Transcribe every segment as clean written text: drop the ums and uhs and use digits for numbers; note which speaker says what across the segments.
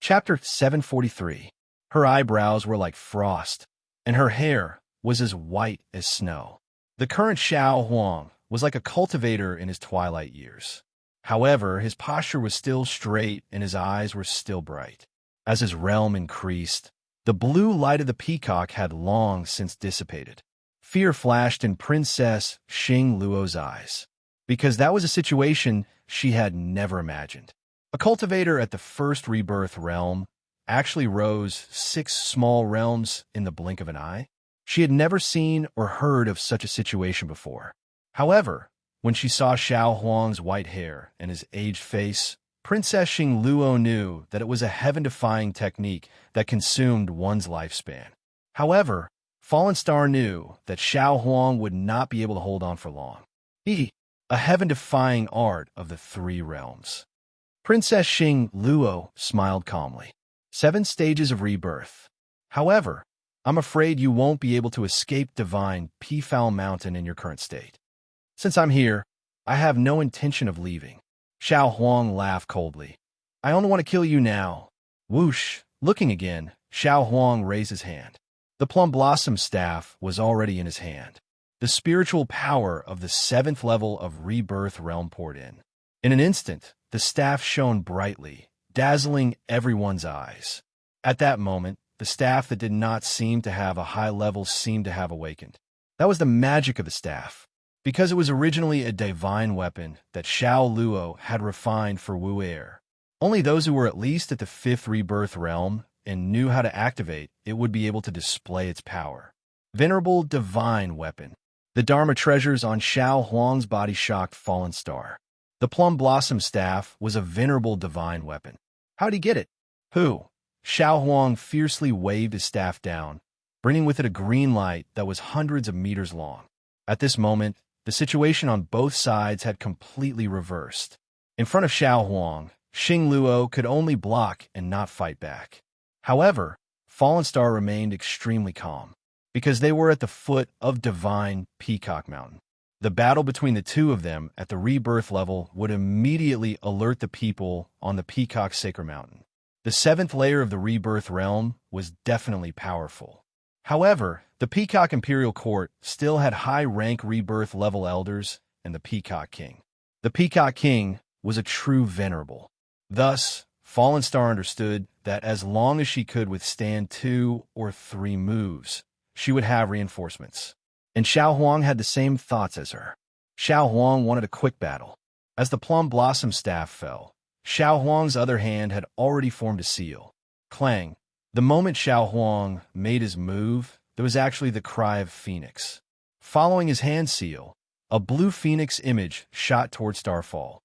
Speaker 1: Chapter 743. Her eyebrows were like frost, and her hair was as white as snow. The current Xiao Huang was like a cultivator in his twilight years. However, his posture was still straight and his eyes were still bright. As his realm increased, the blue light of the peacock had long since dissipated. Fear flashed in Princess Xing Luo's eyes, because that was a situation she had never imagined. A cultivator at the first rebirth realm actually rose 6 small realms in the blink of an eye. She had never seen or heard of such a situation before. However, when she saw Xiao Huang's white hair and his aged face, Princess Xing Luo knew that it was a heaven-defying technique that consumed one's lifespan. However, Fallen Star knew that Xiao Huang would not be able to hold on for long. A heaven-defying art of the 3 realms. Princess Xing Luo smiled calmly. 7 stages of rebirth. However, I'm afraid you won't be able to escape divine Peafowl Mountain in your current state. Since I'm here, I have no intention of leaving. Xiao Huang laughed coldly. I only want to kill you now. Whoosh! Looking again, Xiao Huang raised his hand. The plum blossom staff was already in his hand. The spiritual power of the 7th level of rebirth realm poured in. In an instant, the staff shone brightly, dazzling everyone's eyes. At that moment, the staff that did not seem to have a high level seemed to have awakened. That was the magic of the staff. Because it was originally a divine weapon that Xiao Luo had refined for Wu Air. Only those who were at least at the 5th rebirth realm and knew how to activate it would be able to display its power. Venerable divine weapon. The Dharma treasures on Xiao Huang's body shocked Fallen Star. The plum blossom staff was a venerable divine weapon. How'd he get it? Who? Xiao Huang fiercely waved his staff down, bringing with it a green light that was hundreds of meters long. At this moment, the situation on both sides had completely reversed. In front of Xiao Huang, Xing Luo could only block and not fight back. However, Fallen Star remained extremely calm, because they were at the foot of divine Peacock Mountain. The battle between the two of them at the rebirth level would immediately alert the people on the Peacock Sacred Mountain. The 7th layer of the rebirth realm was definitely powerful. However, the Peacock Imperial Court still had high-rank rebirth level elders and the Peacock King. The Peacock King was a true venerable. Thus, Fallen Star understood that as long as she could withstand 2 or 3 moves, she would have reinforcements. And Xiao Huang had the same thoughts as her. Xiao Huang wanted a quick battle. As the plum blossom staff fell, Xiao Huang's other hand had already formed a seal. Clang! The moment Xiao Huang made his move, there was actually the cry of Phoenix. Following his hand seal, a blue phoenix image shot toward Starfall.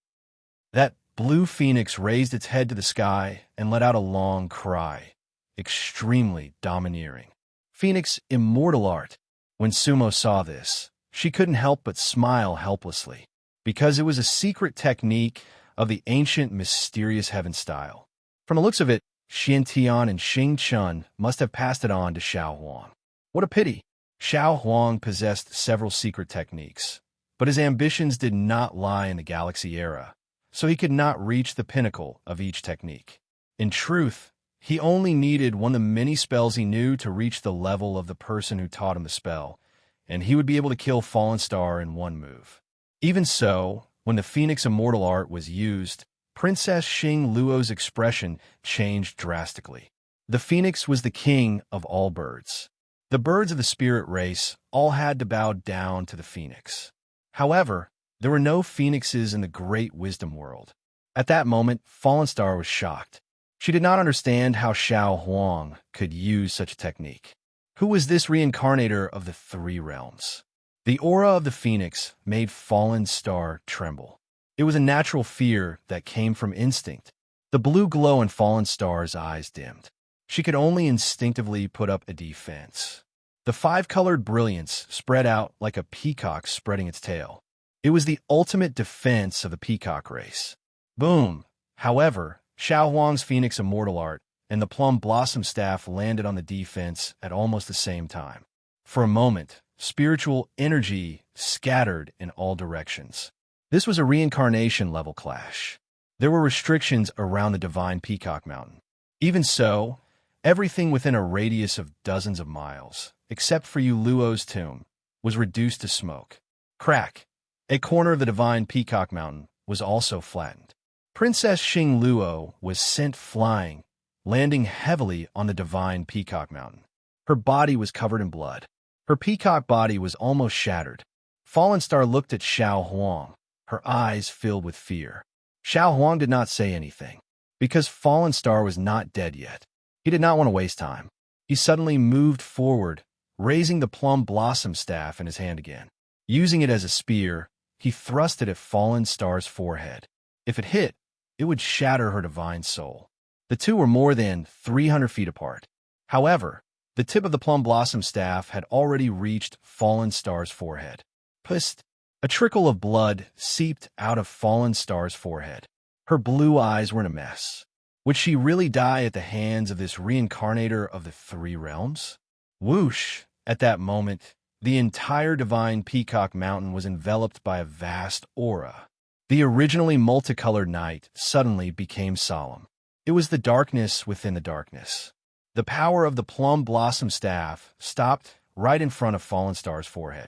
Speaker 1: That blue phoenix raised its head to the sky and let out a long cry, extremely domineering. Phoenix immortal art. When Sumo saw this, she couldn't help but smile helplessly, because it was a secret technique of the ancient mysterious heaven style. From the looks of it, Xian Tian and Xing Chun must have passed it on to Xiao Huang. What a pity! Xiao Huang possessed several secret techniques, but his ambitions did not lie in the galaxy era, so he could not reach the pinnacle of each technique. In truth, he only needed one of the many spells he knew to reach the level of the person who taught him the spell, and he would be able to kill Fallen Star in one move. Even so, when the Phoenix Immortal art was used, Princess Xing Luo's expression changed drastically. The Phoenix was the king of all birds. The birds of the spirit race all had to bow down to the Phoenix. However, there were no phoenixes in the great wisdom world. At that moment, Fallen Star was shocked. She did not understand how Xiao Huang could use such a technique. Who was this reincarnator of the 3 realms? The aura of the Phoenix made Fallen Star tremble. It was a natural fear that came from instinct. The blue glow in Fallen Star's eyes dimmed. She could only instinctively put up a defense. The 5-colored brilliance spread out like a peacock spreading its tail. It was the ultimate defense of the peacock race. Boom! However, Xiao Huang's Phoenix Immortal art and the plum blossom staff landed on the defense at almost the same time. For a moment, spiritual energy scattered in all directions. This was a reincarnation level clash. There were restrictions around the divine Peacock Mountain. Even so, everything within a radius of dozens of miles, except for Yu Luo's tomb, was reduced to smoke. Crack! A corner of the divine Peacock Mountain was also flattened. Princess Xing Luo was sent flying, landing heavily on the divine Peacock Mountain. Her body was covered in blood. Her peacock body was almost shattered. Fallen Star looked at Xiao Huang, her eyes filled with fear. Xiao Huang did not say anything, because Fallen Star was not dead yet. He did not want to waste time. He suddenly moved forward, raising the plum blossom staff in his hand again. Using it as a spear, he thrust it at Fallen Star's forehead. If it hit, it would shatter her divine soul. The two were more than 300 feet apart. However, the tip of the plum blossom staff had already reached Fallen Star's forehead. Psst! A trickle of blood seeped out of Fallen Star's forehead. Her blue eyes were in a mess. Would she really die at the hands of this reincarnator of the three realms? Whoosh! At that moment, the entire divine Peacock Mountain was enveloped by a vast aura. The originally multicolored night suddenly became solemn. It was the darkness within the darkness. The power of the plum blossom staff stopped right in front of Fallen Star's forehead.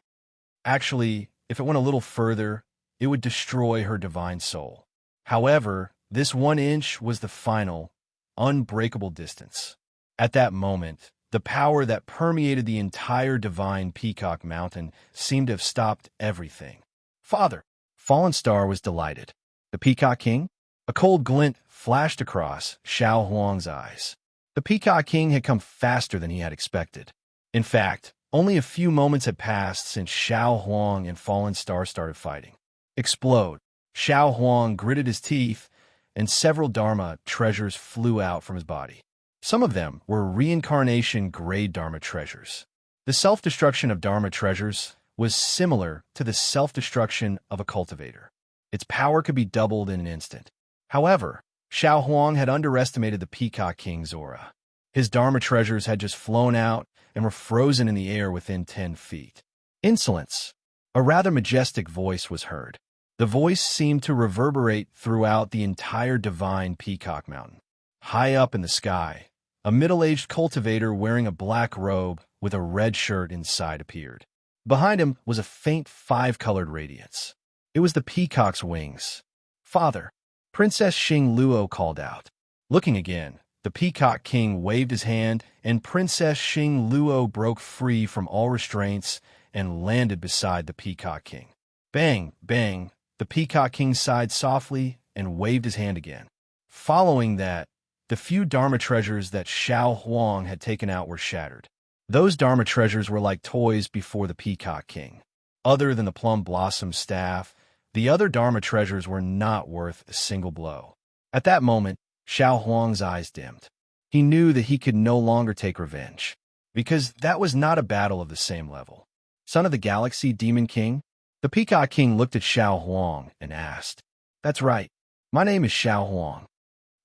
Speaker 1: Actually, if it went a little further, it would destroy her divine soul. However, this 1 inch was the final, unbreakable distance. At that moment, the power that permeated the entire divine Peacock Mountain seemed to have stopped everything. Father! Fallen Star was delighted. The Peacock King? A cold glint flashed across Xiao Huang's eyes. The Peacock King had come faster than he had expected. In fact, only a few moments had passed since Xiao Huang and Fallen Star started fighting. Explode! Xiao Huang gritted his teeth, and several Dharma treasures flew out from his body. Some of them were reincarnation-grade Dharma treasures. The self-destruction of Dharma treasures was similar to the self-destruction of a cultivator. Its power could be doubled in an instant. However, Xiao Huang had underestimated the Peacock King's aura. His Dharma treasures had just flown out and were frozen in the air within 10 feet. Insolence! A rather majestic voice was heard. The voice seemed to reverberate throughout the entire divine Peacock Mountain. High up in the sky, a middle-aged cultivator wearing a black robe with a red shirt inside appeared. Behind him was a faint 5-colored radiance. It was the peacock's wings. Father! Princess Xing Luo called out. Looking again, the Peacock King waved his hand, and Princess Xing Luo broke free from all restraints and landed beside the Peacock King. Bang! Bang! The Peacock King sighed softly and waved his hand again. Following that, the few Dharma treasures that Xiao Huang had taken out were shattered. Those Dharma treasures were like toys before the Peacock King. Other than the plum blossom staff, the other Dharma treasures were not worth a single blow. At that moment, Xiao Huang's eyes dimmed. He knew that he could no longer take revenge, because that was not a battle of the same level. Son of the Galaxy, Demon King? The Peacock King looked at Xiao Huang and asked, That's right. My name is Xiao Huang.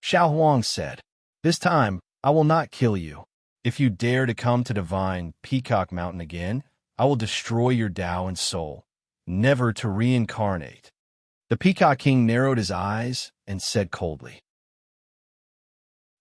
Speaker 1: Xiao Huang said, This time, I will not kill you. If you dare to come to divine Peacock Mountain again, I will destroy your Tao and soul, never to reincarnate. The Peacock King narrowed his eyes and said coldly.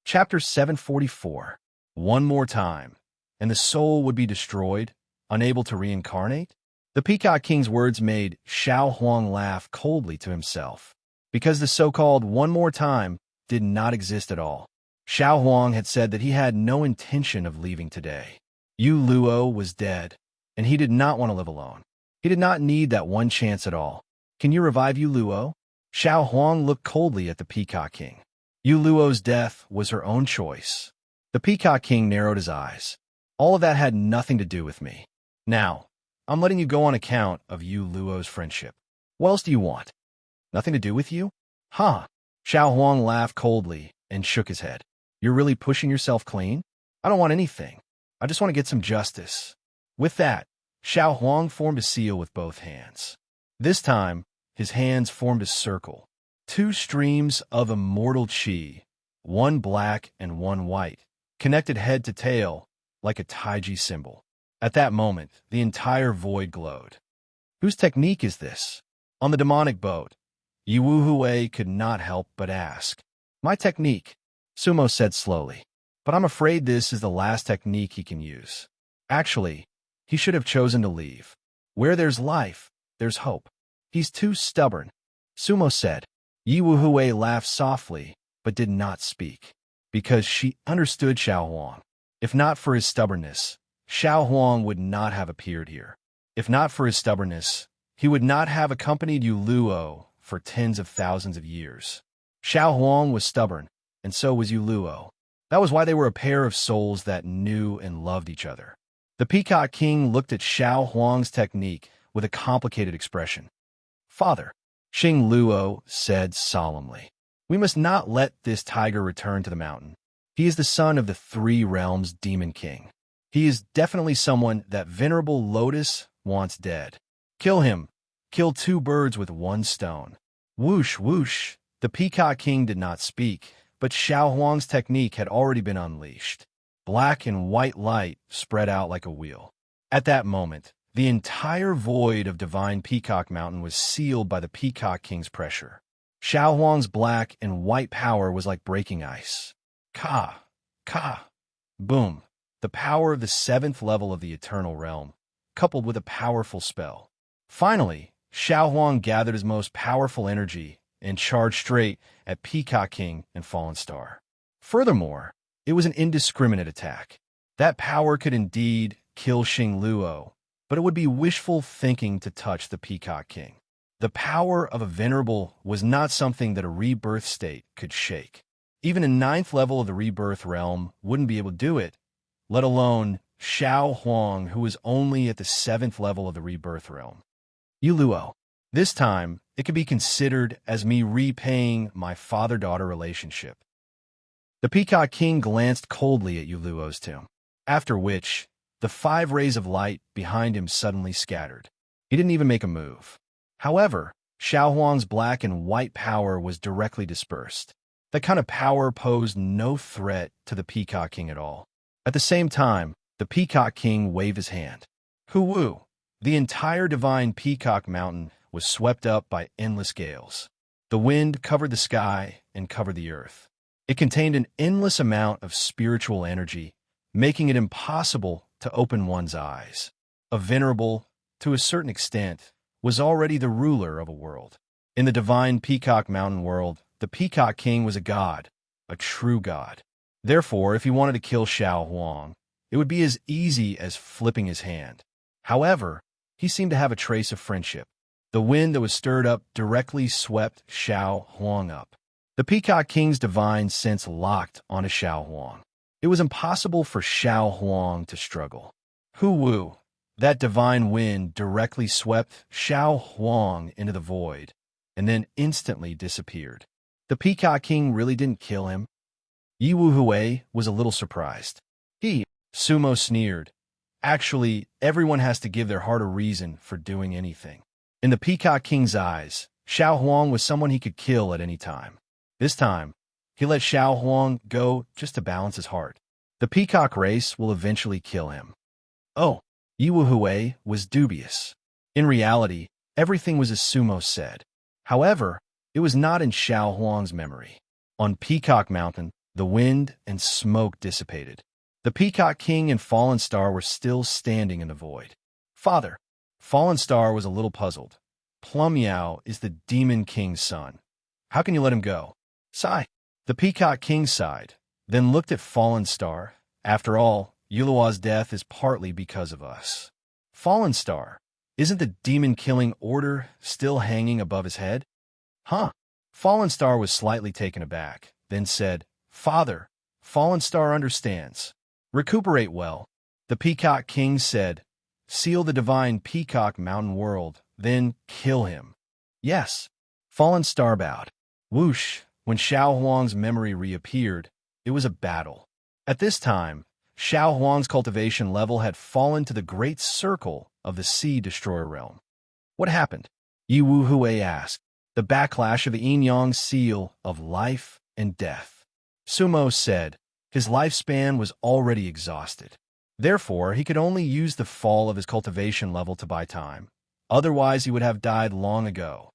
Speaker 1: Chapter 744. One more time, and the soul would be destroyed, unable to reincarnate? The Peacock King's words made Xiao Huang laugh coldly to himself, because the so-called one more time did not exist at all. Xiao Huang had said that he had no intention of leaving today. Yu Luo was dead, and he did not want to live alone. He did not need that one chance at all. Can you revive Yu Luo? Xiao Huang looked coldly at the Peacock King. Yu Luo's death was her own choice. The Peacock King narrowed his eyes. All of that had nothing to do with me. Now, I'm letting you go on account of Yu Luo's friendship. What else do you want? Nothing to do with you? Huh? Xiao Huang laughed coldly and shook his head. You're really pushing yourself clean? I don't want anything. I just want to get some justice. With that, Xiao Huang formed a seal with both hands. This time, his hands formed a circle. 2 streams of immortal qi, one black and one white, connected head to tail like a Taiji symbol. At that moment, the entire void glowed. Whose technique is this? On the demonic boat, Yu Hui could not help but ask. My technique. Sumo said slowly. But I'm afraid this is the last technique he can use. Actually, he should have chosen to leave. Where there's life, there's hope. He's too stubborn, Sumo said. Yi Wuhui laughed softly, but did not speak, because she understood Xiao Huang. If not for his stubbornness, Xiao Huang would not have appeared here. If not for his stubbornness, he would not have accompanied Yu Luo for tens of thousands of years. Xiao Huang was stubborn, and so was Yu Luo. That was why they were a pair of souls that knew and loved each other. The Peacock King looked at Xiao Huang's technique with a complicated expression. Father, Xing Luo said solemnly, we must not let this tiger return to the mountain. He is the son of the Three Realms Demon King. He is definitely someone that Venerable Lotus wants dead. Kill him. Kill two birds with one stone. Whoosh, whoosh. The Peacock King did not speak, but Xiao Huang's technique had already been unleashed. Black and white light spread out like a wheel. At that moment, the entire void of Divine Peacock Mountain was sealed by the Peacock King's pressure. Xiao Huang's black and white power was like breaking ice. Ka, ka, boom. The power of the 7th level of the Eternal Realm, coupled with a powerful spell. Finally, Xiao Huang gathered his most powerful energy and charged straight at Peacock King and Fallen Star. Furthermore, it was an indiscriminate attack. That power could indeed kill Xing Luo, but it would be wishful thinking to touch the Peacock King. The power of a venerable was not something that a rebirth state could shake. Even a 9th level of the rebirth realm wouldn't be able to do it, let alone Xiao Huang, who was only at the 7th level of the rebirth realm. Yu Luo. This time, it could be considered as me repaying my father-daughter relationship. The Peacock King glanced coldly at Yu Luo's tomb, after which, the 5 rays of light behind him suddenly scattered. He didn't even make a move. However, Xiao Huang's black and white power was directly dispersed. That kind of power posed no threat to the Peacock King at all. At the same time, the Peacock King waved his hand. Hu-woo! The entire Divine Peacock Mountain was swept up by endless gales. The wind covered the sky and covered the earth. It contained an endless amount of spiritual energy, making it impossible to open one's eyes. A venerable, to a certain extent, was already the ruler of a world. In the Divine Peacock Mountain world, the Peacock King was a god, a true god. Therefore, if he wanted to kill Xiao Huang, it would be as easy as flipping his hand. However, he seemed to have a trace of friendship. The wind that was stirred up directly swept Xiao Huang up. The Peacock King's divine sense locked onto Xiao Huang. It was impossible for Xiao Huang to struggle. Hu-woo! That divine wind directly swept Xiao Huang into the void, and then instantly disappeared. The Peacock King really didn't kill him. Yi Wuhui was a little surprised. Sumo sneered. Actually, everyone has to give their heart a reason for doing anything. In the Peacock King's eyes, Xiao Huang was someone he could kill at any time. This time, he let Xiao Huang go just to balance his heart. The Peacock race will eventually kill him. Oh, Yi Wuhui was dubious. In reality, everything was as Sumo said. However, it was not in Xiao Huang's memory. On Peacock Mountain, the wind and smoke dissipated. The Peacock King and Fallen Star were still standing in the void. Father, Fallen Star was a little puzzled. Plum Yao is the Demon King's son. How can you let him go? Sigh. The Peacock King sighed, then looked at Fallen Star. After all, Yulua's death is partly because of us. Fallen Star, isn't the demon-killing order still hanging above his head? Huh. Fallen Star was slightly taken aback, then said, Father, Fallen Star understands. Recuperate well. The Peacock King said, seal the Divine Peacock Mountain world, then kill him. Yes. Fallen Star bowed. Whoosh. When Xiao Huang's memory reappeared, it was a battle. At this time, Xiao Huang's cultivation level had fallen to the great circle of the Sea Destroyer realm. What happened? Yi Wuhui asked. The backlash of the yin-yang seal of life and death. Sumo said, his lifespan was already exhausted. Therefore, he could only use the fall of his cultivation level to buy time. Otherwise, he would have died long ago.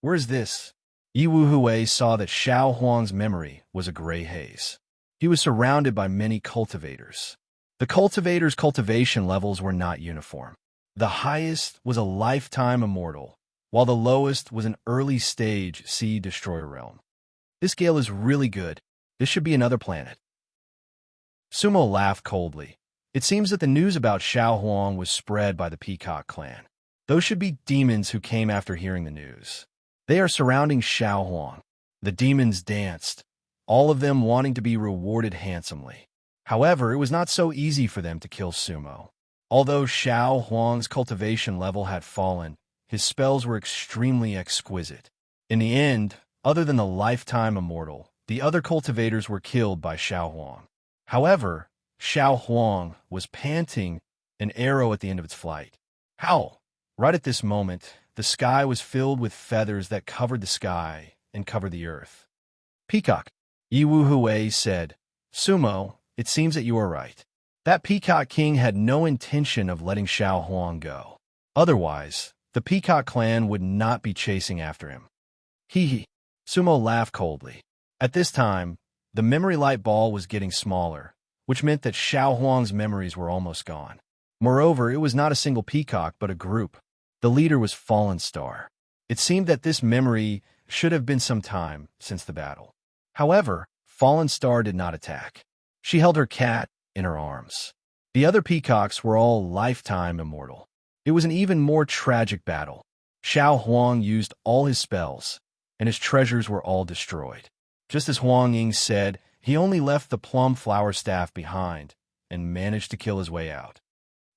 Speaker 1: Where's this? Yi Wuhui saw that Xiao Huang's memory was a gray haze. He was surrounded by many cultivators. The cultivators' cultivation levels were not uniform. The highest was a lifetime immortal, while the lowest was an early-stage Sea Destroyer realm. This gale is really good. This should be another planet. Sumo laughed coldly. It seems that the news about Xiao Huang was spread by the Peacock clan. Those should be demons who came after hearing the news. They are surrounding Xiao Huang. The demons danced, all of them wanting to be rewarded handsomely. However, it was not so easy for them to kill Sumo. Although Xiao Huang's cultivation level had fallen, his spells were extremely exquisite. In the end, other than the lifetime immortal, the other cultivators were killed by Xiao Huang. However, Xiao Huang was panting, an arrow at the end of its flight. Howl! Right at this moment, the sky was filled with feathers that covered the sky and covered the earth. Peacock, Yi Wu Hui said, Sumo, it seems that you are right. That Peacock King had no intention of letting Xiao Huang go. Otherwise, the Peacock clan would not be chasing after him. Hee hee. Sumo laughed coldly. At this time, the memory light ball was getting smaller, which meant that Xiao Huang's memories were almost gone. Moreover, it was not a single peacock, but a group. The leader was Fallen Star. It seemed that this memory should have been some time since the battle. However, Fallen Star did not attack. She held her cat in her arms. The other peacocks were all lifetime immortal. It was an even more tragic battle. Xiao Huang used all his spells, and his treasures were all destroyed. Just as Huang Ying said, he only left the plum flower staff behind and managed to kill his way out.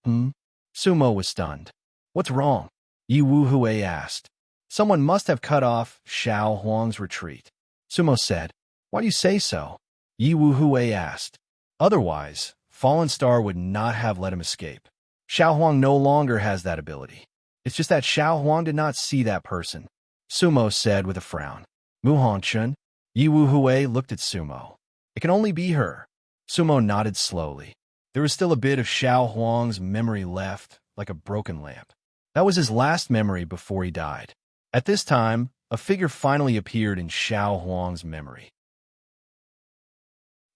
Speaker 1: Sumo was stunned. What's wrong? Yi Wu Hui asked. Someone must have cut off Xiao Huang's retreat. Sumo said, Why do you say so? Yi Wu Hui asked. Otherwise, Fallen Star would not have let him escape. Xiao Huang no longer has that ability. It's just that Xiao Huang did not see that person. Sumo said with a frown. Muhong Chun? Yi Wu Hui looked at Sumo. It can only be her. Sumo nodded slowly. There was still a bit of Xiao Huang's memory left, like a broken lamp. That was his last memory before he died. At this time, a figure finally appeared in Xiao Huang's memory.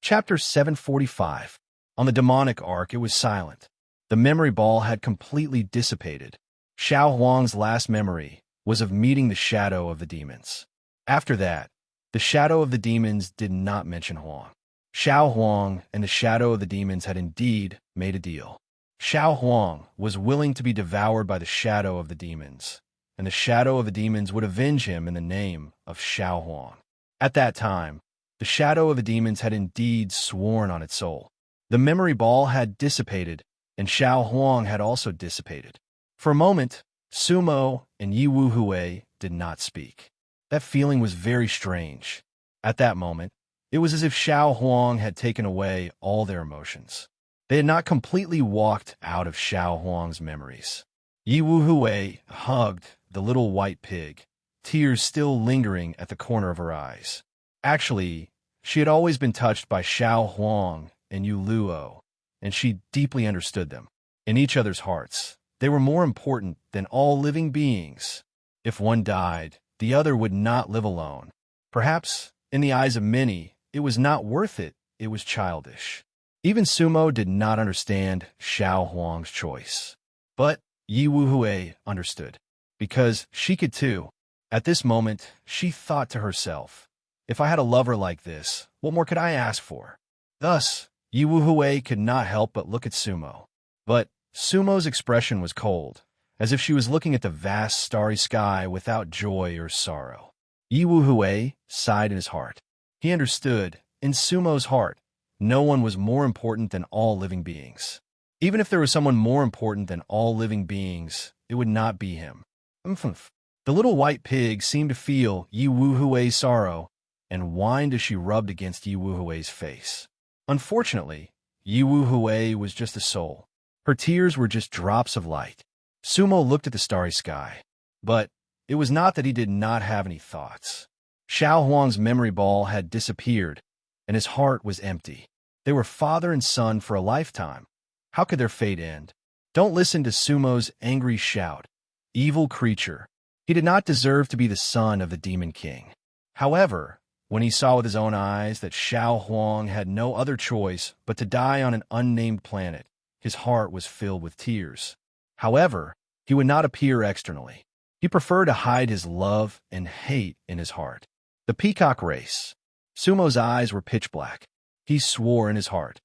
Speaker 1: Chapter 745. On the demonic arc, it was silent. The memory ball had completely dissipated. Xiao Huang's last memory was of meeting the shadow of the demons. After that, the shadow of the demons did not mention Huang. Xiao Huang and the shadow of the demons had indeed made a deal. Xiao Huang was willing to be devoured by the shadow of the demons, and the shadow of the demons would avenge him in the name of Xiao Huang. At that time, the shadow of the demons had indeed sworn on its soul. The memory ball had dissipated, and Xiao Huang had also dissipated. For a moment, Sumo and Yi Wu Hui did not speak. That feeling was very strange. At that moment, it was as if Xiao Huang had taken away all their emotions. They had not completely walked out of Xiao Huang's memories. Yi Wu Hui hugged the little white pig, tears still lingering at the corner of her eyes. Actually, she had always been touched by Xiao Huang and Yu Luo, and she deeply understood them. In each other's hearts, they were more important than all living beings. If one died, the other would not live alone. Perhaps, in the eyes of many, it was not worth it, it was childish. Even Sumo did not understand Xiao Huang's choice. But Yi Wu Hui understood, because she could too. At this moment, she thought to herself, if I had a lover like this, what more could I ask for? Thus, Yi Wu Hui could not help but look at Sumo. But Sumo's expression was cold, as if she was looking at the vast starry sky without joy or sorrow. Yi Wu Hui sighed in his heart. He understood, in Sumo's heart, no one was more important than all living beings. Even if there was someone more important than all living beings, it would not be him. The little white pig seemed to feel Yi Wu Hui's sorrow and whined as she rubbed against Yi Wu Hui's face. Unfortunately, Yi Wu Hui was just a soul. Her tears were just drops of light. Sumo looked at the starry sky. But it was not that he did not have any thoughts. Xiao Huang's memory ball had disappeared, and his heart was empty. They were father and son for a lifetime. How could their fate end? Don't listen to Sumo's angry shout. Evil creature. He did not deserve to be the son of the Demon King. However, When he saw with his own eyes that Xiao Huang had no other choice but to die on an unnamed planet, his heart was filled with tears. However, he would not appear externally. He preferred to hide his love and hate in his heart. The peacock race. Sumo's eyes were pitch black. He swore in his heart,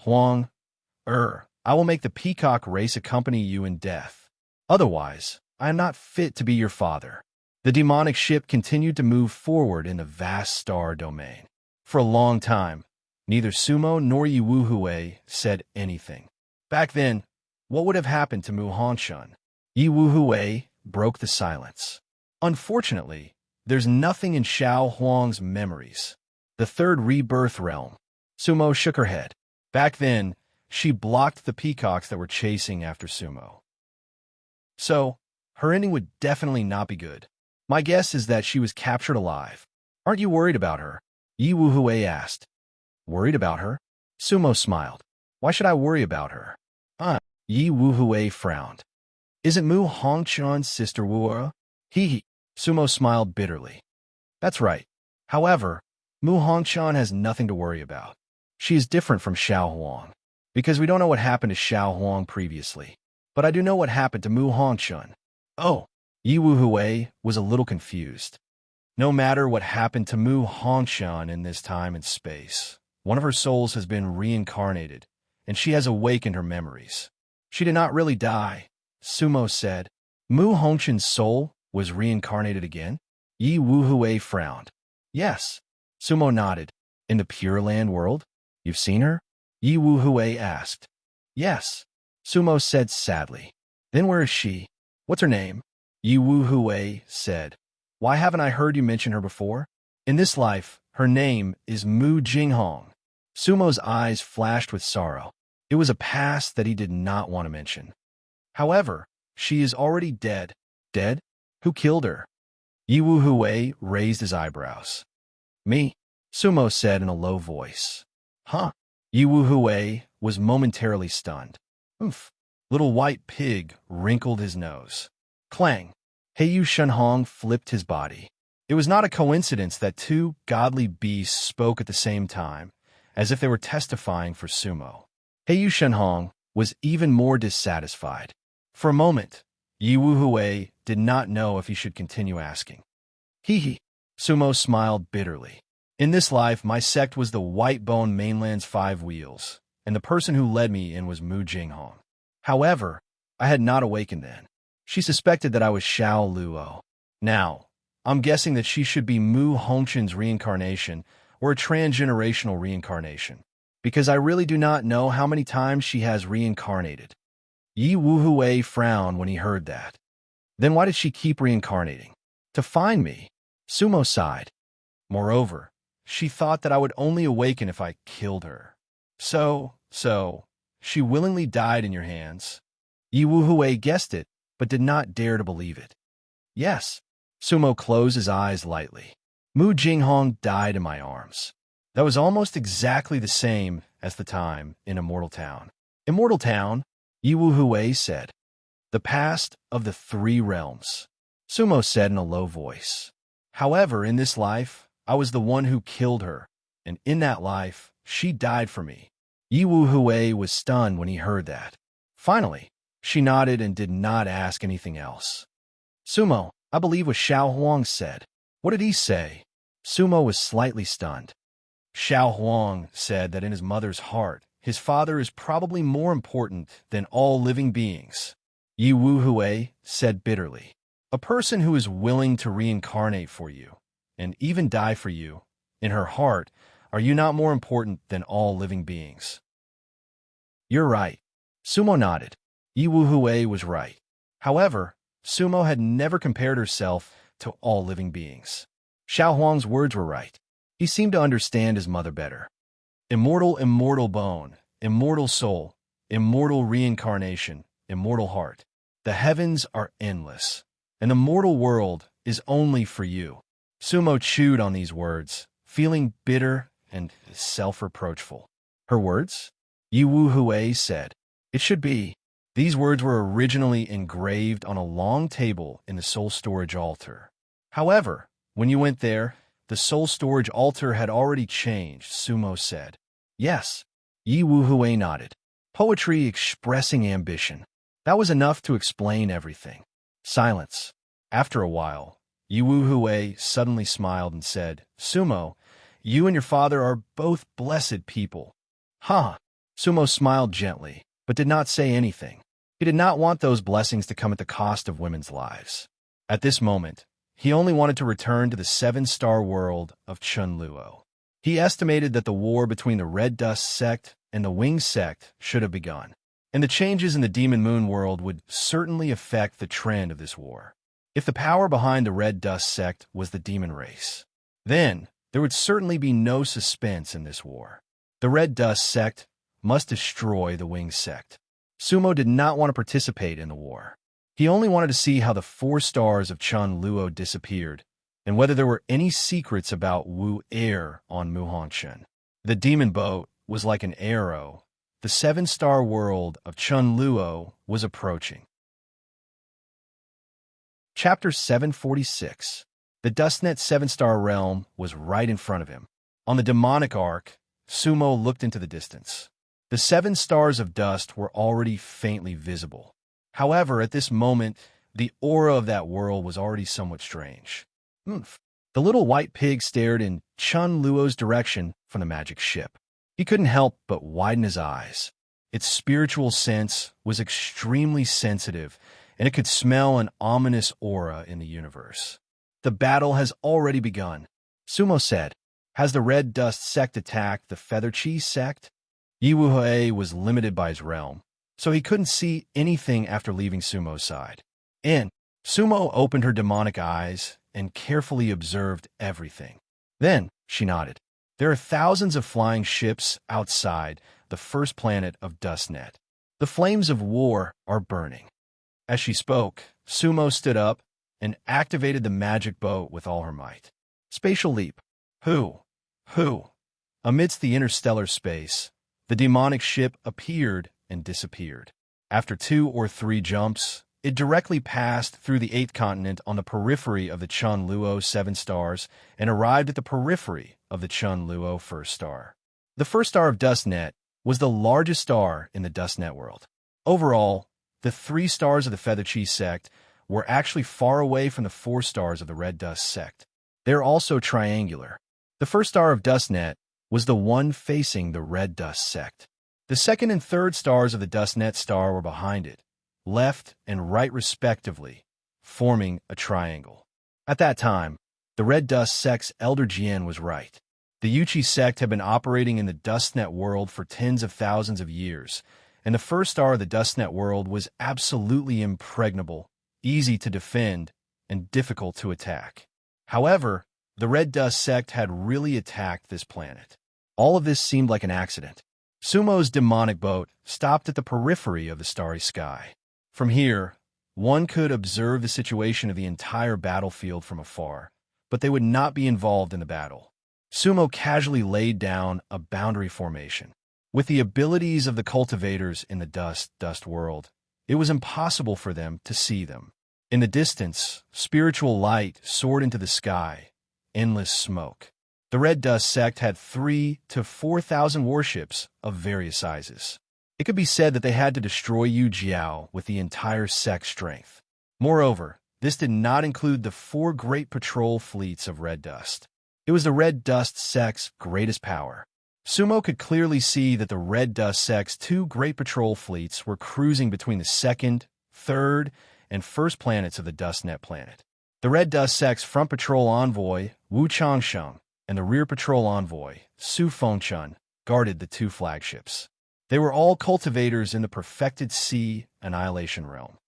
Speaker 1: Huang, I will make the peacock race accompany you in death. Otherwise, I am not fit to be your father. The demonic ship continued to move forward in the vast star domain. For a long time, neither Sumo nor Yi Wuhui said anything. Back then, what would have happened to Mu Hongshun? Yi Wuhui broke the silence. Unfortunately, there's nothing in Xiao Huang's memories. The third rebirth realm. Sumo shook her head. Back then, she blocked the peacocks that were chasing after Sumo. So, her ending would definitely not be good. My guess is that she was captured alive. Aren't you worried about her? Yi Wuhui asked. Worried about her? Sumo smiled. Why should I worry about her? Yi Wuhui frowned. Isn't Mu Hongchun's sister Wu'er? He. Sumo smiled bitterly. That's right. However, Mu Hongchun has nothing to worry about. She is different from Xiao Huang. Because we don't know what happened to Xiao Huang previously. But I do know what happened to Mu Hongchun. Oh, Yi Wuhui was a little confused. No matter what happened to Mu Hongchun in this time and space, one of her souls has been reincarnated, and she has awakened her memories. She did not really die, Sumo said. Mu Hongchun's soul was reincarnated again? Yi Wuhui frowned. Yes. Sumo nodded. In the Pure Land world? You've seen her? Yi Wuhui asked. Yes. Sumo said sadly. Then where is she? What's her name? Yi Wuhui said. Why haven't I heard you mention her before? In this life, her name is Mu Jinghong. Sumo's eyes flashed with sorrow. It was a past that he did not want to mention. However, she is already dead. Dead? Who killed her? Yi Wuhui raised his eyebrows. Me, Sumo said in a low voice. Huh? Yi Wuhui was momentarily stunned. Oomph. Little white pig wrinkled his nose. Clang. Heiyu Shenhong flipped his body. It was not a coincidence that two godly beasts spoke at the same time, as if they were testifying for Sumo. Heiyu Shenhong was even more dissatisfied. For a moment, Yi Wuhui did not know if he should continue asking. Hee. Sumo smiled bitterly. In this life, my sect was the White Bone Mainland's 5 wheels, and the person who led me in was Mu Jinghong. However, I had not awakened then. She suspected that I was Xiao Luo. Now, I'm guessing that she should be Mu Hongchun's reincarnation or a transgenerational reincarnation, because I really do not know how many times she has reincarnated. Yi Wuhui frowned when he heard that. Then why did she keep reincarnating? To find me. Sumo sighed. Moreover, she thought that I would only awaken if I killed her. So, she willingly died in your hands. Yi Wuhui guessed it, but did not dare to believe it. Yes. Sumo closed his eyes lightly. Mu Jinghong died in my arms. That was almost exactly the same as the time in Immortal Town. Immortal Town, Yi Wuhui said. The past of the 3 realms. Sumo said in a low voice. However, in this life, I was the one who killed her, and in that life, she died for me. Yi Wuhui was stunned when he heard that. Finally, she nodded and did not ask anything else. Sumo, I believe what Xiao Huang said. What did he say? Sumo was slightly stunned. Xiao Huang said that in his mother's heart, his father is probably more important than all living beings. Yi Wuhui said bitterly. A person who is willing to reincarnate for you, and even die for you, in her heart, are you not more important than all living beings? You're right. Sumo nodded. Yi Wuhui was right. However, Sumo had never compared herself to all living beings. Xiao Huang's words were right. He seemed to understand his mother better. Immortal bone, immortal soul, immortal reincarnation, immortal heart. The heavens are endless, and the mortal world is only for you. Sumo chewed on these words, feeling bitter and self-reproachful. Her words? Yi Wuhui said. It should be. These words were originally engraved on a long table in the soul storage altar. However, when you went there, the soul storage altar had already changed, Sumo said. Yes. Yi Wuhui nodded. Poetry expressing ambition. That was enough to explain everything. Silence. After a while, Yi Wuhui suddenly smiled and said, Sumo, you and your father are both blessed people. Huh. Sumo smiled gently, but did not say anything. He did not want those blessings to come at the cost of women's lives. At this moment, he only wanted to return to the 7-star world of Chunluo. He estimated that the war between the Red Dust sect and the Wing sect should have begun, and the changes in the Demon Moon world would certainly affect the trend of this war. If the power behind the Red Dust sect was the demon race, then there would certainly be no suspense in this war. The Red Dust sect must destroy the Wing sect. Sumo did not want to participate in the war. He only wanted to see how the 4 stars of Chunluo disappeared, and whether there were any secrets about Wu Air on Muhongchen. The demon boat was like an arrow. The 7-star world of Chunluo was approaching. Chapter 746. The Dustnet 7-star realm was right in front of him. On the demonic arc, Sumo looked into the distance. The 7 stars of dust were already faintly visible. However, at this moment, the aura of that world was already somewhat strange. Oomph. The little white pig stared in Chunluo's direction from the magic ship. He couldn't help but widen his eyes. Its spiritual sense was extremely sensitive, and it could smell an ominous aura in the universe. The battle has already begun, Sumo said. Has the Red Dust sect attacked the Feather Cheese sect? Yi Wuhui was limited by his realm, so he couldn't see anything after leaving Sumo's side. Sumo opened her demonic eyes and carefully observed everything. Then she nodded. There are thousands of flying ships outside the first planet of Dustnet. The flames of war are burning. As she spoke, Sumo stood up and activated the magic boat with all her might. Spatial leap. Who? Amidst the interstellar space, the demonic ship appeared and disappeared. After 2 or 3 jumps, it directly passed through the 8th continent on the periphery of the Chunluo 7 stars and arrived at the periphery of the Chunluo 1st star. The 1st star of Dustnet was the largest star in the Dustnet world. Overall, the 3 stars of the Feather Cheese sect were actually far away from the 4 stars of the Red Dust sect. They are also triangular. The 1st star of Dustnet was the one facing the Red Dust sect. The 2nd and 3rd stars of the Dustnet star were behind it, left and right respectively, forming a triangle. At that time, the Red Dust sect's Elder Jian was right. The Yuchi sect had been operating in the Dustnet world for tens of thousands of years, and the 1st star of the Dustnet world was absolutely impregnable, easy to defend, and difficult to attack. However, the Red Dust sect had really attacked this planet. All of this seemed like an accident. Sumo's demonic boat stopped at the periphery of the starry sky. From here, one could observe the situation of the entire battlefield from afar, but they would not be involved in the battle. Sumo casually laid down a boundary formation. With the abilities of the cultivators in the dust world, it was impossible for them to see them. In the distance, spiritual light soared into the sky, endless smoke. The Red Dust sect had 3,000 to 4,000 warships of various sizes. It could be said that they had to destroy Yu Jiao with the entire sect's strength. Moreover, this did not include the 4 great patrol fleets of Red Dust. It was the Red Dust sect's greatest power. Sumo could clearly see that the Red Dust sect's 2 great patrol fleets were cruising between the 2nd, 3rd, and 1st planets of the Dustnet planet. The Red Dust sect's front patrol envoy, Wu Changsheng, and the rear patrol envoy, Su Fengchun, guarded the 2 flagships. They were all cultivators in the perfected sea annihilation realm.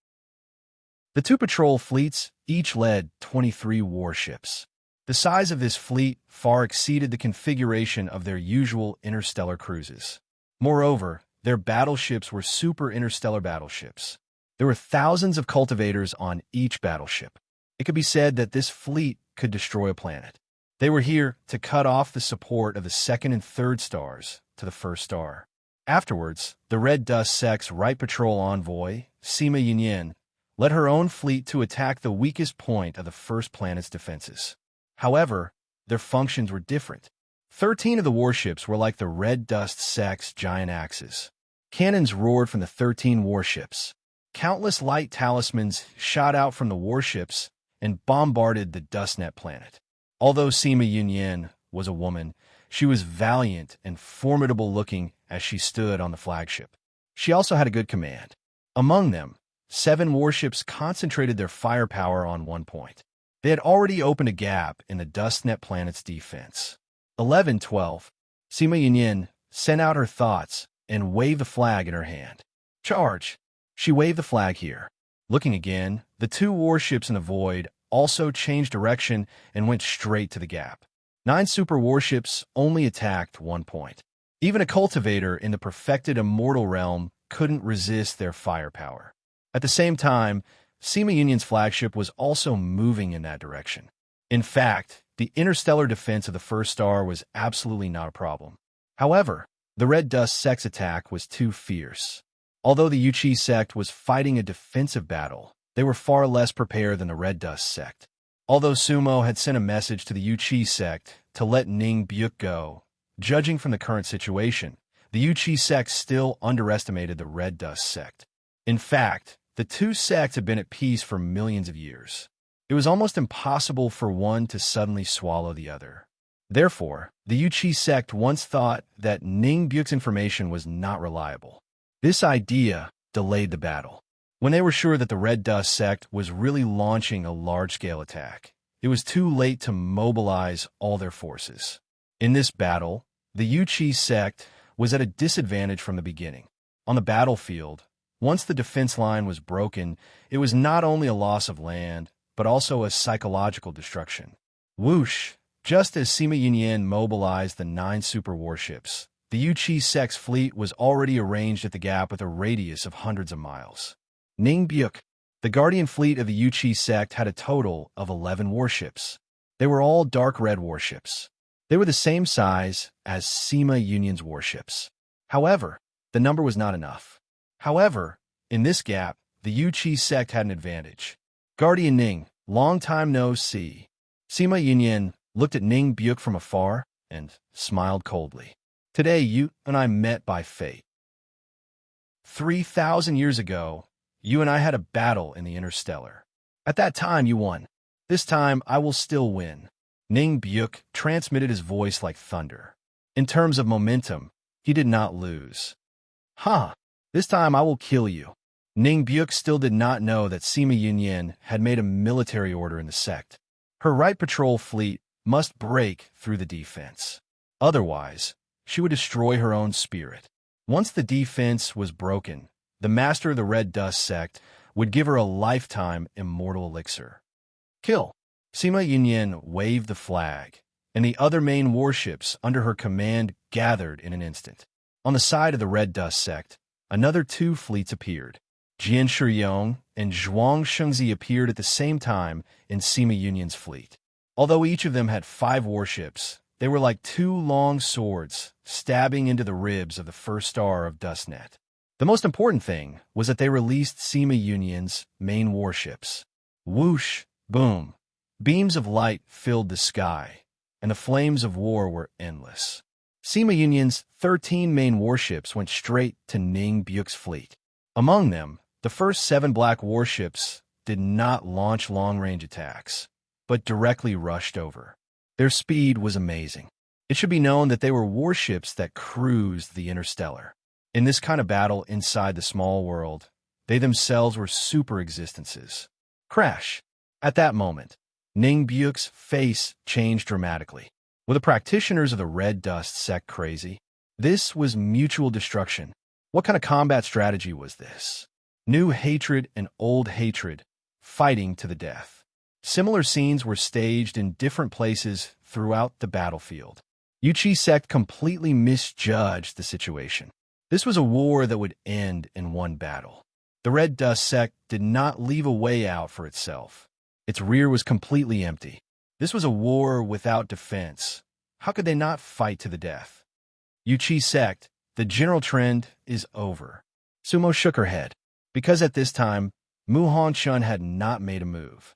Speaker 1: The 2 patrol fleets each led 23 warships. The size of this fleet far exceeded the configuration of their usual interstellar cruises. Moreover, their battleships were super interstellar battleships. There were thousands of cultivators on each battleship. It could be said that this fleet could destroy a planet. They were here to cut off the support of the 2nd and 3rd stars to the 1st star. Afterwards, the Red Dust sect's right patrol envoy, Sima Yinyan, led her own fleet to attack the weakest point of the 1st planet's defenses. However, their functions were different. 13 of the warships were like the Red Dust sect's giant axes. Cannons roared from the 13 warships. Countless light talismans shot out from the warships and bombarded the Dustnet planet. Although Sima Yunyan was a woman, she was valiant and formidable-looking as she stood on the flagship. She also had a good command. Among them, 7 warships concentrated their firepower on one point. They had already opened a gap in the Dustnet planet's defense. 11-12. Sima Yunyan sent out her thoughts and waved the flag in her hand. Charge! She waved the flag here. Looking again, the 2 warships in the void also changed direction and went straight to the gap. 9 super warships only attacked one point. Even a cultivator in the perfected immortal realm couldn't resist their firepower. At the same time, Sima Yunyan's flagship was also moving in that direction. In fact, the interstellar defense of the first star was absolutely not a problem. However, the Red Dust sect's attack was too fierce. Although the Yuchi sect was fighting a defensive battle, they were far less prepared than the Red Dust sect. Although Sumo had sent a message to the Yuchi sect to let Ning Byuk go, judging from the current situation, the Yuchi sect still underestimated the Red Dust sect. In fact, the 2 sects had been at peace for millions of years. It was almost impossible for one to suddenly swallow the other. Therefore, the Yuchi sect once thought that Ning Byuk's information was not reliable. This idea delayed the battle. When they were sure that the Red Dust sect was really launching a large-scale attack, it was too late to mobilize all their forces. In this battle, the Yuchi sect was at a disadvantage from the beginning. On the battlefield, once the defense line was broken, it was not only a loss of land, but also a psychological destruction. Whoosh! Just as Sima Yunyan mobilized the 9 super warships, the Yuchi sect's fleet was already arranged at the gap with a radius of hundreds of miles. Ning Byuk, the guardian fleet of the Yuchi sect, had a total of 11 warships. They were all dark red warships. They were the same size as Sima Yunyan's warships. However, the number was not enough. However, in this gap, the Yuchi sect had an advantage. Guardian Ning, long time no see. Sima Yunyan looked at Ning Byuk from afar and smiled coldly. Today you and I met by fate. 3,000 years ago, you and I had a battle in the interstellar. At that time, you won. This time, I will still win. Ning Byuk transmitted his voice like thunder. In terms of momentum, he did not lose. Huh, this time I will kill you. Ning Byuk still did not know that Sima Yunyan had made a military order in the sect. Her right patrol fleet must break through the defense. Otherwise, she would destroy her own spirit. Once the defense was broken, the master of the Red Dust sect would give her a lifetime immortal elixir. Kill! Sima Yunyan waved the flag, and the other main warships under her command gathered in an instant. On the side of the Red Dust sect, another 2 fleets appeared. Jian Shiyong and Zhuang Shengzi appeared at the same time in Sima Yunyan's fleet. Although each of them had 5 warships, they were like 2 long swords stabbing into the ribs of the first star of Dustnet. The most important thing was that they released Sima Yunyan's main warships. Whoosh, boom. Beams of light filled the sky, and the flames of war were endless. Sima Yunyan's 13 main warships went straight to Ning Byuk's fleet. Among them, the first 7 black warships did not launch long-range attacks, but directly rushed over. Their speed was amazing. It should be known that they were warships that cruised the interstellar. In this kind of battle inside the small world, they themselves were super existences. Crash! At that moment, Ning Byuk's face changed dramatically. Were the practitioners of the Red Dust sect crazy? This was mutual destruction. What kind of combat strategy was this? New hatred and old hatred, fighting to the death. Similar scenes were staged in different places throughout the battlefield. Yuchi sect completely misjudged the situation. This was a war that would end in one battle. The Red Dust sect did not leave a way out for itself. Its rear was completely empty. This was a war without defense. How could they not fight to the death? Yuchi sect, the general trend is over. Sumo shook her head, because at this time, Mu Hongchun had not made a move.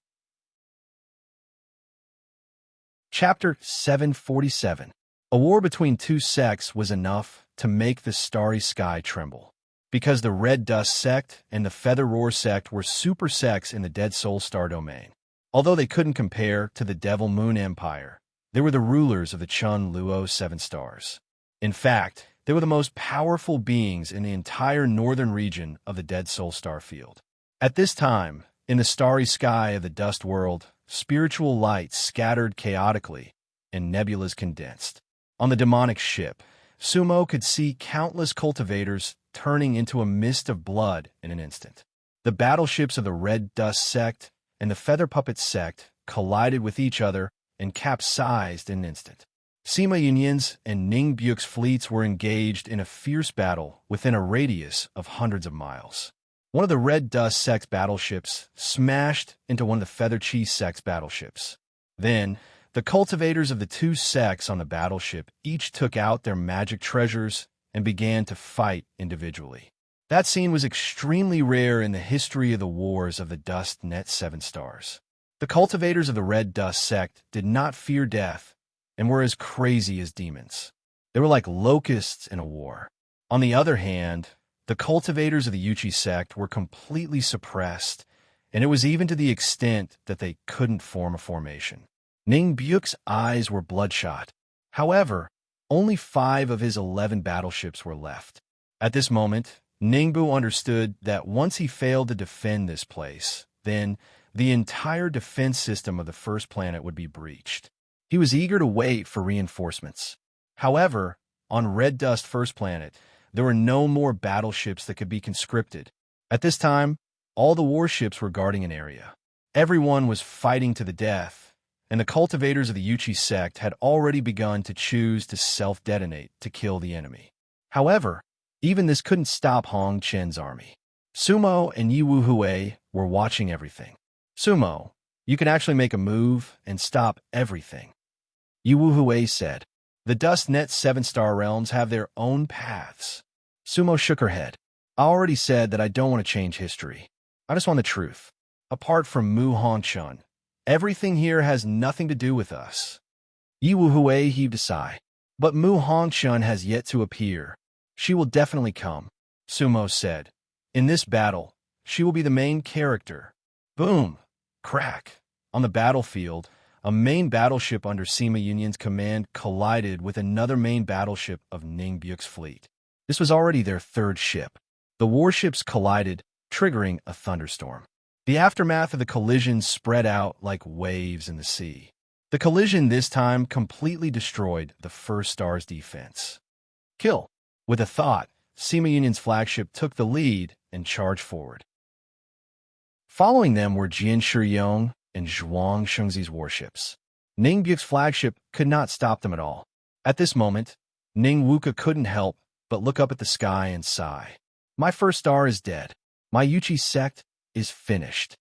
Speaker 1: Chapter 747. A war between two sects was enough to make the starry sky tremble. Because the Red Dust sect and the Feather Roar sect were super sects in the Dead Soul Star domain. Although they couldn't compare to the Devil Moon Empire, they were the rulers of the Chun Luo 7 stars. In fact, they were the most powerful beings in the entire northern region of the Dead Soul Star field. At this time, in the starry sky of the Dust World, spiritual light scattered chaotically and nebulas condensed. On the demonic ship, Sumo could see countless cultivators turning into a mist of blood in an instant. The battleships of the Red Dust sect and the Feather Puppet sect collided with each other and capsized in an instant. Sima Yunyan's and Ning Byuk's fleets were engaged in a fierce battle within a radius of hundreds of miles. One of the Red Dust sect's battleships smashed into one of the Feather Chi sect's battleships. Then, the cultivators of the two sects on the battleship each took out their magic treasures and began to fight individually. That scene was extremely rare in the history of the wars of the Dust Net 7 stars. The cultivators of the Red Dust sect did not fear death and were as crazy as demons. They were like locusts in a war. On the other hand, the cultivators of the Yuchi sect were completely suppressed, and it was even to the extent that they couldn't form a formation. Ning Byuk's eyes were bloodshot. However, only 5 of his 11 battleships were left. At this moment, Ningbu understood that once he failed to defend this place, then the entire defense system of the first planet would be breached. He was eager to wait for reinforcements. However, on Red Dust First Planet, there were no more battleships that could be conscripted. At this time, all the warships were guarding an area. Everyone was fighting to the death, and the cultivators of the Yuchi sect had already begun to choose to self-detonate to kill the enemy. However, even this couldn't stop Hong Chen's army. Sumo and Yi Wu Hui were watching everything. Sumo, you can actually make a move and stop everything. Yi Wu Hui said. The Dust Net 7-star realms have their own paths. Sumo shook her head. I already said that I don't want to change history. I just want the truth. Apart from Mu Hongchun, everything here has nothing to do with us. Yi Wu Hui heaved a sigh. But Mu Hongchun has yet to appear. She will definitely come, Sumo said. In this battle, she will be the main character. Boom! Crack! On the battlefield, a main battleship under Sima Yunyan's command collided with another main battleship of Ning Byuk's fleet. This was already their 3rd ship. The warships collided, triggering a thunderstorm. The aftermath of the collision spread out like waves in the sea. The collision this time completely destroyed the first star's defense. Kill! With a thought, Sima Yunyan's flagship took the lead and charged forward. Following them were Jian Shiyong and Zhuang Shengzi's warships. Ning Byuk's flagship could not stop them at all. At this moment, Ning Wuka couldn't help but look up at the sky and sigh. My first star is dead. My Yuchi sect is finished.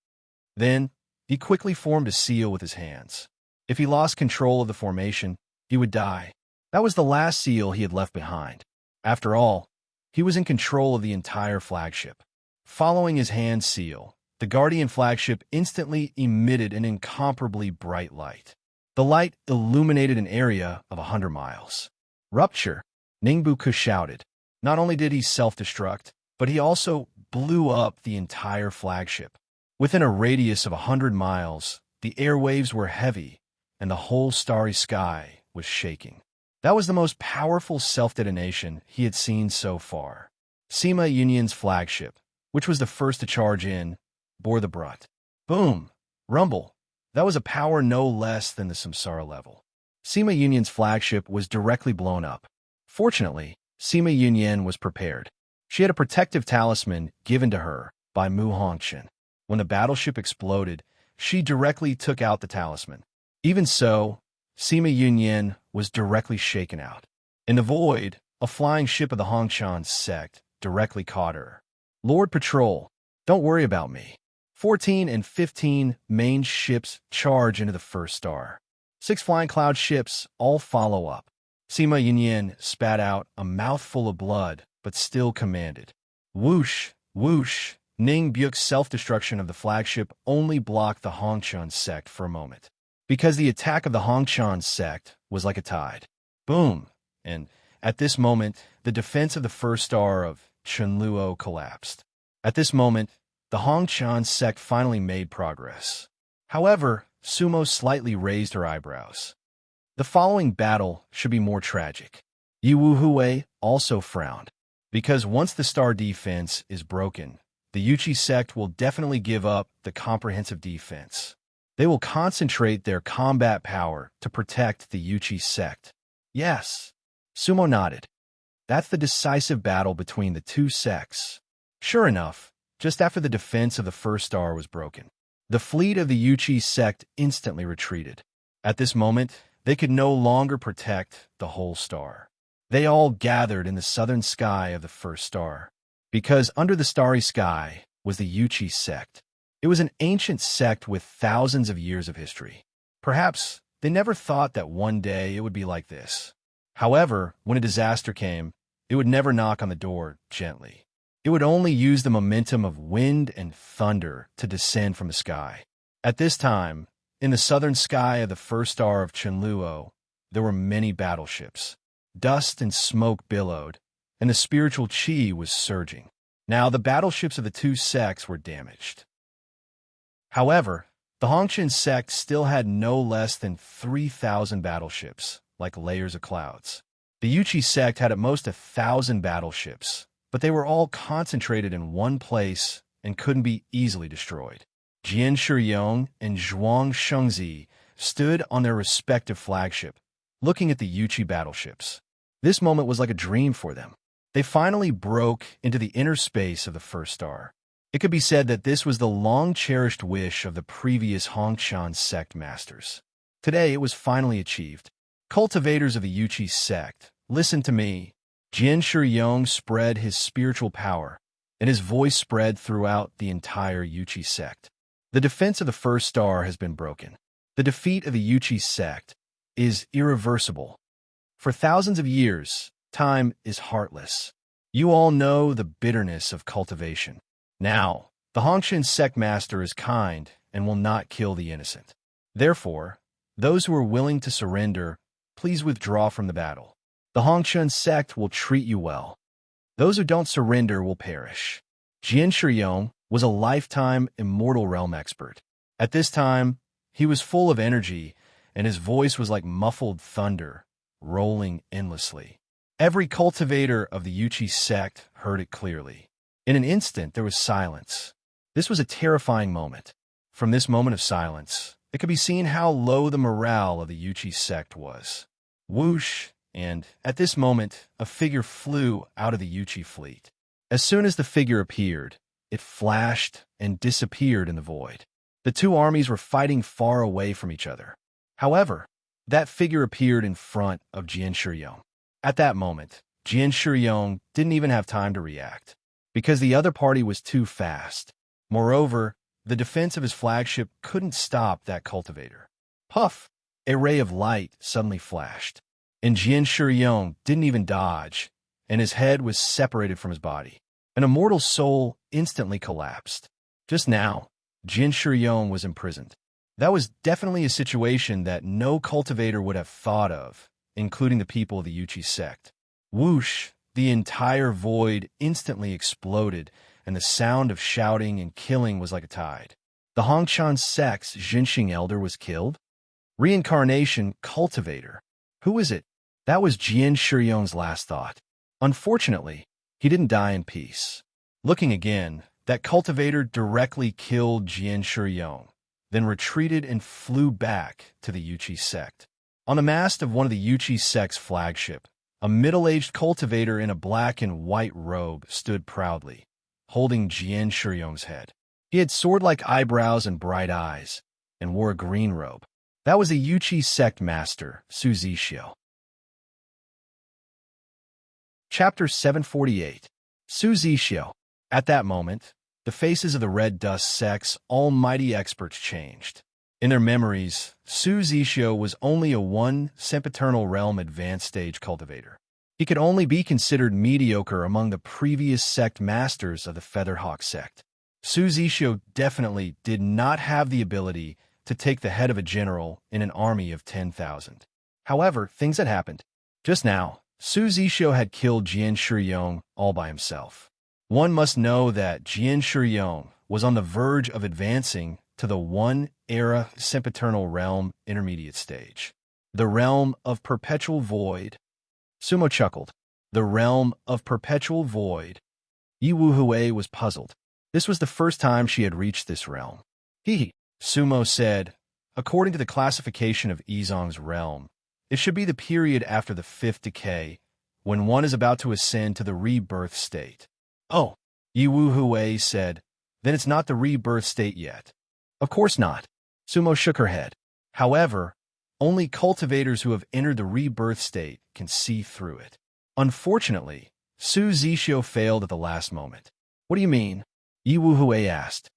Speaker 1: Then, he quickly formed a seal with his hands. If he lost control of the formation, he would die. That was the last seal he had left behind. After all, he was in control of the entire flagship. Following his hand seal, the Guardian flagship instantly emitted an incomparably bright light. The light illuminated an area of 100 miles. Rupture! Ningbu shouted. Not only did he self-destruct, but he also blew up the entire flagship. Within a radius of 100 miles, the airwaves were heavy, and the whole starry sky was shaking. That was the most powerful self-detonation he had seen so far. Sima Yunyan's flagship, which was the first to charge in, bore the brunt. Boom! Rumble! That was a power no less than the Samsara level. Sima Yunyan's flagship was directly blown up. Fortunately, Sima Yunyan was prepared. She had a protective talisman given to her by Mu Hongchun. When the battleship exploded, she directly took out the talisman. Even so, Sima Yunyan was directly shaken out. In the void, a flying ship of the Hongchun sect directly caught her. Lord Patrol, don't worry about me. 14 and 15 main ships charge into the first star. 6 flying cloud ships all follow up. Sima Yunyan spat out a mouthful of blood, but still commanded. Whoosh, whoosh. Ning Byuk's self-destruction of the flagship only blocked the Hongchun sect for a moment. because the attack of the Hongshan sect was like a tide. Boom! And at this moment, the defense of the first star of Chunluo collapsed. At this moment, the Hongshan sect finally made progress. However, Sumo slightly raised her eyebrows. The following battle should be more tragic. Yu Wuhui also frowned, because once the star defense is broken, the Yuchi sect will definitely give up the comprehensive defense. They will concentrate their combat power to protect the Yuchi sect. Yes, Sumo nodded. That's the decisive battle between the two sects. Sure enough, just after the defense of the first star was broken, the fleet of the Yuchi sect instantly retreated. At this moment, they could no longer protect the whole star. They all gathered in the southern sky of the first star, because under the starry sky was the Yuchi sect. It was an ancient sect with thousands of years of history. Perhaps they never thought that one day it would be like this. However, when a disaster came, it would never knock on the door gently. It would only use the momentum of wind and thunder to descend from the sky. At this time, in the southern sky of the first star of Chunluo, there were many battleships. Dust and smoke billowed, and the spiritual chi was surging. Now the battleships of the two sects were damaged. However, the Hongshan sect still had no less than 3,000 battleships, like layers of clouds. The Yuchi sect had at most 1,000 battleships, but they were all concentrated in one place and couldn't be easily destroyed. Jian Shiyong and Zhuang Shengzi stood on their respective flagship, looking at the Yuchi battleships. This moment was like a dream for them. They finally broke into the inner space of the first star. It could be said that this was the long-cherished wish of the previous Hongshan sect masters. Today it was finally achieved. Cultivators of the Yuchi sect, listen to me. Jian Shiyong spread his spiritual power, and his voice spread throughout the entire Yuchi sect. The defense of the first star has been broken. The defeat of the Yuchi sect is irreversible. For thousands of years, time is heartless. You all know the bitterness of cultivation. Now, the Hongshan sect master is kind and will not kill the innocent. Therefore, those who are willing to surrender, please withdraw from the battle. The Hongshan sect will treat you well. Those who don't surrender will perish. Jian Shiyong was a lifetime immortal realm expert. At this time, he was full of energy, and his voice was like muffled thunder, rolling endlessly. Every cultivator of the Yuchi sect heard it clearly. In an instant, there was silence. This was a terrifying moment. From this moment of silence, it could be seen how low the morale of the Yuchi sect was. Whoosh! And at this moment, a figure flew out of the Yuchi fleet. As soon as the figure appeared, it flashed and disappeared in the void. The two armies were fighting far away from each other. However, that figure appeared in front of Jian Shiyong. At that moment, Jian Shiyong didn't even have time to react, because the other party was too fast. Moreover, the defense of his flagship couldn't stop that cultivator. Puff! A ray of light suddenly flashed, and Jian Shiyong didn't even dodge, and his head was separated from his body. An immortal soul instantly collapsed. Just now, Jian Shiyong was imprisoned. That was definitely a situation that no cultivator would have thought of, including the people of the Yuchi sect. Whoosh! The entire void instantly exploded, and the sound of shouting and killing was like a tide. The Hongshan sect's Jinxing elder was killed? Reincarnation cultivator. Who is it? That was Jian Shiyong's last thought. Unfortunately, he didn't die in peace. Looking again, that cultivator directly killed Jian Shiyong, then retreated and flew back to the Yuchi sect. On the mast of one of the Yuchi sect's flagship, a middle-aged cultivator in a black and white robe stood proudly, holding Jian Shiyong's head. He had sword-like eyebrows and bright eyes, and wore a green robe. That was the Yuchi sect master, Su Zixio. Chapter 748. Su Zixio. At that moment, the faces of the Red Dust sect's almighty experts changed. In their memories, Su Zixio was only a sempiternal realm advanced stage cultivator. He could only be considered mediocre among the previous sect masters of the Featherhawk sect. Su Zixio definitely did not have the ability to to take the head of a general in an army of 10,000. However, things had happened. Just now, Su Zixio had killed Jian Shiyong all by himself. One must know that Jian Shiyong was on the verge of advancing to the one-era sempiternal realm intermediate stage. The realm of perpetual void. Sumo chuckled. The realm of perpetual void. Yi Wuhui was puzzled. This was the first time she had reached this realm. Sumo said, according to the classification of Yizong's realm, it should be the period after the fifth decay, when one is about to ascend to the rebirth state. Oh, Yi Wuhui said, then it's not the rebirth state yet. Of course not. Sumo shook her head. However, only cultivators who have entered the rebirth state can see through it. Unfortunately, Su Zixio failed at the last moment. What do you mean? Yi Wuhui asked.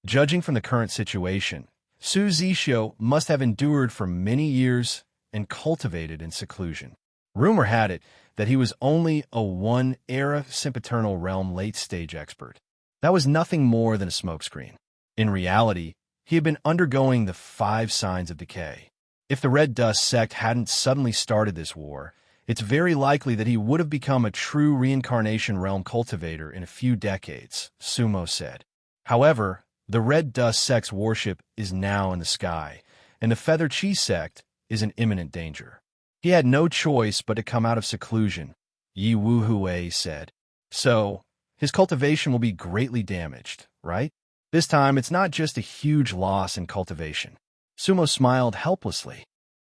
Speaker 1: Judging from the current situation, Su Zixio must have endured for many years and cultivated in seclusion. Rumor had it that he was only a one-era sempiternal realm late-stage expert. That was nothing more than a smokescreen. In reality, he had been undergoing the 5 signs of decay. If the Red Dust sect hadn't suddenly started this war, it's very likely that he would have become a true reincarnation realm cultivator in a few decades, Sumo said. However, the Red Dust sect's warship is now in the sky, and the Feather Chi sect is in imminent danger. He had no choice but to come out of seclusion, Yi Wuhui said. So, his cultivation will be greatly damaged, right? This time, it's not just a huge loss in cultivation. Sumo smiled helplessly.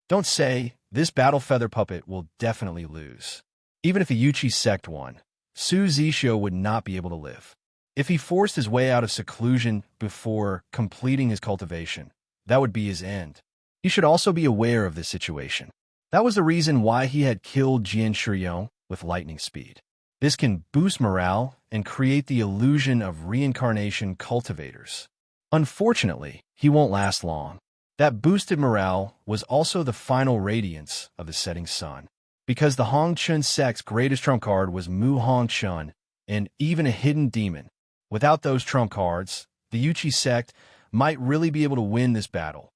Speaker 1: Don't say, this battle feather puppet will definitely lose. Even if the Yuchi sect won, Su Zixio would not be able to live. If he forced his way out of seclusion before completing his cultivation, that would be his end. He should also be aware of this situation. That was the reason why he had killed Jian Shiyong with lightning speed. This can boost morale and create the illusion of reincarnation cultivators. Unfortunately, he won't last long. That boosted morale was also the final radiance of the setting sun. Because the Hongchun sect's greatest trump card was Mu Hongchun, and even a hidden demon. Without those trump cards, the Yuchi sect might really be able to win this battle.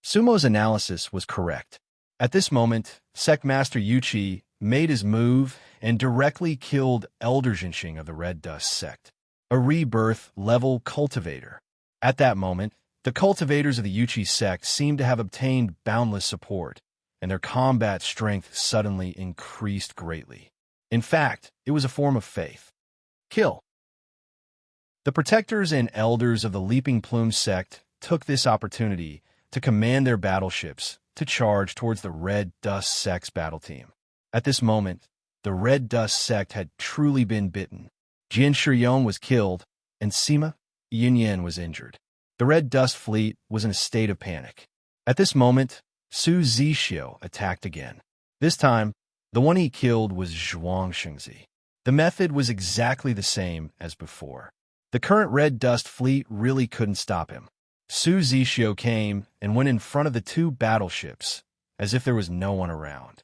Speaker 1: Sumo's analysis was correct. At this moment, Sect Master Yuchi made his move and directly killed Elder Jinxing of the Red Dust sect, a rebirth-level cultivator. At that moment, the cultivators of the Yuchi sect seemed to have obtained boundless support, and their combat strength suddenly increased greatly. In fact, it was a form of faith. Kill. The protectors and elders of the Leaping Plume sect took this opportunity to command their battleships to charge towards the Red Dust sect's battle team. At this moment, the Red Dust sect had truly been bitten. Jian Shiyong was killed, and Sima Yinyan was injured. The Red Dust fleet was in a state of panic. At this moment, Su Zixio attacked again. This time, the one he killed was Zhuang Shengzi. The method was exactly the same as before. The current Red Dust fleet really couldn't stop him. Su Zixio came and went in front of the 2 battleships, as if there was no one around.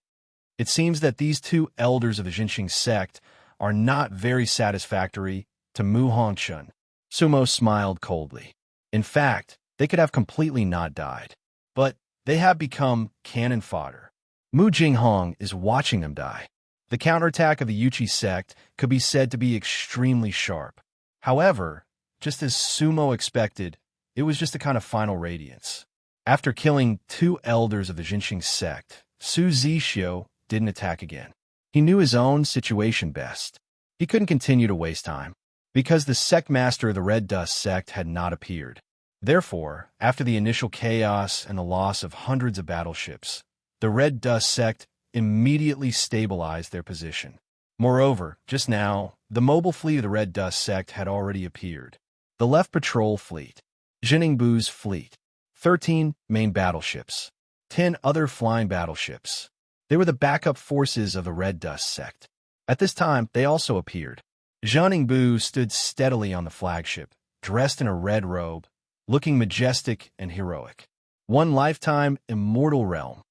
Speaker 1: It seems that these 2 elders of the Jinxing sect are not very satisfactory to Mu Hongchun. Sumo smiled coldly. In fact, they could have completely not died. But they have become cannon fodder. Mu Jinghong is watching them die. The counterattack of the Yuchi sect could be said to be extremely sharp. However, just as Sumo expected, it was just a kind of final radiance. After killing 2 elders of the Jinxing sect, Su Zixio didn't attack again. He knew his own situation best. He couldn't continue to waste time, because the sect master of the Red Dust sect had not appeared. Therefore, after the initial chaos and the loss of hundreds of battleships, the Red Dust sect immediately stabilized their position. Moreover, just now, the mobile fleet of the Red Dust sect had already appeared. The left patrol fleet, Jiningbu's fleet, 13 main battleships, 10 other flying battleships. They were the backup forces of the Red Dust sect. At this time, they also appeared. Jiningbu stood steadily on the flagship, dressed in a red robe, looking majestic and heroic. One lifetime immortal realm.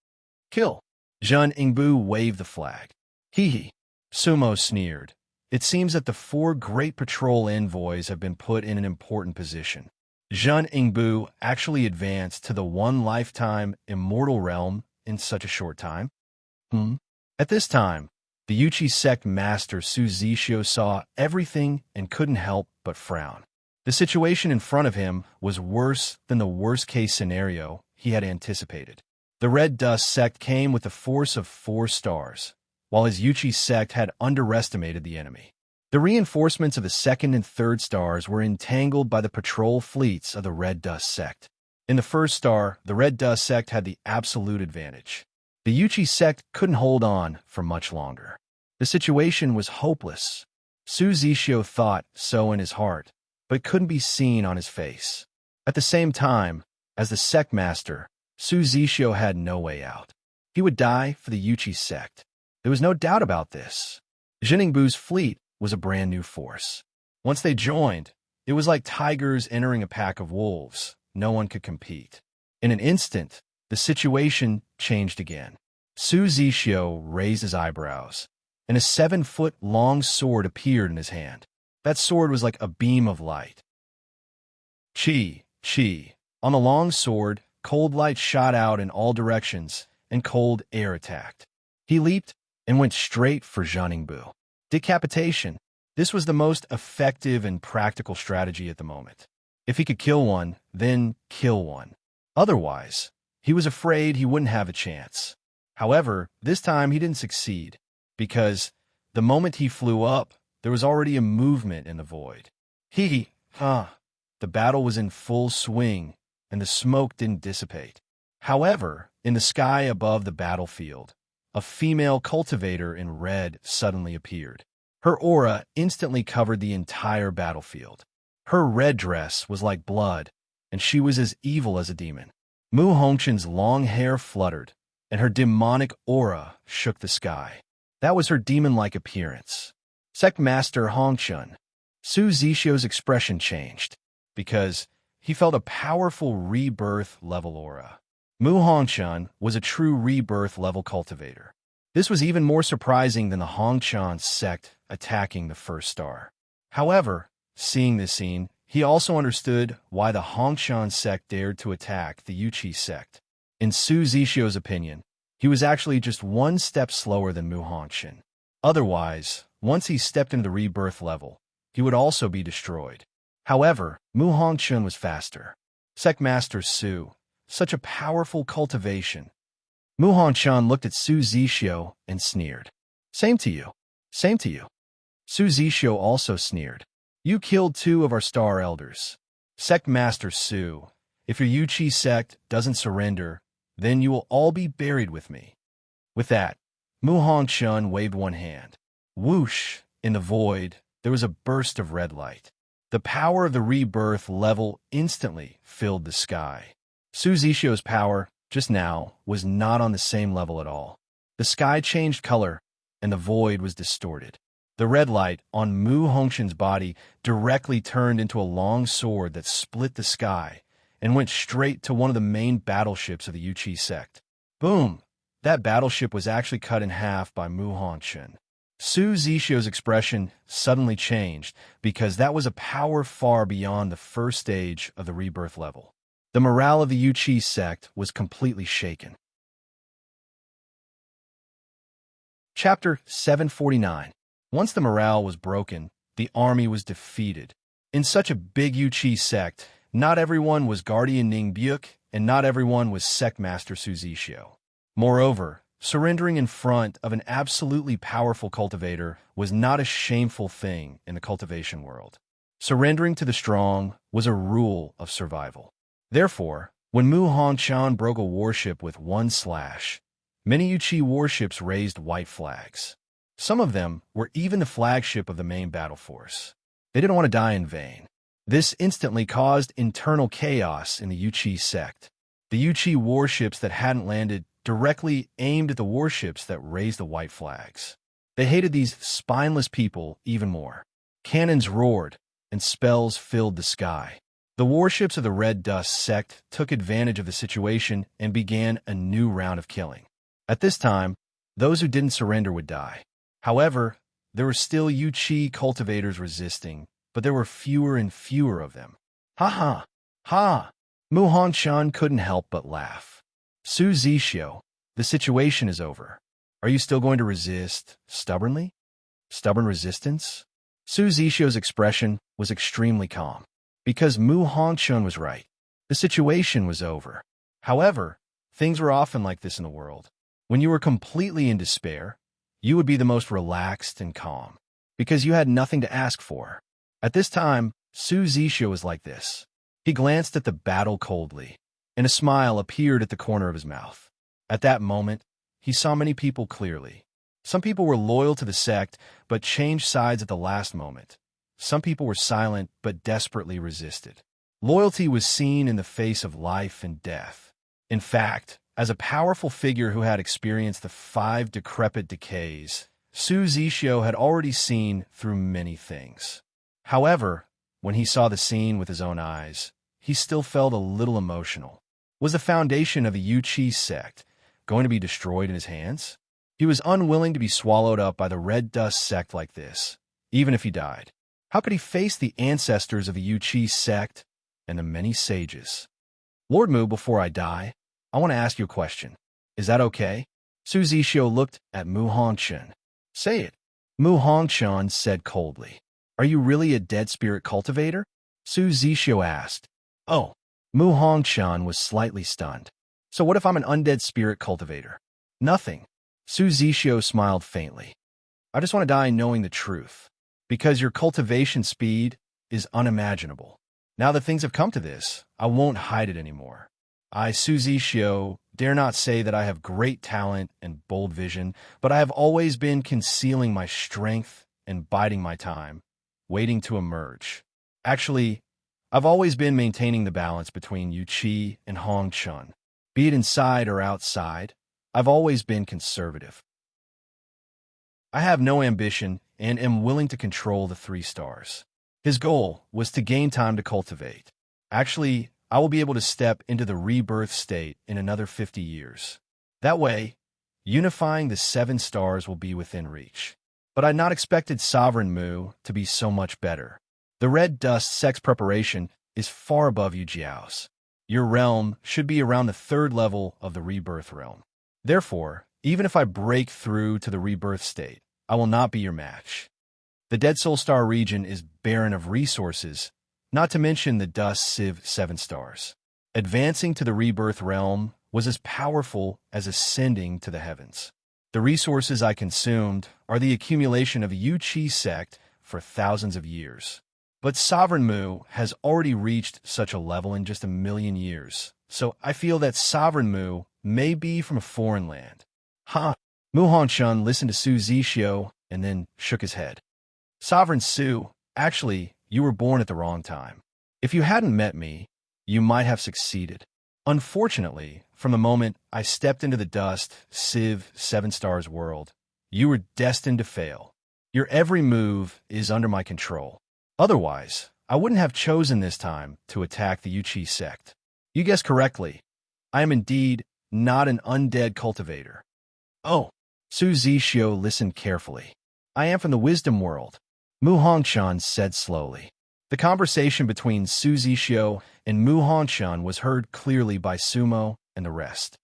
Speaker 1: Kill. Jiningbu waved the flag. Hee. Sumo sneered. It seems that the 4 great patrol envoys have been put in an important position. Zhen Yingbu actually advanced to the one-lifetime immortal realm in such a short time? At this time, the Yuchi sect master Su Zixio saw everything and couldn't help but frown. The situation in front of him was worse than the worst-case scenario he had anticipated. The Red Dust sect came with a force of 4 stars, while his Yuchi sect had underestimated the enemy. The reinforcements of the 2nd and 3rd stars were entangled by the patrol fleets of the Red Dust sect. In the 1st star, the Red Dust sect had the absolute advantage. The Yuchi sect couldn't hold on for much longer. The situation was hopeless. Su Zixio thought so in his heart, but couldn't be seen on his face. At the same time, as the sect master, Su Zixio had no way out. He would die for the Yuchi sect. There was no doubt about this. Jiningbu's fleet was a brand new force. Once they joined, it was like tigers entering a pack of wolves. No one could compete. In an instant, the situation changed again. Su Zixio raised his eyebrows, and a 7-foot-long sword appeared in his hand. That sword was like a beam of light. Chi. On the long sword, cold light shot out in all directions, and cold air attacked. He leaped and went straight for Zhen Yingbu. Decapitation. This was the most effective and practical strategy at the moment. If he could kill one, then kill one. Otherwise, he was afraid he wouldn't have a chance. However, this time he didn't succeed, because the moment he flew up, there was already a movement in the void. The battle was in full swing, and the smoke didn't dissipate. However, in the sky above the battlefield, a female cultivator in red suddenly appeared. Her aura instantly covered the entire battlefield. Her red dress was like blood, and she was as evil as a demon. Mu Hongqin's long hair fluttered, and her demonic aura shook the sky. That was her demon-like appearance. Sect Master Hongqin. Su Zixio's expression changed, because he felt a powerful rebirth-level aura. Mu Hongqin was a true rebirth-level cultivator. This was even more surprising than the Hongqin sect attacking the 1st star. However, seeing this scene, he also understood why the Hongqin sect dared to attack the Yuchi sect. In Su Zixio's opinion, he was actually just 1 step slower than Mu Hongqin. Otherwise, once he stepped into the rebirth level, he would also be destroyed. However, Mu Hongqin was faster. Sect Master Su, such a powerful cultivation. Mu Hongqin looked at Su Zixio and sneered. Same to you. Same to you. Su Zixio also sneered. You killed 2 of our star elders. Sect Master Su, if your Yuchi sect doesn't surrender, then you will all be buried with me. With that, Mu Hongqin waved one hand. Whoosh! In the void, there was a burst of red light. The power of the rebirth level instantly filled the sky. Su Zixio's power, just now, was not on the same level at all. The sky changed color, and the void was distorted. The red light on Mu Hongqin's body directly turned into a long sword that split the sky and went straight to one of the main battleships of the Yuchi sect. Boom! That battleship was actually cut in half by Mu Hongqin. Su Zixio's expression suddenly changed because that was a power far beyond the 1st stage of the rebirth level. The morale of the Yuchi sect was completely shaken. Chapter 749. Once the morale was broken, the army was defeated. In such a big Yuchi sect, not everyone was Guardian Ningbyuk, and not everyone was Sect Master Su Zixio. Moreover, surrendering in front of an absolutely powerful cultivator was not a shameful thing in the cultivation world. Surrendering to the strong was a rule of survival. Therefore, when Mu Hongqin broke a warship with 1 slash, many Yuchi warships raised white flags. Some of them were even the flagship of the main battle force. They didn't want to die in vain. This instantly caused internal chaos in the Yuchi sect. The Yuchi warships that hadn't landed directly aimed at the warships that raised the white flags. They hated these spineless people even more. Cannons roared, and spells filled the sky. The warships of the Red Dust sect took advantage of the situation and began a new round of killing. At this time, those who didn't surrender would die. However, there were still Yuchi cultivators resisting, but there were fewer and fewer of them. Ha ha! Ha! Mu Hongshan couldn't help but laugh. Su Zixio, the situation is over. Are you still going to resist stubbornly? Stubborn resistance? Su Zixio's expression was extremely calm. Because Mu Hongshun was right. The situation was over. However, things were often like this in the world. When you were completely in despair, you would be the most relaxed and calm, because you had nothing to ask for. At this time, Su Zixio was like this. He glanced at the battle coldly, and a smile appeared at the corner of his mouth. At that moment, he saw many people clearly. Some people were loyal to the sect, but changed sides at the last moment. Some people were silent, but desperately resisted. Loyalty was seen in the face of life and death. In fact, as a powerful figure who had experienced the 5 decrepit decays, Su Zixio had already seen through many things. However, when he saw the scene with his own eyes, he still felt a little emotional. Was the foundation of the Yuqi sect going to be destroyed in his hands? He was unwilling to be swallowed up by the red dust sect like this, even if he died. How could he face the ancestors of the Yuqi sect and the many sages? Lord Mu, before I die, I want to ask you a question. Is that okay? Su Zixio looked at Mu Hongshan. Say it. Mu Hongshan said coldly. Are you really a dead spirit cultivator? Su Zixio asked. Oh. Mu Hongshan was slightly stunned. So what if I'm an undead spirit cultivator? Nothing. Su Zixio smiled faintly. I just want to die knowing the truth, because your cultivation speed is unimaginable. Now that things have come to this, I won't hide it anymore. I, Su Zixio, dare not say that I have great talent and bold vision, but I have always been concealing my strength and biding my time, waiting to emerge. Actually, I've always been maintaining the balance between Yuqi and Hongchun. Be it inside or outside, I've always been conservative. I have no ambition and am willing to control the 3 stars. His goal was to gain time to cultivate. Actually, I will be able to step into the rebirth state in another 50 years. That way, unifying the 7 stars will be within reach. But I'd not expected Sovereign Mu to be so much better. The red dust sex preparation is far above Yu Jiao's. Your realm should be around the 3rd level of the rebirth realm. Therefore, even if I break through to the rebirth state, I will not be your match. The Dead Soul Star region is barren of resources, not to mention the Dust Civ 7 stars. Advancing to the rebirth realm was as powerful as ascending to the heavens. The resources I consumed are the accumulation of a Yuqi sect for thousands of years. But Sovereign Mu has already reached such a level in just 1,000,000 years, so I feel that Sovereign Mu may be from a foreign land. Ha! Mu Hongshun listened to Su Zixio and then shook his head. Sovereign Su, actually, you were born at the wrong time. If you hadn't met me, you might have succeeded. Unfortunately, from the moment I stepped into the Dust Civ 7 stars world, you were destined to fail. Your every move is under my control. Otherwise, I wouldn't have chosen this time to attack the Yuqi sect. You guessed correctly. I am indeed not an undead cultivator. Oh, Su Zixio listened carefully. I am from the wisdom world, Mu Hongshan said slowly. The conversation between Su Zixio and Mu Hongshan was heard clearly by Sumo and the rest.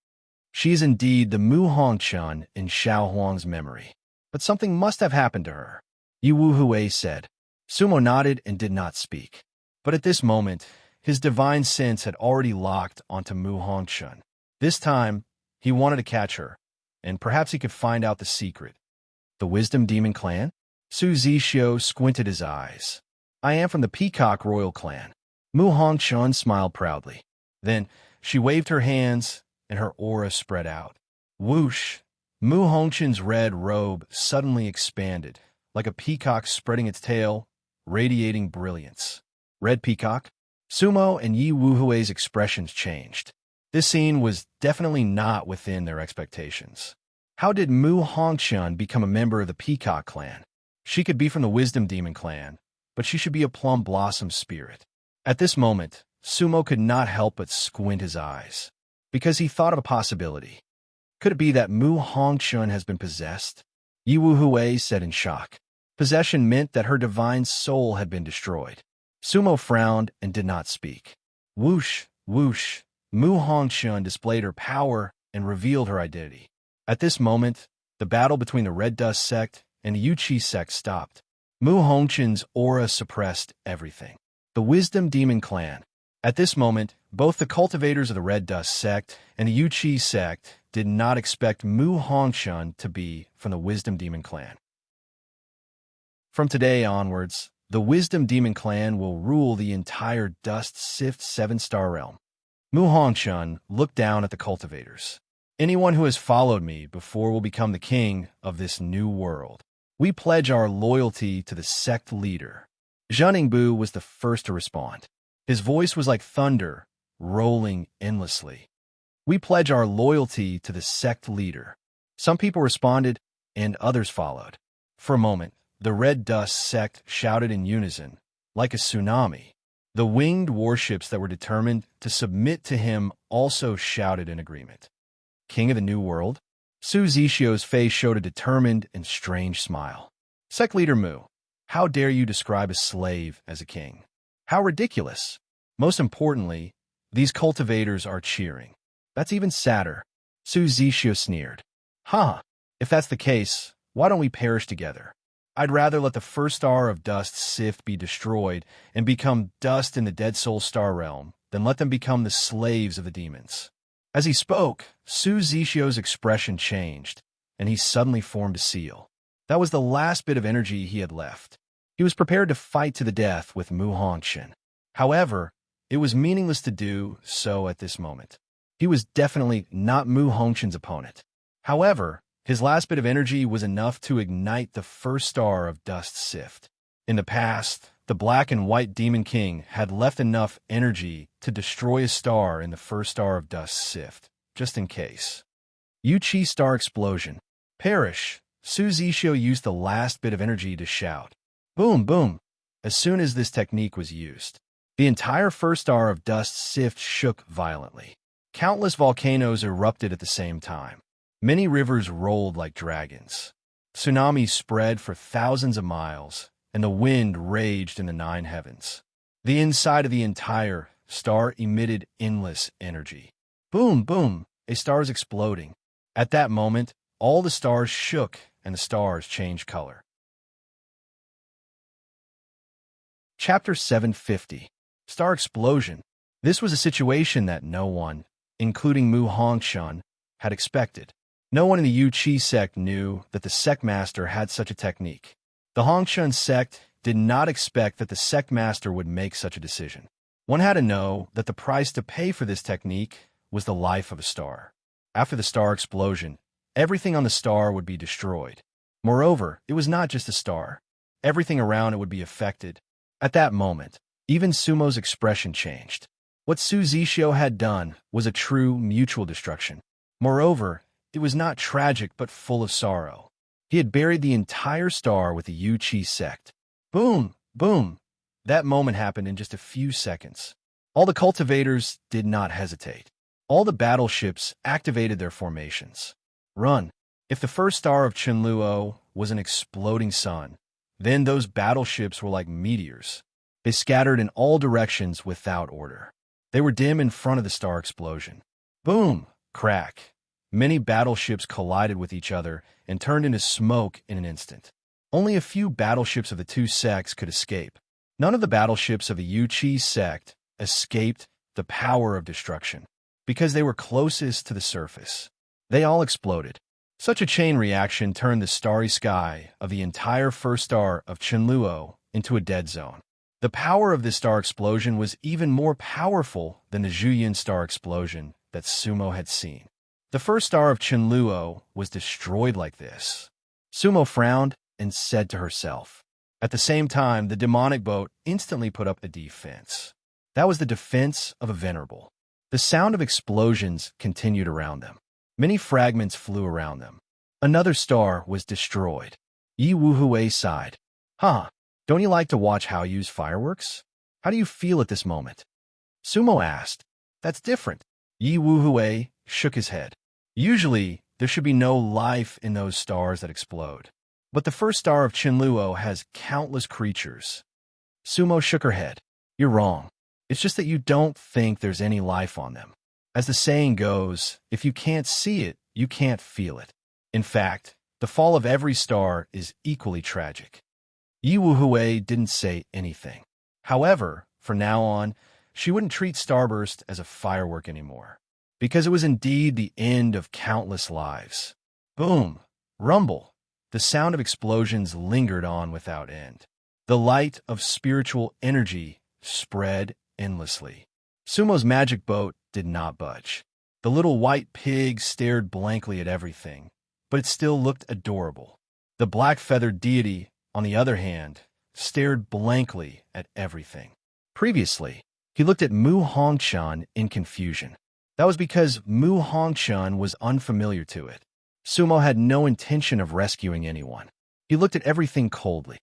Speaker 1: She is indeed the Mu Hongshan in Xiao Huang's memory. But something must have happened to her, Yi Wuhui said. Sumo nodded and did not speak. But at this moment, his divine sense had already locked onto Mu Hongshan. This time, he wanted to catch her, and perhaps he could find out the secret. The Wisdom Demon Clan? Su Zixio squinted his eyes. I am from the Peacock Royal Clan. Mu Hongshan smiled proudly. Then she waved her hands, and her aura spread out. Whoosh! Mu Hongshan's red robe suddenly expanded, like a peacock spreading its tail, radiating brilliance. Red peacock? Sumo and Yi Wuhui's expressions changed. This scene was definitely not within their expectations. How did Mu Hongshan become a member of the Peacock clan? She could be from the Wisdom Demon clan, but she should be a Plum Blossom spirit. At this moment, Sumo could not help but squint his eyes, because he thought of a possibility. Could it be that Mu Hongshan has been possessed? Yi Wuhui said in shock. Possession meant that her divine soul had been destroyed. Sumo frowned and did not speak. Whoosh, whoosh, Mu Hongxun displayed her power and revealed her identity. At this moment, the battle between the Red Dust sect and the Yuqi sect stopped. Mu Hongxun's aura suppressed everything. The Wisdom Demon Clan. At this moment, both the cultivators of the Red Dust sect and the Yuqi sect did not expect Mu Hongxun to be from the Wisdom Demon Clan. From today onwards, the Wisdom Demon Clan will rule the entire Dust Sift 7-star realm. Mu Hongxun looked down at the cultivators. Anyone who has followed me before will become the king of this new world. We pledge our loyalty to the sect leader. Zhang Bu was the first to respond. His voice was like thunder, rolling endlessly. We pledge our loyalty to the sect leader. Some people responded, and others followed. For a moment, the Red Dust sect shouted in unison, like a tsunami. The winged warships that were determined to submit to him also shouted in agreement. King of the New World? Su Zixio's face showed a determined and strange smile. Sect leader Mu, how dare you describe a slave as a king? How ridiculous! Most importantly, these cultivators are cheering. That's even sadder. Su Zixio sneered. If that's the case, why don't we perish together? I'd rather let the first star of Dust Sift be destroyed and become dust in the Dead Soul Star realm than let them become the slaves of the demons. As he spoke, Su Zixio's expression changed, and he suddenly formed a seal. That was the last bit of energy he had left. He was prepared to fight to the death with Mu Hongxun. However, it was meaningless to do so at this moment. He was definitely not Mu Hongxun's opponent. However, his last bit of energy was enough to ignite the first star of Dust Sift. In the past, the Black and White Demon King had left enough energy to destroy a star in the first star of Dust Sift, just in case. Yuqi Star Explosion. Perish. Su Zixio used the last bit of energy to shout. Boom, boom. As soon as this technique was used, the entire first star of Dust Sift shook violently. Countless volcanoes erupted at the same time. Many rivers rolled like dragons. Tsunamis spread for thousands of miles, and the wind raged in the 9 heavens. The inside of the entire star emitted endless energy. Boom, boom, a star is exploding. At that moment, all the stars shook and the stars changed color. Chapter 750. Star Explosion. This was a situation that no one, including Mu Hongxun, had expected. No one in the Yuqi sect knew that the sect master had such a technique. The Hongxun sect did not expect that the sect master would make such a decision. One had to know that the price to pay for this technique was the life of a star. After the star explosion, everything on the star would be destroyed. Moreover, it was not just a star. Everything around it would be affected. At that moment, even Sumo's expression changed. What Su Zixio had done was a true mutual destruction. Moreover, it was not tragic but full of sorrow. He had buried the entire star with the Yuqi sect. Boom, boom. That moment happened in just a few seconds. All the cultivators did not hesitate. All the battleships activated their formations. Run. If the first star of Qinluo was an exploding sun, then those battleships were like meteors. They scattered in all directions without order. They were dim in front of the star explosion. Boom, crack. Many battleships collided with each other and turned into smoke in an instant. Only a few battleships of the two sects could escape. None of the battleships of the Yuqi sect escaped the power of destruction, because they were closest to the surface. They all exploded. Such a chain reaction turned the starry sky of the entire first star of Qinluo into a dead zone. The power of this star explosion was even more powerful than the Zhuyin star explosion that Sumo had seen. The first star of Qinluo was destroyed like this. Sumo frowned and said to herself. At the same time, the demonic boat instantly put up a defense. That was the defense of a venerable. The sound of explosions continued around them. Many fragments flew around them. Another star was destroyed. Yi Wuhui sighed. Don't you like to watch how you use fireworks? How do you feel at this moment? Sumo asked. That's different. Yi Wuhui shook his head. Usually, there should be no life in those stars that explode. But the first star of Qinluo has countless creatures. Sumo shook her head. You're wrong. It's just that you don't think there's any life on them. As the saying goes, if you can't see it, you can't feel it. In fact, the fall of every star is equally tragic. Yi Wuhui didn't say anything. However, from now on, she wouldn't treat Starburst as a firework anymore, because it was indeed the end of countless lives. Boom! Rumble! The sound of explosions lingered on without end. The light of spiritual energy spread endlessly. Sumo's magic boat did not budge. The little white pig stared blankly at everything, but it still looked adorable. The black-feathered deity, on the other hand, stared blankly at everything. Previously, he looked at Mu Hongchan in confusion. That was because Mu Hongchan was unfamiliar to it. Sumo had no intention of rescuing anyone. He looked at everything coldly.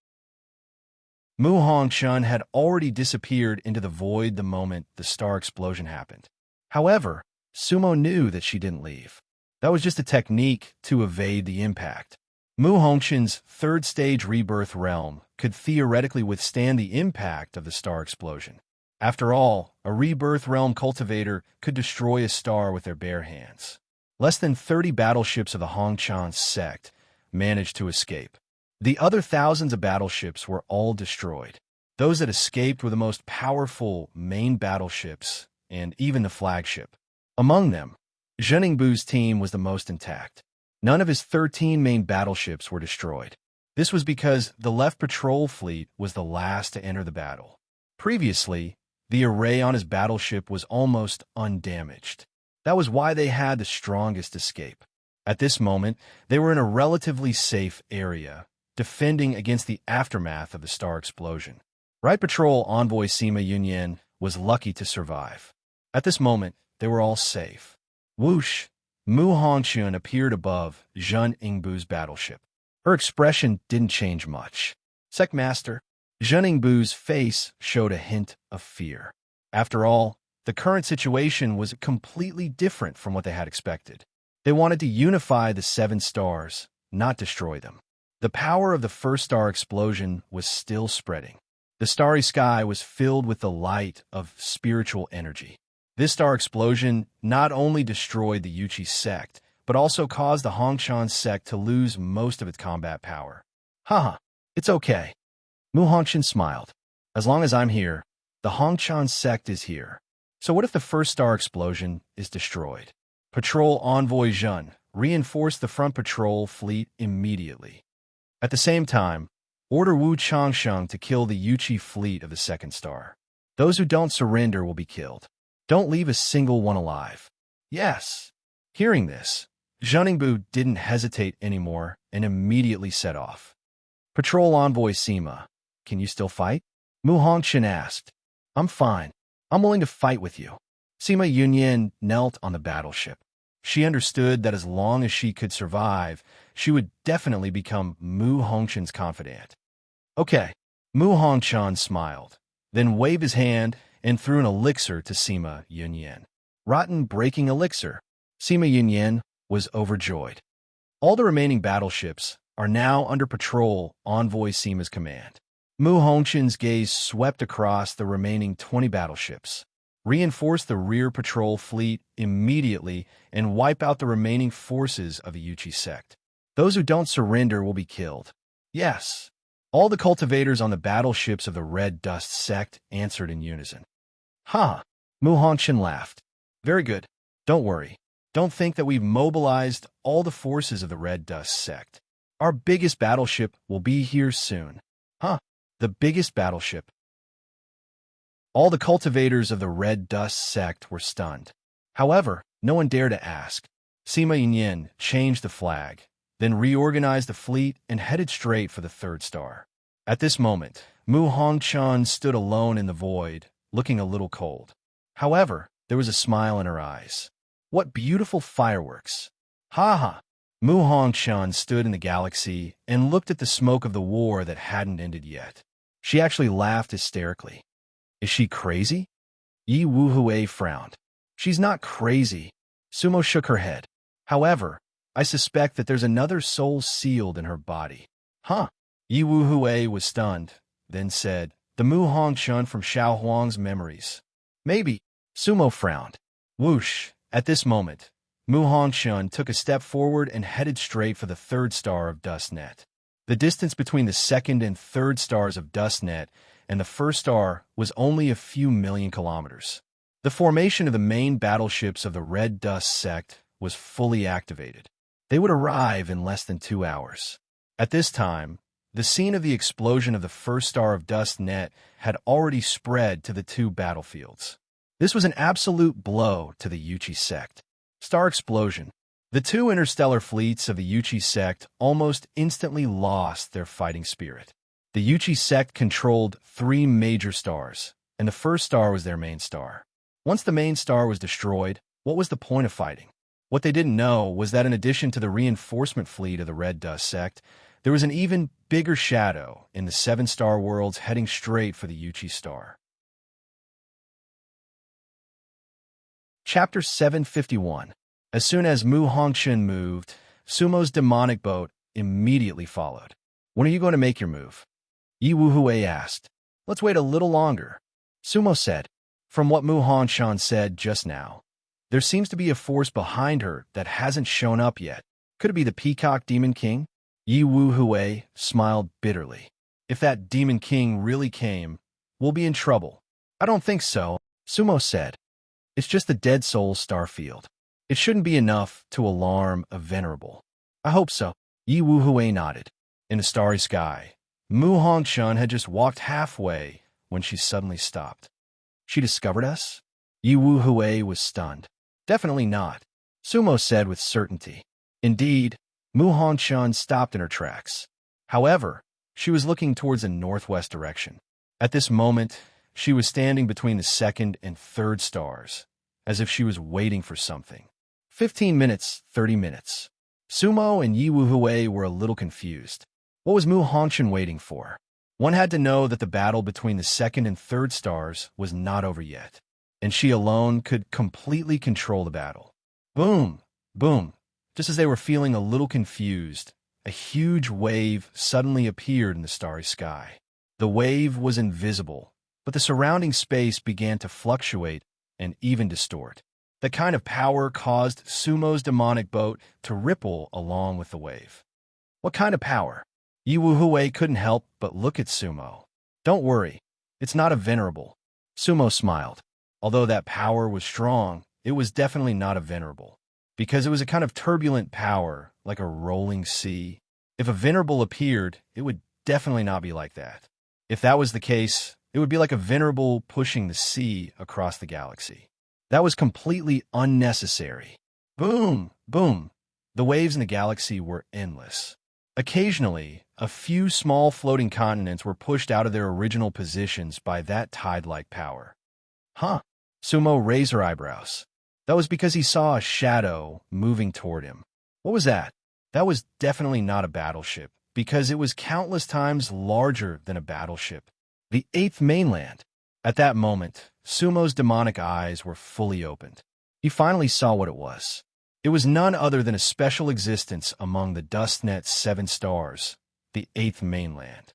Speaker 1: Mu Hongchan had already disappeared into the void the moment the star explosion happened. However, Sumo knew that she didn't leave. That was just a technique to evade the impact. Mu Hongchan's third-stage rebirth realm could theoretically withstand the impact of the star explosion. After all, a rebirth realm cultivator could destroy a star with their bare hands. Less than 30 battleships of the Hongchan sect managed to escape. The other thousands of battleships were all destroyed. Those that escaped were the most powerful main battleships and even the flagship. Among them, Zheningbu's team was the most intact. None of his 13 main battleships were destroyed. This was because the left patrol fleet was the last to enter the battle. Previously, the array on his battleship was almost undamaged. That was why they had the strongest escape. At this moment, they were in a relatively safe area, defending against the aftermath of the star explosion. Right Patrol Envoy Sima Yunyan was lucky to survive. At this moment, they were all safe. Whoosh! Mu Hongchun appeared above Zhen Yingbu's battleship. Her expression didn't change much. Secmaster, Zhen Yingbu's face showed a hint of fear. After all, the current situation was completely different from what they had expected. They wanted to unify the 7 stars, not destroy them. The power of the first star explosion was still spreading. The starry sky was filled with the light of spiritual energy. This star explosion not only destroyed the Yuchi sect, but also caused the Hongchan sect to lose most of its combat power. Haha, it's okay. Mu Hongchan smiled. As long as I'm here, the Hongchan sect is here. So what if the first star explosion is destroyed? Patrol Envoy Zhen reinforced the front patrol fleet immediately. At the same time, order Wu Changsheng to kill the Yuchi fleet of the second star. Those who don't surrender will be killed. Don't leave a single one alive. Yes. Hearing this, Zhen Yingbu didn't hesitate anymore and immediately set off. Patrol Envoy Sima, can you still fight? Mu Hongchan asked. I'm fine. I'm willing to fight with you. Sima Yunyan knelt on the battleship. She understood that as long as she could survive, she would definitely become Mu Hongchan's confidant. Okay. Mu Hongchan smiled, then waved his hand and threw an elixir to Sima Yunyan. Rotten breaking elixir. Sima Yunyan was overjoyed. All the remaining battleships are now under patrol Envoy Sima's command. Mu Hongchan's gaze swept across the remaining 20 battleships. Reinforce the rear patrol fleet immediately and wipe out the remaining forces of the Yuchi sect. Those who don't surrender will be killed. Yes. All the cultivators on the battleships of the Red Dust sect answered in unison. Ha! Mu Hongchan laughed. Very good. Don't worry. Don't think that we've mobilized all the forces of the Red Dust sect. Our biggest battleship will be here soon. Huh? The biggest battleship. All the cultivators of the Red Dust sect were stunned. However, no one dared to ask. Sima Yunyan changed the flag, then reorganized the fleet and headed straight for the third star. At this moment, Mu Hongchan stood alone in the void, looking a little cold. However, there was a smile in her eyes. What beautiful fireworks! Ha ha! Mu Hongchan stood in the galaxy and looked at the smoke of the war that hadn't ended yet. She actually laughed hysterically. Is she crazy? Yi Wuhui frowned. She's not crazy. Sumo shook her head. However, I suspect that there's another soul sealed in her body. Huh? Yi Wuhui was stunned, then said, the Mu Hongchan from Xiao Huang's memories. Maybe. Sumo frowned. Whoosh. At this moment, Mu Hongshun took a step forward and headed straight for the third star of Dust Net. The distance between the second and third stars of Dust Net and the first star was only a few million kilometers. The formation of the main battleships of the Red Dust sect was fully activated. They would arrive in less than 2 hours. At this time, the scene of the explosion of the first star of Dust Net had already spread to the two battlefields. This was an absolute blow to the Yuchi sect. Star explosion. The two interstellar fleets of the Yuchi sect almost instantly lost their fighting spirit. The Yuchi sect controlled 3 major stars, and the first star was their main star. Once the main star was destroyed, what was the point of fighting? What they didn't know was that in addition to the reinforcement fleet of the Red Dust sect, there was an even bigger shadow in the 7-star worlds heading straight for the Yuchi star. Chapter 751. As soon as Mu Hongshun moved, Sumo's demonic boat immediately followed. When are you going to make your move? Yi Wuhui asked. Let's wait a little longer. Sumo said. From what Mu Hongshun said just now, there seems to be a force behind her that hasn't shown up yet. Could it be the Peacock Demon King? Yi Wuhui smiled bitterly. If that Demon King really came, we'll be in trouble. I don't think so, Sumo said. It's just the Dead Soul star field. It shouldn't be enough to alarm a venerable. I hope so. Yi Wuhui nodded. In the starry sky, Mu Hongshun had just walked halfway when she suddenly stopped. She discovered us? Yi Wuhui was stunned. Definitely not, Sumo said with certainty. Indeed, Mu Hongshun stopped in her tracks. However, she was looking towards the northwest direction. At this moment, she was standing between the second and third stars, as if she was waiting for something. 15 minutes, 30 minutes. Sumo and Yi Wuhui were a little confused. What was Mu Hongshun waiting for? One had to know that the battle between the second and third stars was not over yet, and she alone could completely control the battle. Boom! Boom! Just as they were feeling a little confused, a huge wave suddenly appeared in the starry sky. The wave was invisible, but the surrounding space began to fluctuate and even distort. The kind of power caused Sumo's demonic boat to ripple along with the wave. What kind of power? Yi Wuhui couldn't help but look at Sumo. Don't worry, it's not a venerable. Sumo smiled. Although that power was strong, it was definitely not a venerable, because it was a kind of turbulent power, like a rolling sea. If a venerable appeared, it would definitely not be like that. If that was the case, it would be like a venerable pushing the sea across the galaxy. That was completely unnecessary. Boom! Boom! The waves in the galaxy were endless. Occasionally, a few small floating continents were pushed out of their original positions by that tide-like power. Huh? Sumo raised her eyebrows. That was because he saw a shadow moving toward him. What was that? That was definitely not a battleship, because it was countless times larger than a battleship. The 8th mainland. At that moment, Sumo's demonic eyes were fully opened. He finally saw what it was. It was none other than a special existence among the Dustnet's 7 stars, the 8th mainland.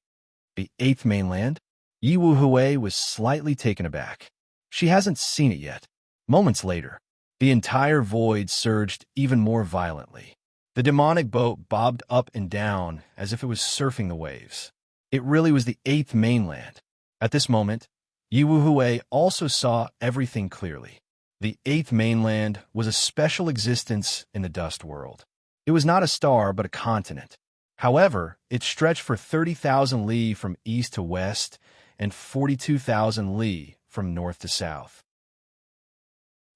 Speaker 1: The 8th mainland? Yi Wuhui was slightly taken aback. She hasn't seen it yet. Moments later, the entire void surged even more violently. The demonic boat bobbed up and down as if it was surfing the waves. It really was the 8th mainland. At this moment, Yi Wuhui also saw everything clearly. The 8th mainland was a special existence in the dust world. It was not a star, but a continent. However, it stretched for 30,000 li from east to west and 42,000 li from north to south.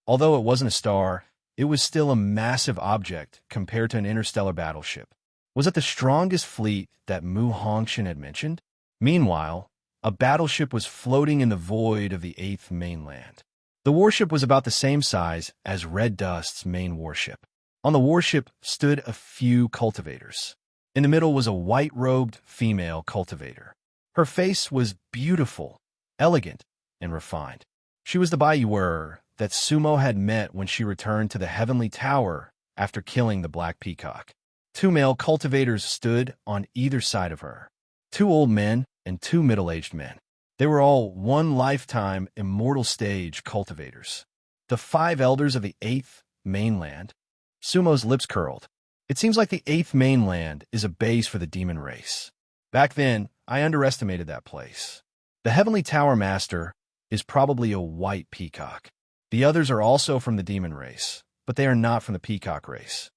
Speaker 1: Although it wasn't a star, it was still a massive object compared to an interstellar battleship. Was it the strongest fleet that Mu Hongshun had mentioned? Meanwhile, a battleship was floating in the void of the 8th mainland. The warship was about the same size as Red Dust's main warship. On the warship stood a few cultivators. In the middle was a white-robed female cultivator. Her face was beautiful, elegant, and refined. She was the Baiyuer that Sumo had met when she returned to the Heavenly Tower after killing the Black Peacock. 2 male cultivators stood on either side of her. 2 old men and 2 middle-aged men. They were all one-lifetime immortal stage cultivators. The 5 elders of the 8th mainland. Sumo's lips curled. It seems like the 8th mainland is a base for the demon race. Back then, I underestimated that place. The Heavenly Tower Master is probably a white peacock. The others are also from the demon race, but they are not from the peacock race.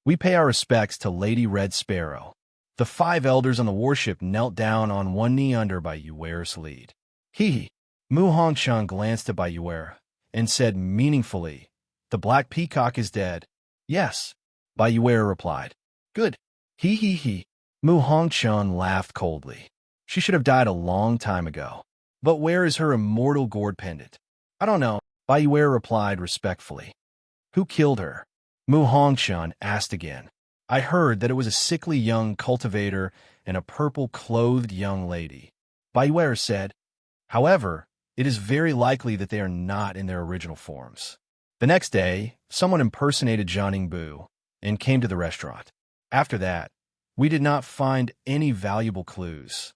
Speaker 1: We pay our respects to Lady Red Sparrow. The 5 elders on the warship knelt down on one knee under Bayuera's lead. He, Mu Hongchun glanced at Bayuera and said meaningfully, "The black peacock is dead." "Yes," Bayuera replied. "Good." He. Mu Hongchun laughed coldly. "She should have died a long time ago. But where is her immortal gourd pendant?" "I don't know," Bayuera replied respectfully. "Who killed her?" Mu Hongchun asked again. "I heard that it was a sickly young cultivator and a purple-clothed young lady," Bayuera said. "However, it is very likely that they are not in their original forms." The next day, someone impersonated Jianing Bu and came to the restaurant. After that, we did not find any valuable clues.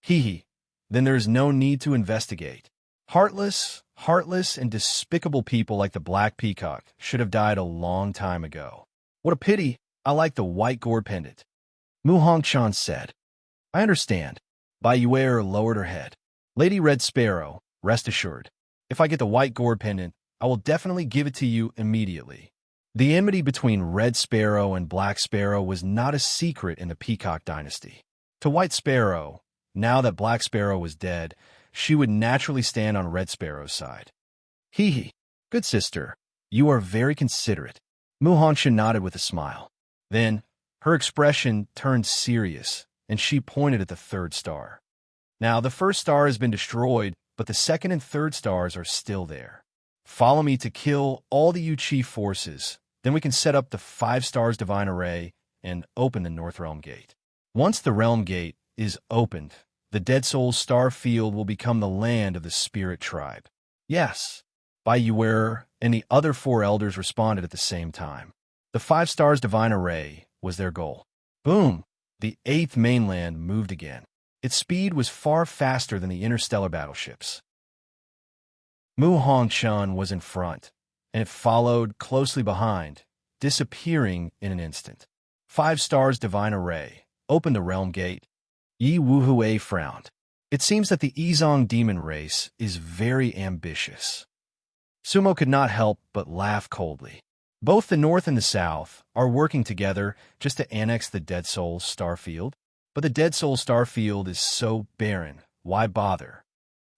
Speaker 1: Then there is no need to investigate. Heartless, and despicable people like the Black Peacock should have died a long time ago. What a pity. I like the white gourd pendant, Mu Hongchun said. "I understand." Bayuera lowered her head. "Lady Red Sparrow, rest assured. If I get the white gourd pendant, I will definitely give it to you immediately." The enmity between Red Sparrow and Black Sparrow was not a secret in the Peacock dynasty. To White Sparrow, now that Black Sparrow was dead, she would naturally stand on Red Sparrow's side. Good sister, you are very considerate." Mu Hongchun nodded with a smile. Then, her expression turned serious, and she pointed at the 3rd star. "Now, the 1st star has been destroyed, but the 2nd and 3rd stars are still there. Follow me to kill all the Yuchi forces. Then we can set up the 5 stars divine array and open the North Realm Gate. Once the Realm Gate is opened, the Dead Souls star field will become the land of the Spirit Tribe." "Yes," Bayuera and the other 4 elders responded at the same time. The 5 stars divine array was their goal. Boom! The 8th mainland moved again. Its speed was far faster than the interstellar battleships. Mu Hongchun was in front, and it followed closely behind, disappearing in an instant. 5 stars divine array opened the realm gate. Yi Wuhue frowned. It seems that the Izong demon race is very ambitious. Sumo could not help but laugh coldly. Both the North and the South are working together just to annex the Dead Souls star field. But the Dead Souls star field is so barren, why bother?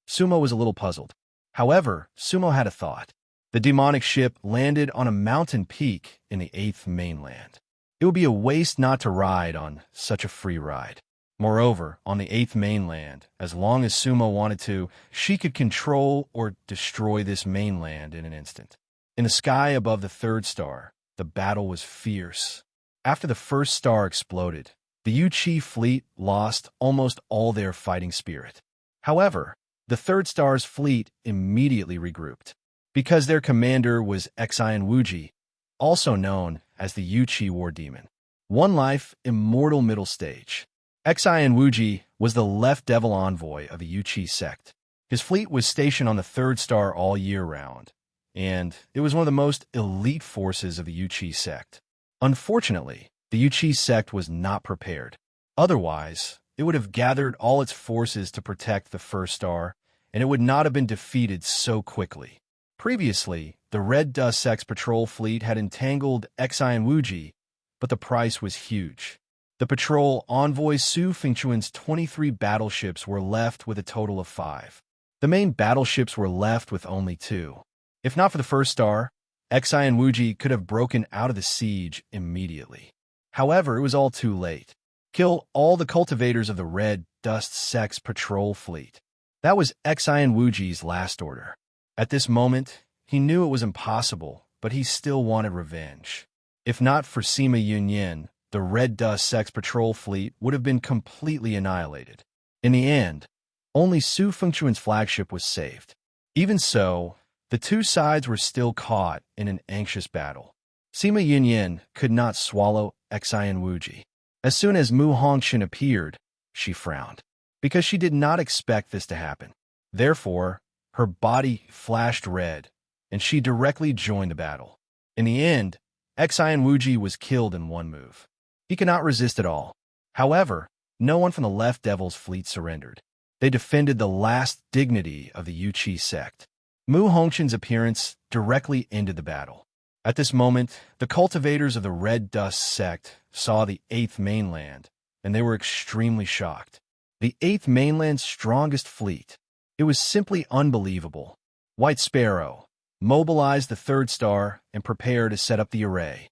Speaker 1: Sumo was a little puzzled. However, Sumo had a thought. The demonic ship landed on a mountain peak in the 8th mainland. It would be a waste not to ride on such a free ride. Moreover, on the 8th mainland, as long as Sumo wanted to, she could control or destroy this mainland in an instant. In the sky above the 3rd star, the battle was fierce. After the 1st star exploded, the Yuchi fleet lost almost all their fighting spirit. However, the 3rd star's fleet immediately regrouped. Because their commander was Xian Wuji, also known as the Yuchi War Demon. One life, immortal middle stage. Xian Wuji was the left devil envoy of the Yuchi sect. His fleet was stationed on the 3rd star all year round, and it was one of the most elite forces of the Yuchi sect. Unfortunately, the Yuchi sect was not prepared. Otherwise, it would have gathered all its forces to protect the 1st star, and it would not have been defeated so quickly. Previously, the Red Dust Sect's patrol fleet had entangled Xian Wuji, but the price was huge. The patrol envoy Su Fengchuan's 23 battleships were left with a total of 5. The main battleships were left with only 2. If not for the 1st star, Xian Wuji could have broken out of the siege immediately. However, it was all too late. Kill all the cultivators of the Red Dust Sect's patrol fleet. That was Xian Wuji's last order. At this moment, he knew it was impossible, but he still wanted revenge. If not for Sima Yunyan, the Red Dust Sect's patrol fleet would have been completely annihilated. In the end, only Su Fengchuan's flagship was saved. Even so, the 2 sides were still caught in an anxious battle. Sima Yunyan could not swallow Xian Wuji. As soon as Mu Hongchun appeared, she frowned, because she did not expect this to happen. Therefore, her body flashed red, and she directly joined the battle. In the end, Xian Wuji was killed in one move. He could not resist at all. However, no one from the Left Devil's fleet surrendered. They defended the last dignity of the Yuqi sect. Mu Hongqin's appearance directly ended the battle. At this moment, the cultivators of the Red Dust sect saw the Eighth Mainland, and they were extremely shocked. The Eighth Mainland's strongest fleet. It was simply unbelievable. White Sparrow mobilized the third star and prepared to set up the array.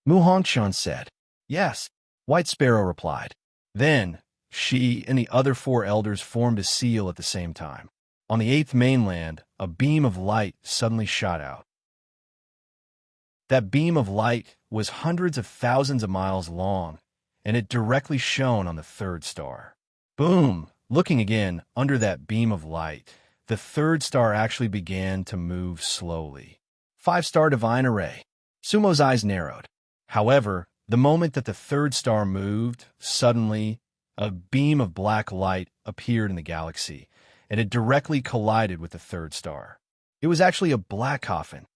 Speaker 1: Mu Hongqin said, "Yes." White Sparrow replied. Then, she and the other four elders formed a seal at the same time. On the Eighth Mainland, a beam of light suddenly shot out. That beam of light was hundreds of thousands of miles long, and it directly shone on the third star. Boom! Looking again under that beam of light, the third star actually began to move slowly. 5-star divine array. Sumo's eyes narrowed. However, the moment that the third star moved, suddenly, a beam of black light appeared in the galaxy, and it directly collided with the third star. It was actually a black coffin.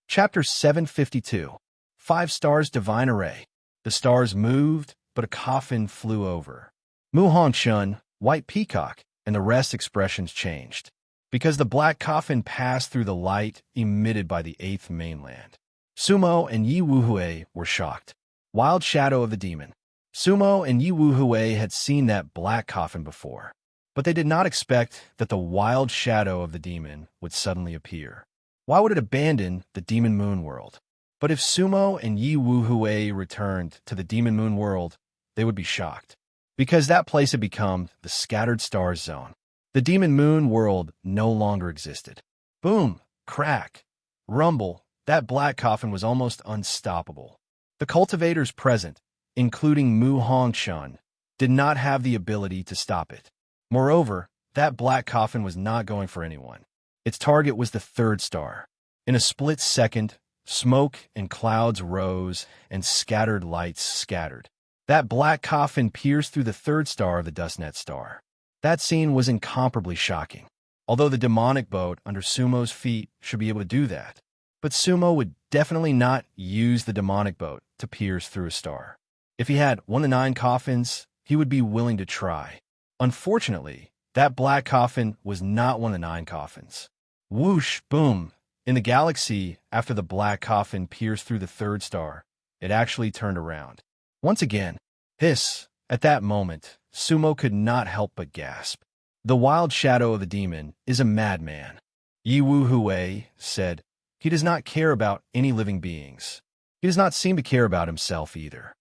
Speaker 1: Chapter 752. 5 stars divine array. The stars moved, but a coffin flew over. Mu Hongqin, White Peacock, and the rest expressions changed, because the black coffin passed through the light emitted by the Eighth Mainland. Sumo and Yi Wuhui were shocked. Wild Shadow of the Demon. Sumo and Yi Wuhui had seen that black coffin before, but they did not expect that the wild shadow of the demon would suddenly appear. Why would it abandon the Demon Moon world? But if Sumo and Yi Wuhui returned to the Demon Moon world, they would be shocked, because that place had become the Scattered Stars Zone. The Demon Moon world no longer existed. Boom, crack, rumble, that black coffin was almost unstoppable. The cultivators present, including Mu Hongqin, did not have the ability to stop it. Moreover, that black coffin was not going for anyone. Its target was the third star. In a split second, smoke and clouds rose and scattered lights scattered. That black coffin pierced through the third star of the Dustnet star. That scene was incomparably shocking. Although the demonic boat under Sumo's feet should be able to do that. But Sumo would definitely not use the demonic boat to pierce through a star. If he had one of the 9 coffins, he would be willing to try. Unfortunately, that black coffin was not one of the 9 coffins. Whoosh, boom. In the galaxy, after the black coffin pierced through the third star, it actually turned around. Once again, hiss. At that moment, Sumo could not help but gasp. The wild shadow of the demon is a madman. Yi Wuhui said, he does not care about any living beings. He does not seem to care about himself either.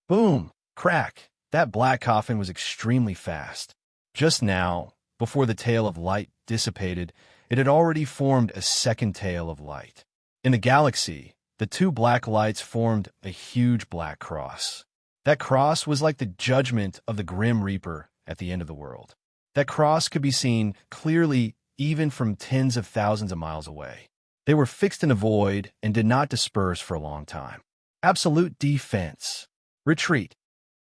Speaker 1: Boom, crack. That black coffin was extremely fast. Just now, before the tail of light dissipated, it had already formed a second tail of light. In the galaxy, the 2 black lights formed a huge black cross. That cross was like the judgment of the Grim Reaper at the end of the world. That cross could be seen clearly even from tens of thousands of miles away. They were fixed in a void and did not disperse for a long time. Absolute defense. Retreat.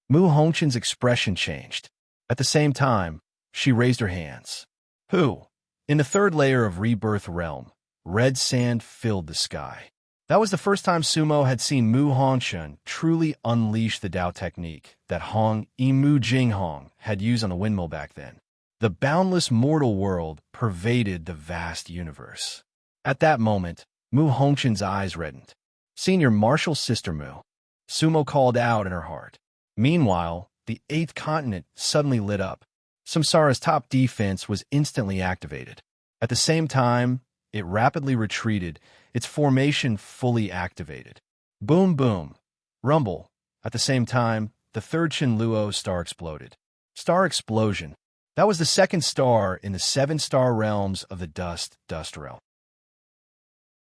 Speaker 1: Mu Hongqin's expression changed. At the same time, she raised her hands. Who? In the third layer of Rebirth Realm, red sand filled the sky. That was the first time Sumo had seen Mu Hongqin truly unleash the Dao technique that Hong Imu Jinghong had used on the windmill back then. The boundless mortal world pervaded the vast universe. At that moment, Mu Hongqin's eyes reddened. Senior Martial Sister Mu. Sumo called out in her heart. Meanwhile, the 8th continent suddenly lit up. Samsara's top defense was instantly activated. At the same time, it rapidly retreated, its formation fully activated. Boom, boom. Rumble. At the same time, the 3rd Shinluo star exploded. Star explosion. That was the 2nd star in the 7-star realms of the Dust realm.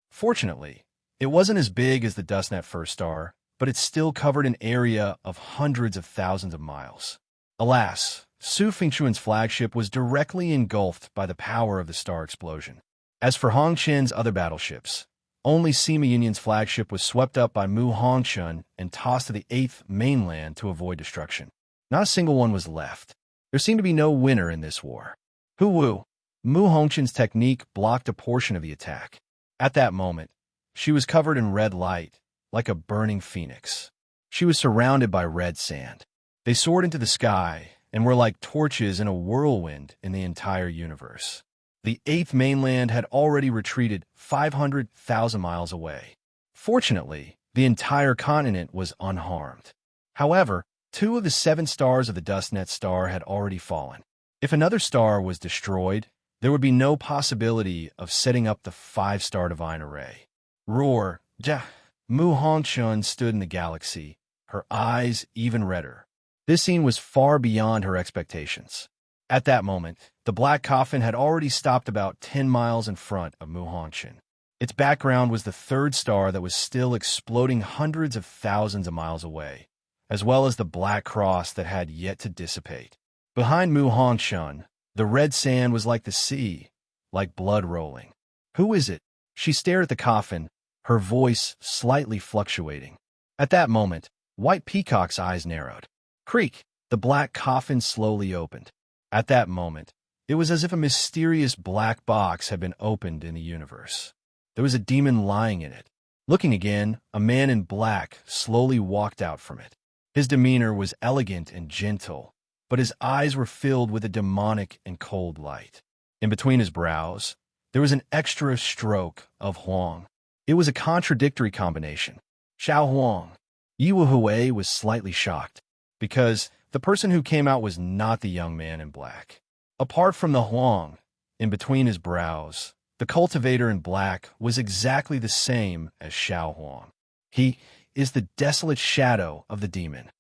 Speaker 1: Fortunately, it wasn't as big as the Dustnet 1st star, but it still covered an area of hundreds of thousands of miles. Alas, Su Fengchuan's flagship was directly engulfed by the power of the star explosion. As for Hongqin's other battleships, only Sima Union's flagship was swept up by Mu Hongqin and tossed to the 8th mainland to avoid destruction. Not a single one was left. There seemed to be no winner in this war. Hu-woo. Mu Hongqin's technique blocked a portion of the attack. At that moment, she was covered in red light, like a burning phoenix. She was surrounded by red sand. They soared into the sky and were like torches in a whirlwind in the entire universe. The eighth mainland had already retreated 500,000 miles away. Fortunately, the entire continent was unharmed. However, 2 of the 7 stars of the Dustnet star had already fallen. If another star was destroyed, there would be no possibility of setting up the 5-star divine array. Roar, ja. Mu Hongqin stood in the galaxy, her eyes even redder. This scene was far beyond her expectations. At that moment, the black coffin had already stopped about 10 miles in front of Mu Hongqin. Its background was the 3rd star that was still exploding hundreds of thousands of miles away, as well as the black cross that had yet to dissipate. Behind Mu Hongqin, the red sand was like the sea, like blood rolling. Who is it? She stared at the coffin, her voice slightly fluctuating. At that moment, White Peacock's eyes narrowed. Creak! The black coffin slowly opened. At that moment, it was as if a mysterious black box had been opened in the universe. There was a demon lying in it. Looking again, a man in black slowly walked out from it. His demeanor was elegant and gentle, but his eyes were filled with a demonic and cold light. In between his brows, there was an extra stroke of Huang. It was a contradictory combination. Xiao Huang. Yi Wu-hui was slightly shocked, because the person who came out was not the young man in black. Apart from the Huang, in between his brows, the cultivator in black was exactly the same as Xiao Huang. He is the desolate shadow of the demon.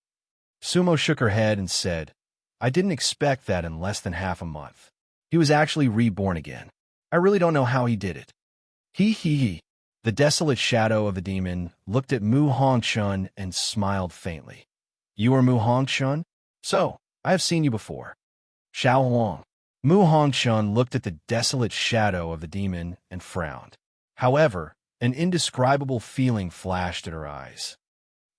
Speaker 1: Sumo shook her head and said, I didn't expect that in less than half a month. He was actually reborn again. I really don't know how he did it. He. The desolate shadow of the demon looked at Mu Hongqin and smiled faintly. You are Mu Hongqin? So, I have seen you before. Xiao Huang. Mu Hongqin looked at the desolate shadow of the demon and frowned. However, an indescribable feeling flashed in her eyes.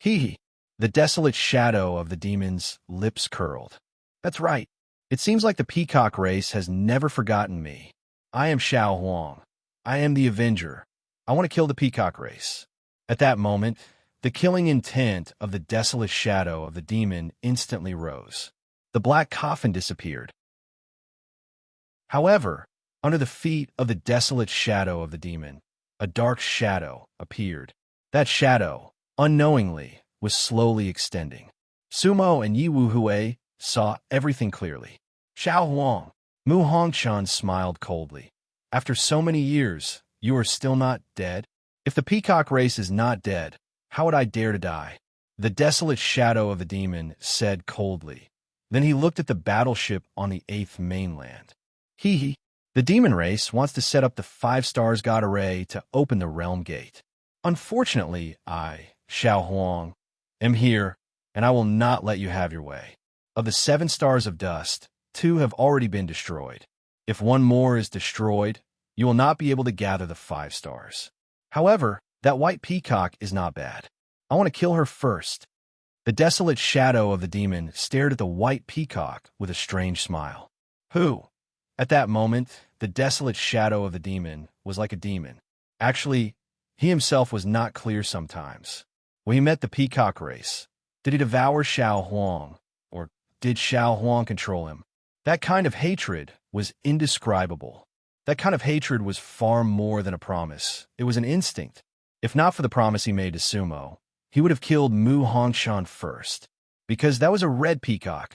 Speaker 1: He. The desolate shadow of the demon's lips curled. That's right. It seems like the peacock race has never forgotten me. I am Xiao Huang. I am the Avenger. I want to kill the peacock race. At that moment, the killing intent of the desolate shadow of the demon instantly rose. The black coffin disappeared. However, under the feet of the desolate shadow of the demon, a dark shadow appeared. That shadow, unknowingly, was slowly extending. Sumo and Yi Wu-hui saw everything clearly. Xiao Huang. Mu Hongqin smiled coldly. After so many years, you are still not dead? If the peacock race is not dead, how would I dare to die? The desolate shadow of the demon said coldly. Then he looked at the battleship on the 8th mainland. The demon race wants to set up the 5 stars god array to open the realm gate. Unfortunately, I, Xiao Huang, am here, and I will not let you have your way. Of the 7 stars of dust, 2 have already been destroyed. If one more is destroyed, you will not be able to gather the 5 stars. However, that white peacock is not bad. I want to kill her first. The desolate shadow of the demon stared at the white peacock with a strange smile. Who? At that moment, the desolate shadow of the demon was like a demon. Actually, he himself was not clear sometimes. When he met the peacock race, did he devour Xiao Huang, or did Xiao Huang control him? That kind of hatred was indescribable. That kind of hatred was far more than a promise. It was an instinct. If not for the promise he made to Sumo, he would have killed Mu Hongqin first, because that was a red peacock.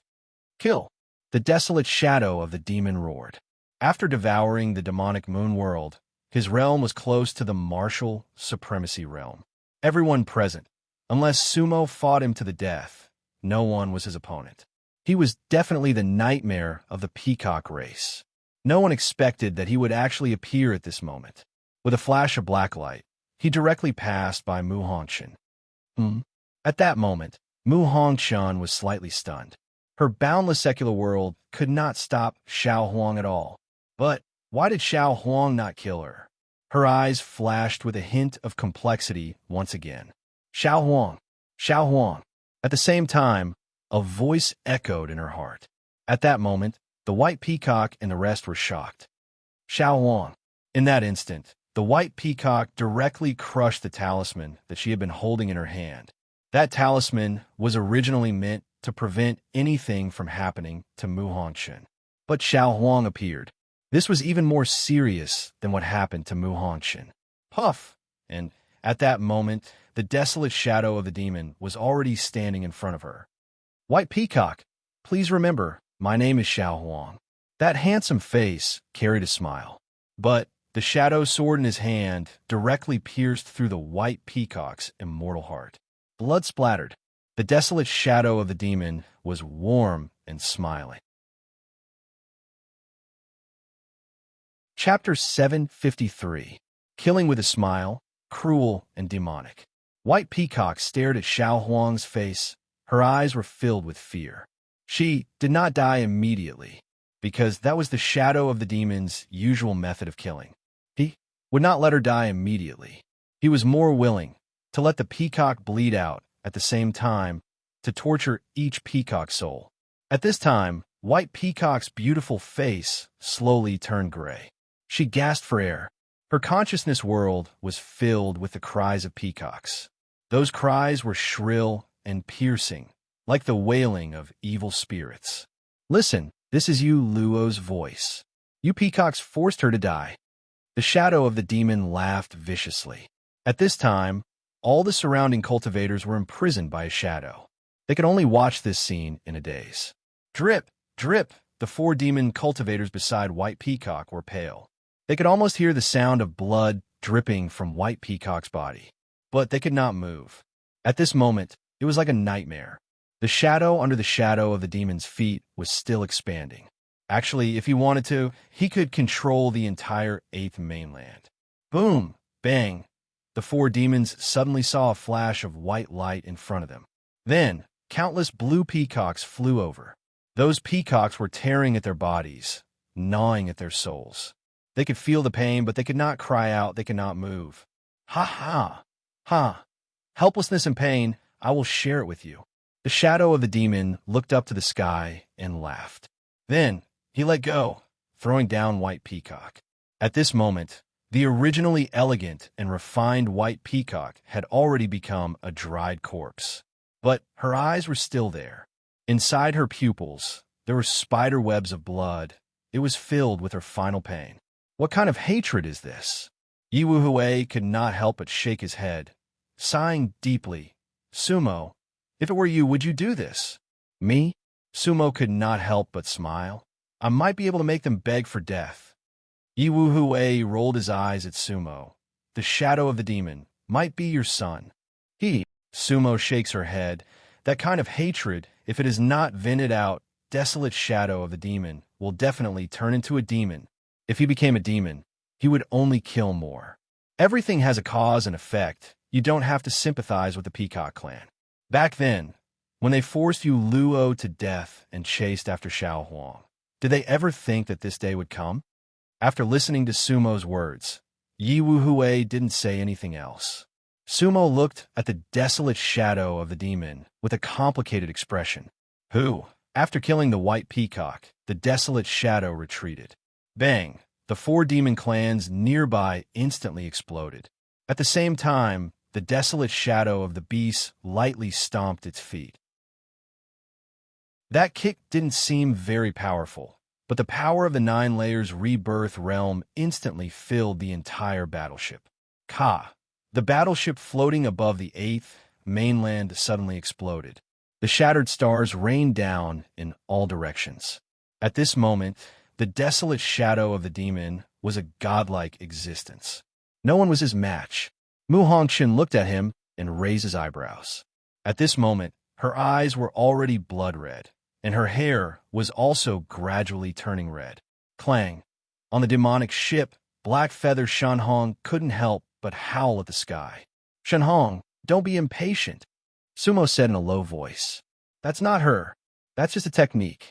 Speaker 1: Kill! The desolate shadow of the demon roared. After devouring the demonic moon world, his realm was close to the martial supremacy realm. Everyone present, unless Sumo fought him to the death, no one was his opponent. He was definitely the nightmare of the peacock race. No one expected that he would actually appear at this moment. With a flash of black light, he directly passed by Mu Hongqin. At that moment, Mu Hongqin was slightly stunned. Her boundless secular world could not stop Xiao Huang at all. But why did Xiao Huang not kill her? Her eyes flashed with a hint of complexity once again. Xiao Huang. Xiao Huang. At the same time, A voice echoed in her heart. At that moment, the white peacock and the rest were shocked. Xiao Huang. In that instant, the white peacock directly crushed the talisman that she had been holding in her hand. That talisman was originally meant to prevent anything from happening to Mu Hongxuan. But Xiao Huang appeared. This was even more serious than what happened to Mu Hongxuan. Puff! And at that moment, the desolate shadow of the demon was already standing in front of her. White Peacock, please remember, my name is Xiao Huang. That handsome face carried a smile. But the shadow sword in his hand directly pierced through the white peacock's immortal heart. Blood splattered. The desolate shadow of the demon was warm and smiling. Chapter 753. Killing with a Smile, Cruel and Demonic. White Peacock stared at Xiao Huang's face. Her eyes were filled with fear. She did not die immediately, because that was the shadow of the demon's usual method of killing. He would not let her die immediately. He was more willing to let the peacock bleed out at the same time to torture each peacock soul. At this time, White Peacock's beautiful face slowly turned gray. She gasped for air. Her consciousness world was filled with the cries of peacocks. Those cries were shrill and piercing, like the wailing of evil spirits. Listen, this is Yu Luo's voice. You peacocks forced her to die. The shadow of the demon laughed viciously. At this time, all the surrounding cultivators were imprisoned by a shadow. They could only watch this scene in a daze. Drip, drip, the 4 demon cultivators beside White Peacock were pale. They could almost hear the sound of blood dripping from White Peacock's body, but they could not move. At this moment, it was like a nightmare. The shadow under the shadow of the demon's feet was still expanding. Actually, if he wanted to, he could control the entire 8th mainland. Boom! Bang! The 4 demons suddenly saw a flash of white light in front of them. Then, countless blue peacocks flew over. Those peacocks were tearing at their bodies, gnawing at their souls. They could feel the pain, but they could not cry out, they could not move. Ha ha! Ha! Helplessness and pain, I will share it with you. The shadow of the demon looked up to the sky and laughed. Then, he let go, throwing down White Peacock. At this moment, the originally elegant and refined White Peacock had already become a dried corpse. But her eyes were still there. Inside her pupils, there were spider webs of blood. It was filled with her final pain. What kind of hatred is this? Yi Wuhui could not help but shake his head, sighing deeply. Sumo, if it were you, would you do this? Me? Sumo could not help but smile. I might be able to make them beg for death. Yi Wuhui rolled his eyes at Sumo. The shadow of the demon might be your son. Sumo shakes her head. That kind of hatred, if it is not vented out, desolate shadow of the demon will definitely turn into a demon. If he became a demon, he would only kill more. Everything has a cause and effect. You don't have to sympathize with the Peacock clan. Back then, when they forced Yu Luo to death and chased after Xiao Huang, did they ever think that this day would come? After listening to Sumo's words, Yi Wuhui didn't say anything else. Sumo looked at the desolate shadow of the demon with a complicated expression. After killing the White Peacock, the desolate shadow retreated. Bang! The 4 demon clans nearby instantly exploded. At the same time, the desolate shadow of the beast lightly stomped its feet. That kick didn't seem very powerful, but the power of the 9 layers rebirth realm instantly filled the entire battleship. The battleship floating above the 8th mainland suddenly exploded. The shattered stars rained down in all directions. At this moment, the desolate shadow of the demon was a godlike existence. No one was his match. Mu Hongxuan looked at him and raised his eyebrows. At this moment, her eyes were already blood red, and her hair was also gradually turning red. Clang! On the demonic ship, Black Feather Shanhong couldn't help but howl at the sky. Shanhong, don't be impatient, Sumo said in a low voice. That's not her. That's just a technique.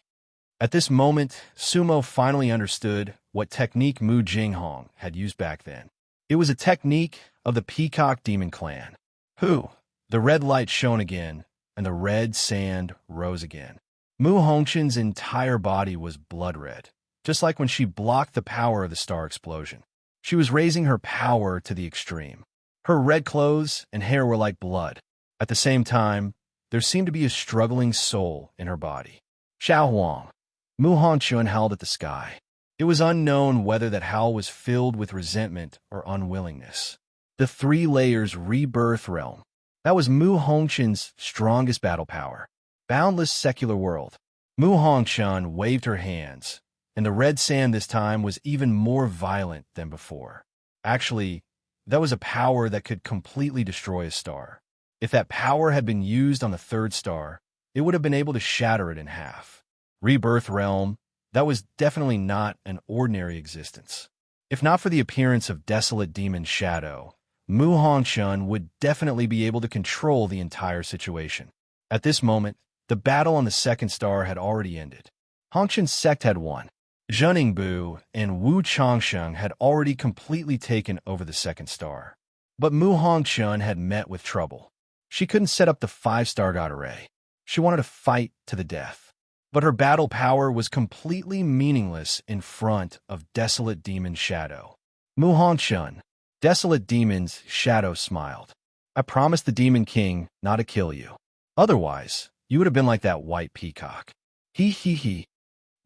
Speaker 1: At this moment, Sumo finally understood what technique Mu Jinghong had used back then. It was a technique of the Peacock Demon Clan. The red light shone again, and the red sand rose again. Mu Hongqin's entire body was blood red, just like when she blocked the power of the star explosion. She was raising her power to the extreme. Her red clothes and hair were like blood. At the same time, there seemed to be a struggling soul in her body. Xiao Huang. Mu Hongqin howled at the sky. It was unknown whether that howl was filled with resentment or unwillingness. The 3 layers rebirth realm. That was Mu Hongqin's strongest battle power. Boundless secular world. Mu Hongqin waved her hands, and the red sand this time was even more violent than before. Actually, that was a power that could completely destroy a star. If that power had been used on the 3rd star, it would have been able to shatter it in half. Rebirth realm, that was definitely not an ordinary existence. If not for the appearance of desolate demon Shadow, Mu Hongqin would definitely be able to control the entire situation. At this moment, the battle on the 2nd star had already ended. Hongqin's sect had won. Zheningbu and Wu Changsheng had already completely taken over the 2nd star. But Mu Hongqin had met with trouble. She couldn't set up the 5-star god array. She wanted to fight to the death. But her battle power was completely meaningless in front of desolate demon Shadow. Mu Hongqin, desolate demon's Shadow smiled. I promised the Demon King not to kill you. Otherwise, you would have been like that white peacock. He.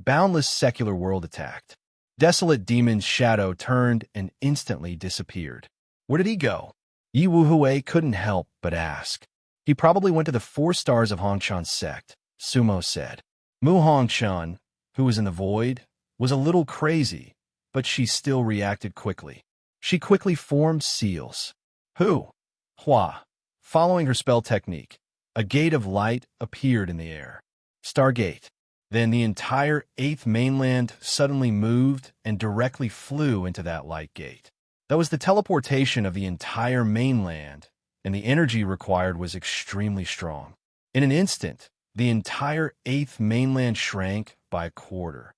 Speaker 1: Boundless secular world attacked. Desolate demon's Shadow turned and instantly disappeared. Where did he go? Yi Wuhui couldn't help but ask. He probably went to the 4 stars of Hongqian's sect, Sumo said. Mu Hongqin, who was in the void, was a little crazy, but she still reacted quickly. She quickly formed seals. Who? Hua. Following her spell technique, a gate of light appeared in the air. Stargate. Then the entire 8th mainland suddenly moved and directly flew into that light gate. That was the teleportation of the entire mainland, and the energy required was extremely strong. In an instant, the entire 8th mainland shrank by a quarter.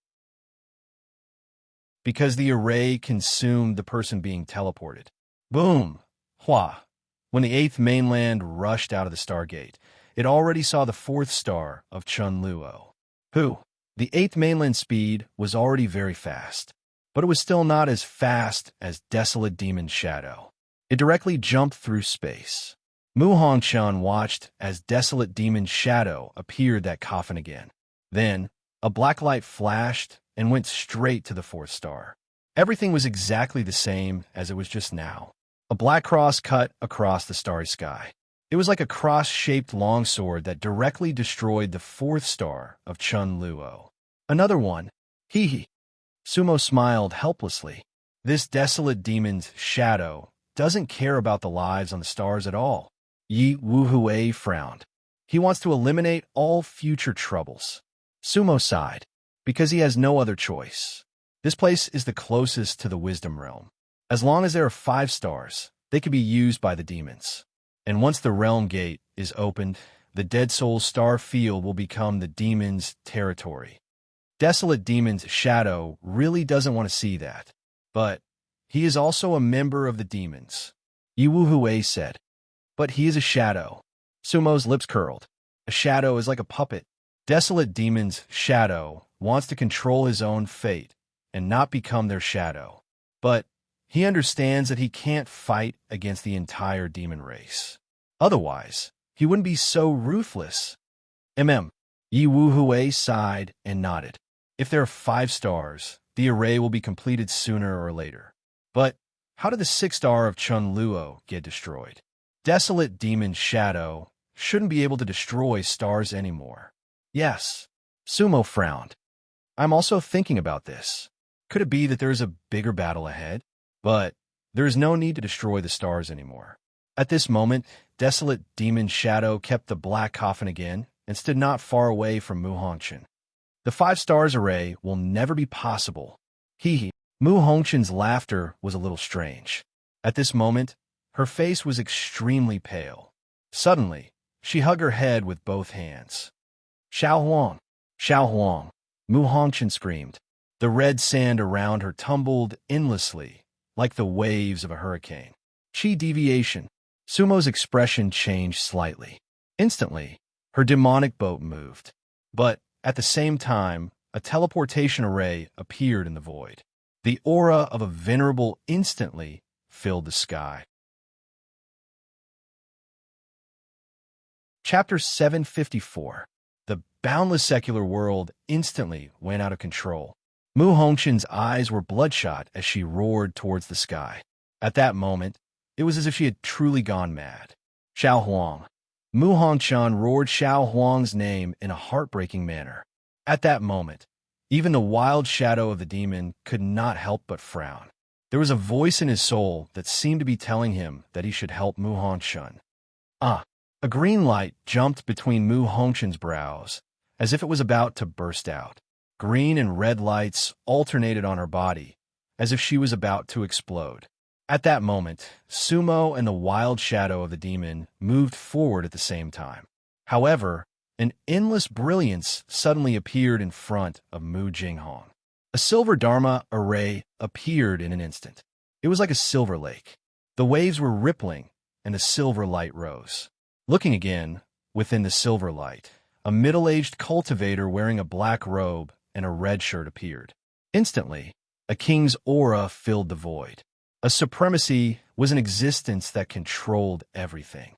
Speaker 1: Because the array consumed the person being teleported. Boom! Hua! When the 8th mainland rushed out of the Stargate, it already saw the 4th star of Chunluo. Who? The 8th mainland speed was already very fast, but it was still not as fast as Desolate Demon Shadow. It directly jumped through space. Mu Hongqin watched as Desolate Demon Shadow appeared that coffin again. Then, a black light flashed and went straight to the 4th star. Everything was exactly the same as it was just now. A black cross cut across the starry sky. It was like a cross-shaped longsword that directly destroyed the 4th star of Chunluo. Another one. Hee. Sumo smiled helplessly. This desolate demon's Shadow doesn't care about the lives on the stars at all. Yi Wuhui frowned. He wants to eliminate all future troubles. Sumo sighed, because he has no other choice. This place is the closest to the Wisdom Realm. As long as there are 5 stars, they can be used by the demons. And once the Realm Gate is opened, the Dead Soul's star field will become the demon's territory. Desolate Demon's Shadow really doesn't want to see that. But he is also a member of the demons. Yi Wuhui said. But he is a shadow. Sumo's lips curled. A shadow is like a puppet. Desolate Demon's Shadow wants to control his own fate and not become their shadow. But he understands that he can't fight against the entire demon race. Otherwise, he wouldn't be so ruthless. Yi Wuhui sighed and nodded. If there are 5 stars, the array will be completed sooner or later. But how did the 6th star of Chunluo get destroyed? Desolate Demon Shadow shouldn't be able to destroy stars anymore. Yes. Sumo frowned. I'm also thinking about this. Could it be that there is a bigger battle ahead? But there is no need to destroy the stars anymore. At this moment, Desolate Demon Shadow kept the black coffin again and stood not far away from Mu Hongqin. The 5 stars array will never be possible. Mu Hongqin's laughter was a little strange. At this moment, her face was extremely pale. Suddenly, she hugged her head with both hands. Xiao Huang, Mu Hongqin screamed. The red sand around her tumbled endlessly, like the waves of a hurricane. Chi deviation. Sumo's expression changed slightly. Instantly, Her demonic boat moved. But, at the same time, a teleportation array appeared in the void. The aura of a venerable instantly filled the sky. Chapter 754. The boundless secular world instantly went out of control. Mu Hongqin's eyes were bloodshot as she roared towards the sky. At that moment, it was as if she had truly gone mad. Xiao Huang. Mu Hongqin roared Xiao Huang's name in a heartbreaking manner. At that moment, even the wild shadow of the demon could not help but frown. There was a voice in his soul that seemed to be telling him that he should help Mu Hongqin. Ah! A green light jumped between Mu Hongqin's brows, as if it was about to burst out. Green and red lights alternated on her body, as if she was about to explode. At that moment, Sumo and the wild shadow of the demon moved forward at the same time. However, an endless brilliance suddenly appeared in front of Mu Jinghong. A silver Dharma array appeared in an instant. It was like a silver lake. The waves were rippling, and a silver light rose. Looking again, within the silver light, a middle-aged cultivator wearing a black robe and a red shirt appeared. Instantly, a king's aura filled the void. A supremacy was an existence that controlled everything.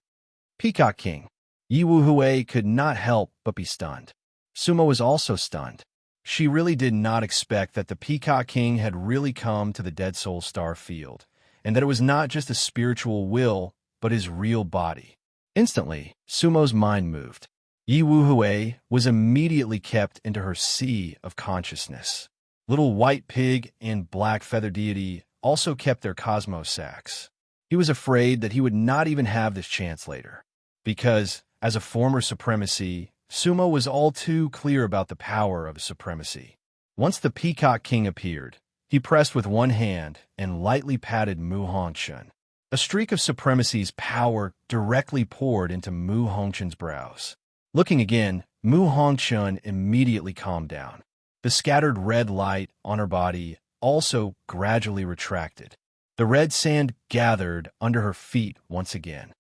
Speaker 1: Peacock King. Yi Wuhui could not help but be stunned. Sumo was also stunned. She really did not expect that the Peacock King had really come to the Dead Soul Star field, and that it was not just a spiritual will, but his real body. Instantly, Sumo's mind moved. Yi Wuhui was immediately kept into her sea of consciousness. Little White Pig and Black Feather Deity also kept their cosmos sacks. He was afraid that he would not even have this chance later, because, as a former supremacy, Sumo was all too clear about the power of supremacy. Once the Peacock King appeared, he pressed with one hand and lightly patted Mu Hongqin. A streak of supremacy's power directly poured into Mu Hongqin's brows. Looking again, Mu Hongqin immediately calmed down. The scattered red light on her body also gradually retracted. The red sand gathered under her feet once again.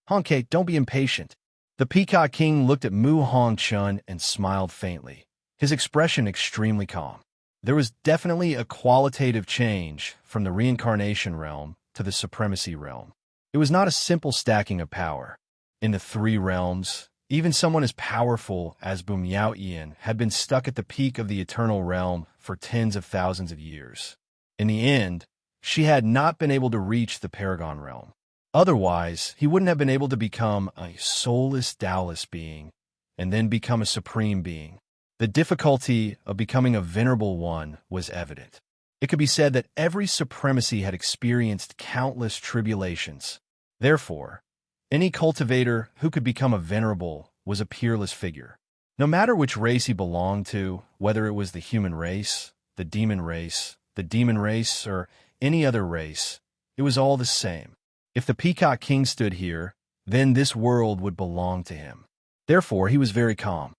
Speaker 1: Honke, don't be impatient. The Peacock King looked at Mu Hongqin and smiled faintly, his expression extremely calm. There was definitely a qualitative change from the reincarnation realm to the supremacy realm. It was not a simple stacking of power. In the three realms, even someone as powerful as Bum Yao Ian had been stuck at the peak of the eternal realm for tens of thousands of years. In the end, she had not been able to reach the Paragon realm. Otherwise, he wouldn't have been able to become a soulless Taoist being and then become a supreme being. The difficulty of becoming a venerable one was evident. It could be said that every supremacy had experienced countless tribulations. Therefore, any cultivator who could become a venerable was a peerless figure. No matter which race he belonged to, whether it was the human race, the demon race, or any other race, it was all the same. If the Peacock King stood here, then this world would belong to him. Therefore, he was very calm.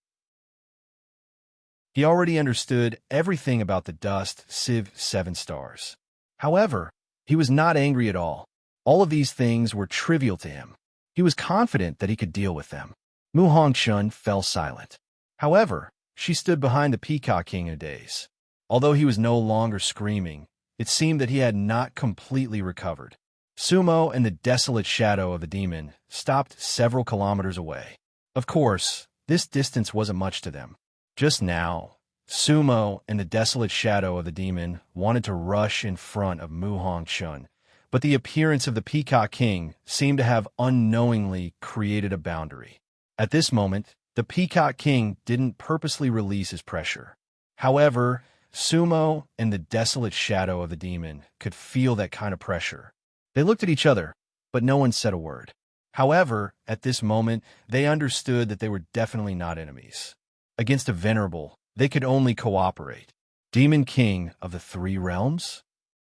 Speaker 1: He already understood everything about the dust Civ 7 stars. However, he was not angry at all. All of these things were trivial to him. He was confident that he could deal with them. Mu Hongqin fell silent. However, she stood behind the Peacock King in a daze. Although he was no longer screaming, it seemed that he had not completely recovered. Sumo and the desolate shadow of the demon stopped several kilometers away. Of course, this distance wasn't much to them. Just now, Sumo and the desolate shadow of the demon wanted to rush in front of Mu Hongqin, but the appearance of the Peacock King seemed to have unknowingly created a boundary. At this moment, the Peacock King didn't purposely release his pressure. However, Sumo and the desolate shadow of the demon could feel that kind of pressure. They looked at each other, but no one said a word. However, at this moment, they understood that they were definitely not enemies. Against a venerable, they could only cooperate. Demon King of the Three Realms?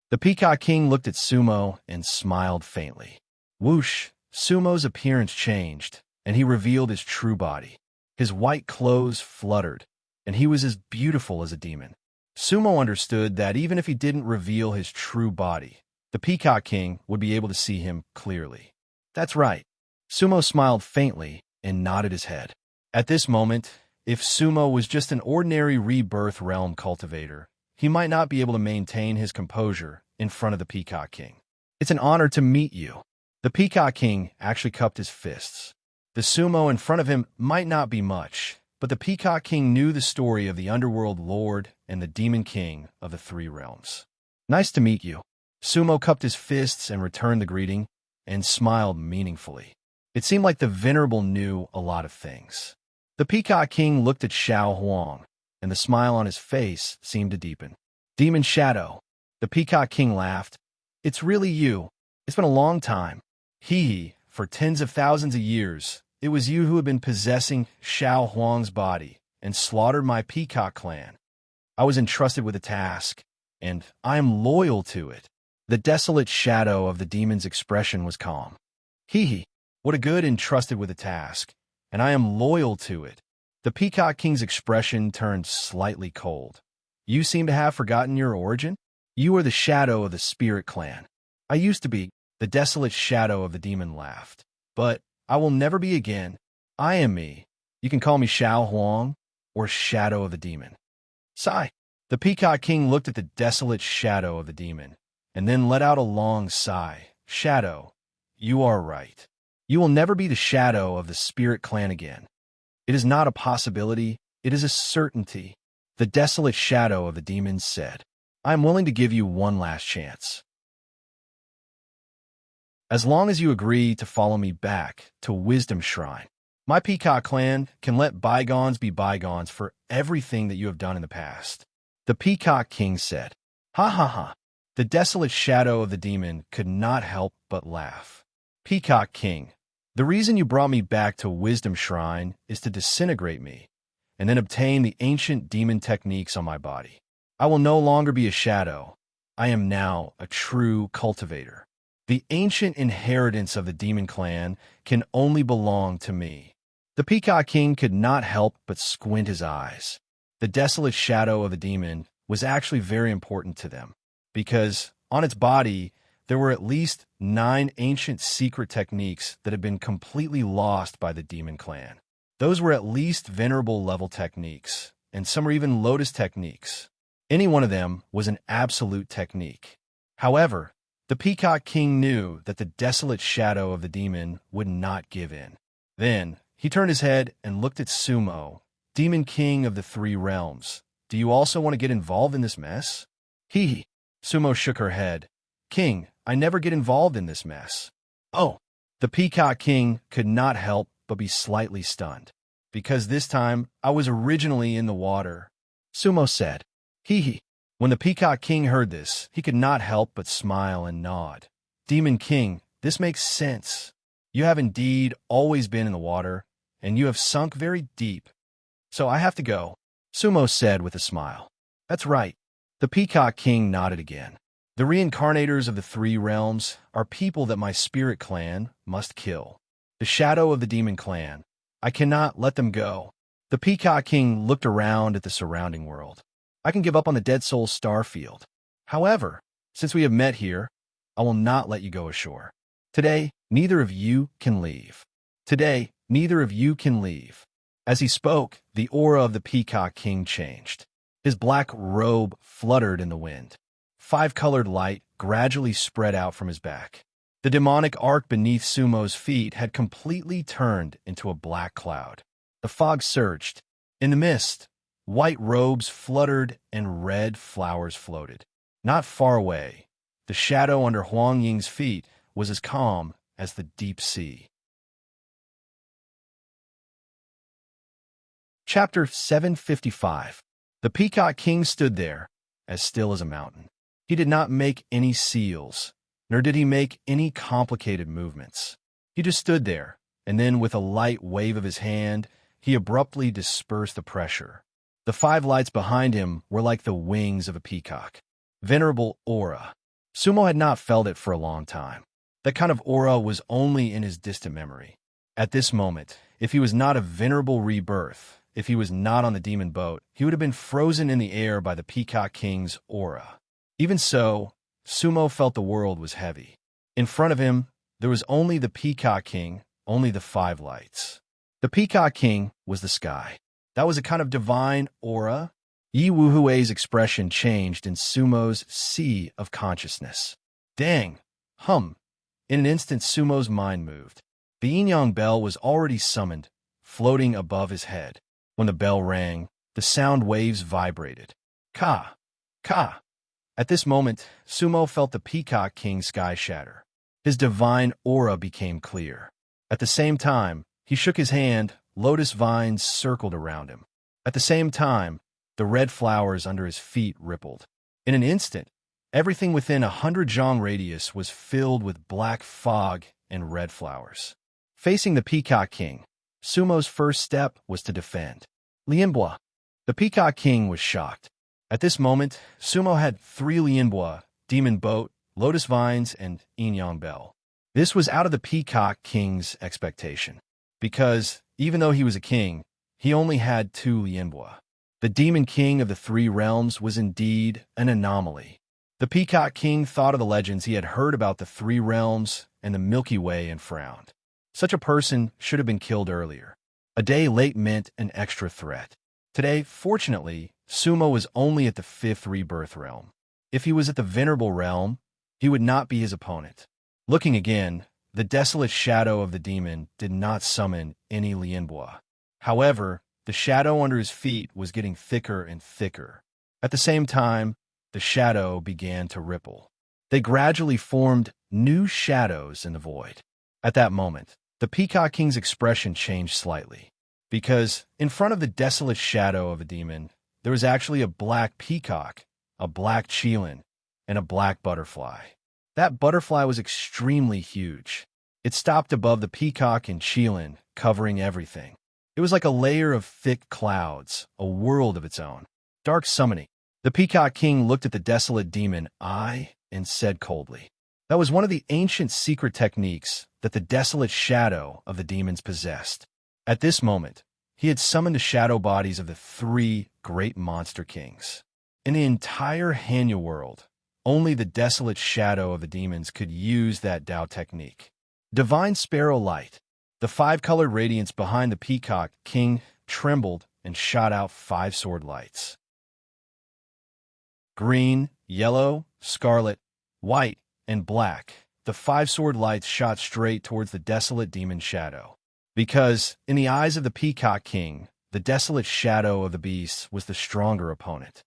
Speaker 1: The Peacock King looked at Sumo and smiled faintly. Whoosh! Sumo's appearance changed, and he revealed his true body. His white clothes fluttered, and he was as beautiful as a demon. Sumo understood that even if he didn't reveal his true body, the Peacock King would be able to see him clearly. That's right. Sumo smiled faintly and nodded his head. At this moment, if Sumo was just an ordinary rebirth realm cultivator, he might not be able to maintain his composure in front of the Peacock King. It's an honor to meet you. The Peacock King actually cupped his fists. The Sumo in front of him might not be much, but the Peacock King knew the story of the Underworld Lord and the Demon King of the Three Realms. Nice to meet you. Sumo cupped his fists and returned the greeting, and smiled meaningfully. It seemed like the Venerable knew a lot of things. The Peacock King looked at Xiao Huang, and the smile on his face seemed to deepen. Demon Shadow. The Peacock King laughed. It's really you. It's been a long time. For tens of thousands of years, it was you who had been possessing Xiao Huang's body and slaughtered my Peacock clan. I was entrusted with a task, and I am loyal to it. The desolate shadow of the demon's expression was calm. What a good entrusted with a task, and I am loyal to it. The Peacock King's expression turned slightly cold. You seem to have forgotten your origin? You are the shadow of the spirit clan. I used to be. The desolate shadow of the demon laughed. But I will never be again. I am me. You can call me Xiao Huang or Shadow of the Demon. Sigh. The Peacock King looked at the desolate shadow of the demon, and then let out a long sigh. Shadow, you are right. You will never be the shadow of the spirit clan again. It is not a possibility, it is a certainty. The desolate shadow of the demon said, I am willing to give you one last chance. As long as you agree to follow me back to Wisdom Shrine, my Peacock clan can let bygones be bygones for everything that you have done in the past. The Peacock King said, Ha ha ha. The desolate shadow of the demon could not help but laugh. Peacock King, the reason you brought me back to Wisdom Shrine is to disintegrate me, and then obtain the ancient demon techniques on my body. I will no longer be a shadow. I am now a true cultivator. The ancient inheritance of the demon clan can only belong to me. The Peacock King could not help but squint his eyes. The desolate shadow of the demon was actually very important to them, because on its body there were at least 9 ancient secret techniques that had been completely lost by the demon clan. Those were at least venerable level techniques, and some were even lotus techniques. Any one of them was an absolute technique. However, the Peacock King knew that the desolate shadow of the demon would not give in. Then he turned his head and looked at Sumo, Demon King of the Three Realms. Do you also want to get involved in this mess? Sumo shook her head. King, I never get involved in this mess. Oh, the Peacock King could not help but be slightly stunned, because this time I was originally in the water. Sumo said, When the Peacock King heard this, he could not help but smile and nod. Demon King, this makes sense. You have indeed always been in the water, and you have sunk very deep. So I have to go, Sumo said with a smile. That's right. The Peacock King nodded again. The reincarnators of the Three Realms are people that my spirit clan must kill. The shadow of the demon clan. I cannot let them go. The Peacock King looked around at the surrounding world. I can give up on the Dead Soul star field. However, since we have met here, I will not let you go ashore. Today, neither of you can leave. Today, neither of you can leave. As he spoke, the aura of the Peacock King changed. His black robe fluttered in the wind. 5-colored light gradually spread out from his back. The demonic arc beneath Sumo's feet had completely turned into a black cloud. The fog surged. In the mist, white robes fluttered and red flowers floated. Not far away, the shadow under Huang Ying's feet was as calm as the deep sea. Chapter 755. The Peacock King stood there, as still as a mountain. He did not make any seals, nor did he make any complicated movements. He just stood there, and then with a light wave of his hand, he abruptly dispersed the pressure. The 5 lights behind him were like the wings of a peacock. Venerable aura. Sumo had not felt it for a long time. That kind of aura was only in his distant memory. At this moment, if he was not a venerable rebirth, if he was not on the demon boat, he would have been frozen in the air by the Peacock King's aura. Even so, Sumo felt the world was heavy. In front of him, there was only the Peacock King, only the 5 lights. The Peacock King was the sky. That was a kind of divine aura. Yi Wuhui's expression changed in Sumo's sea of consciousness. Dang! Hum! In an instant, Sumo's mind moved. The yin-yang bell was already summoned, floating above his head. When the bell rang, the sound waves vibrated. Ka! Ka! At this moment, Sumo felt the Peacock King's sky shatter. His divine aura became clear. At the same time, he shook his hand, lotus vines circled around him. At the same time, the red flowers under his feet rippled. In an instant, everything within 100 zhang radius was filled with black fog and red flowers. Facing the Peacock King, Sumo's first step was to defend. Lianbua. The Peacock King was shocked. At this moment, Sumo had 3 Lianbua, Demon Boat, Lotus Vines, and yin-yang bell. This was out of the Peacock King's expectation, because, even though he was a king, he only had 2 Lianbua. The Demon King of the 3 realms was indeed an anomaly. The Peacock King thought of the legends he had heard about the 3 realms and the Milky Way and frowned. Such a person should have been killed earlier. A day late meant an extra threat. Today, fortunately, Sumo was only at the 5th rebirth realm. If he was at the Venerable realm, he would not be his opponent. Looking again, the desolate shadow of the demon did not summon any Lianbua. However, the shadow under his feet was getting thicker and thicker. At the same time, the shadow began to ripple. They gradually formed new shadows in the void. At that moment, the Peacock King's expression changed slightly, because in front of the desolate shadow of a demon, there was actually a black peacock, a black qilin, and a black butterfly. That butterfly was extremely huge. It stopped above the peacock and qilin, covering everything. It was like a layer of thick clouds, a world of its own. Dark summoning. The Peacock King looked at the desolate demon eye and said coldly, "That was one of the ancient secret techniques that the desolate shadow of the demons possessed." At this moment, he had summoned the shadow bodies of the 3 great monster kings. In the entire Hanya world, only the desolate shadow of the demons could use that Dao technique. Divine Sparrow Light. The 5-colored radiance behind the Peacock King trembled and shot out 5 sword lights. Green, yellow, scarlet, white, and black. The 5 sword lights shot straight towards the desolate demon shadow. Because, in the eyes of the Peacock King, the desolate shadow of the beast was the stronger opponent.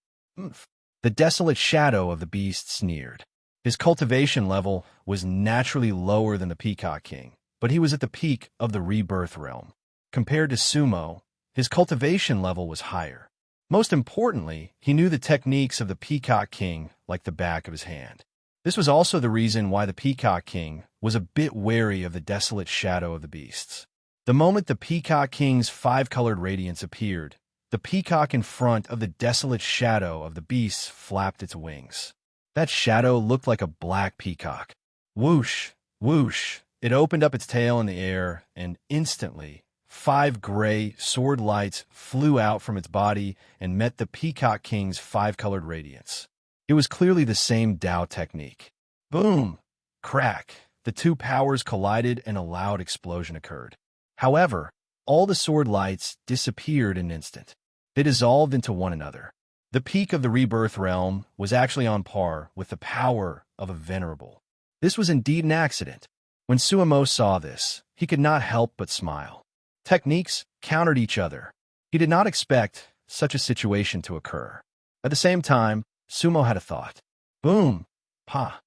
Speaker 1: The desolate shadow of the beast sneered. His cultivation level was naturally lower than the Peacock King, but he was at the peak of the rebirth realm. Compared to Sumo, his cultivation level was higher. Most importantly, he knew the techniques of the Peacock King like the back of his hand. This was also the reason why the Peacock King was a bit wary of the desolate shadow of the beasts. The moment the Peacock King's 5-colored radiance appeared, the peacock in front of the desolate shadow of the beasts flapped its wings. That shadow looked like a black peacock. Whoosh, whoosh. It opened up its tail in the air, and instantly, 5 gray sword lights flew out from its body and met the Peacock King's 5-colored radiance. It was clearly the same Dao technique. Boom! Crack! The 2 powers collided and a loud explosion occurred. However, all the sword lights disappeared in an instant. They dissolved into one another. The peak of the rebirth realm was actually on par with the power of a venerable. This was indeed an accident. When Sumo saw this, he could not help but smile. Techniques countered each other. He did not expect such a situation to occur. At the same time, Sumo had a thought. Boom! Pa!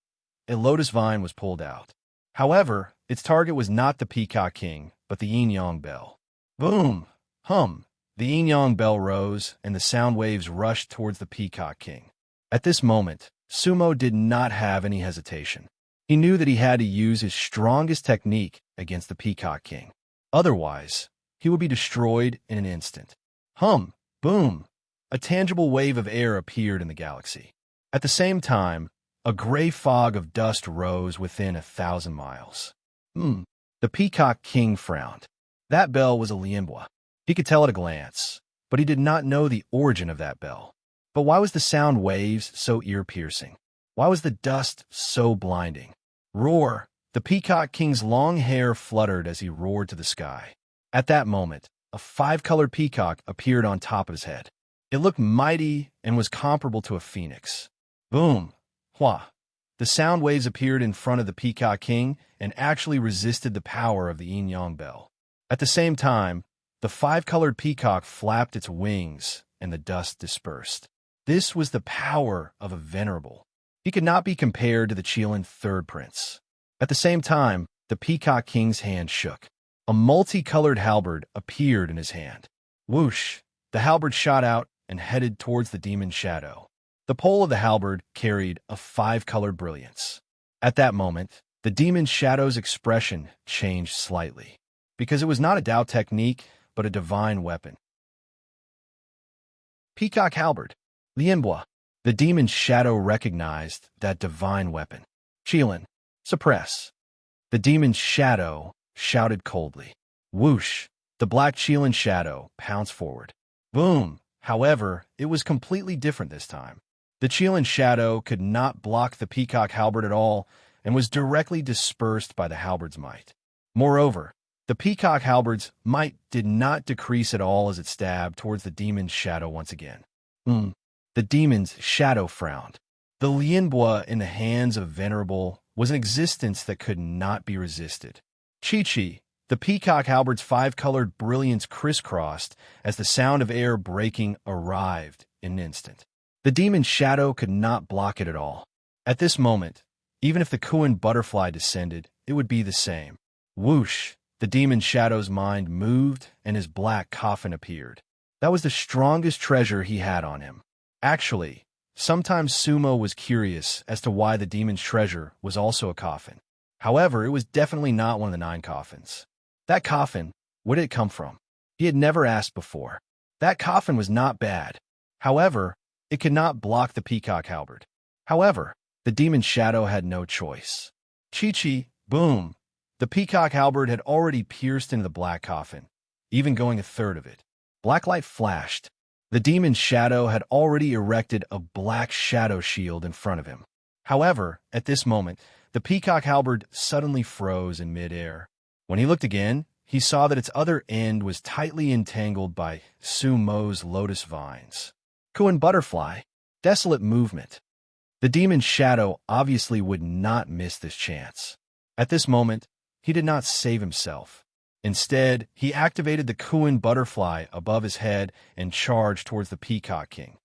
Speaker 1: A lotus vine was pulled out. However, its target was not the Peacock King, but the yin-yang bell. Boom! Hum! The yin-yang bell rose, and the sound waves rushed towards the Peacock King. At this moment, Sumo did not have any hesitation. He knew that he had to use his strongest technique against the Peacock King. Otherwise, he would be destroyed in an instant. Hum! Boom! A tangible wave of air appeared in the galaxy. At the same time, a gray fog of dust rose within 1,000 miles. The Peacock King frowned. That bell was a Lianbua. He could tell at a glance, but he did not know the origin of that bell. But why was the sound waves so ear-piercing? Why was the dust so blinding? Roar! The Peacock King's long hair fluttered as he roared to the sky. At that moment, a five-colored peacock appeared on top of his head. It looked mighty and was comparable to a phoenix. Boom! Hua! The sound waves appeared in front of the Peacock King and actually resisted the power of the yin-yang bell. At the same time, the five-colored peacock flapped its wings and the dust dispersed. This was the power of a venerable. He could not be compared to the Chilean third prince. At the same time, the Peacock King's hand shook. A multicolored halberd appeared in his hand. Whoosh! The halberd shot out and headed towards the demon's shadow. The pole of the halberd carried a five-colored brilliance. At that moment, the demon's shadow's expression changed slightly, because it was not a Dao technique, but a divine weapon. Peacock halberd. Lianbua. The demon's shadow recognized that divine weapon. Qilin. Suppress. The demon's shadow shouted coldly. Whoosh! The black Qilin shadow pounced forward. Boom! However, it was completely different this time. The Qilin shadow could not block the peacock halberd at all and was directly dispersed by the halberd's might. Moreover, the peacock halberd's might did not decrease at all as it stabbed towards the demon's shadow once again. The demon's shadow frowned. The Lianbua in the hands of Venerable was an existence that could not be resisted. Chi-Chi, the peacock halberd's five-colored brilliance crisscrossed as the sound of air breaking arrived in an instant. The demon's shadow could not block it at all. At this moment, even if the Kuan butterfly descended, it would be the same. Whoosh! The demon's shadow's mind moved and his black coffin appeared. That was the strongest treasure he had on him. Actually, sometimes Sumo was curious as to why the demon's treasure was also a coffin. However, it was definitely not one of the 9 coffins. That coffin, where did it come from? He had never asked before. That coffin was not bad. However, it could not block the peacock halberd. However, the demon's shadow had no choice. Chi-Chi, boom! The peacock halberd had already pierced into the black coffin, even going a third of it. Black light flashed. The demon's shadow had already erected a black shadow shield in front of him. However, at this moment, the peacock halberd suddenly froze in midair. When he looked again, he saw that its other end was tightly entangled by Sumo's lotus vines. Kuan butterfly, desolate movement. The demon's shadow obviously would not miss this chance. At this moment, he did not save himself. Instead, he activated the Kuan butterfly above his head and charged towards the Peacock King.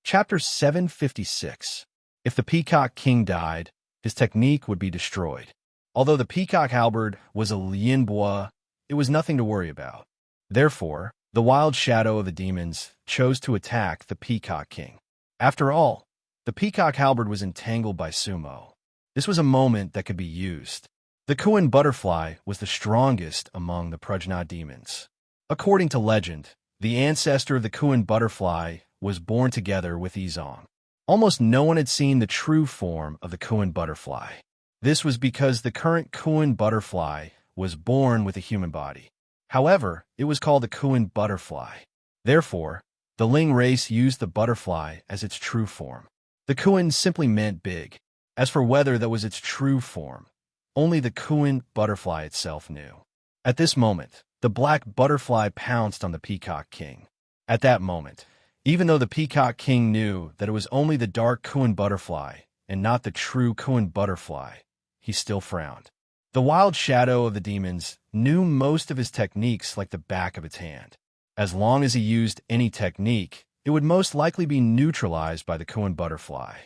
Speaker 1: Chapter 756. If the Peacock King died, his technique would be destroyed. Although the Peacock halberd was a Lianbua, it was nothing to worry about. Therefore, the wild shadow of the demons chose to attack the Peacock King. After all, the Peacock halberd was entangled by Sumo. This was a moment that could be used. The Kuan butterfly was the strongest among the Prajna demons. According to legend, the ancestor of the Kuan butterfly was born together with Izong. Almost no one had seen the true form of the Kuan butterfly. This was because the current Kuan butterfly was born with a human body. However, it was called the Kuan butterfly. Therefore, the Ling race used the butterfly as its true form. The Kuan simply meant big. As for whether that was its true form, only the Kuan butterfly itself knew. At this moment, the black butterfly pounced on the Peacock King. At that moment, even though the Peacock King knew that it was only the dark Kuan butterfly and not the true Kuan butterfly, he still frowned. The wild shadow of the demons knew most of his techniques like the back of its hand. As long as he used any technique, it would most likely be neutralized by the Kuan butterfly.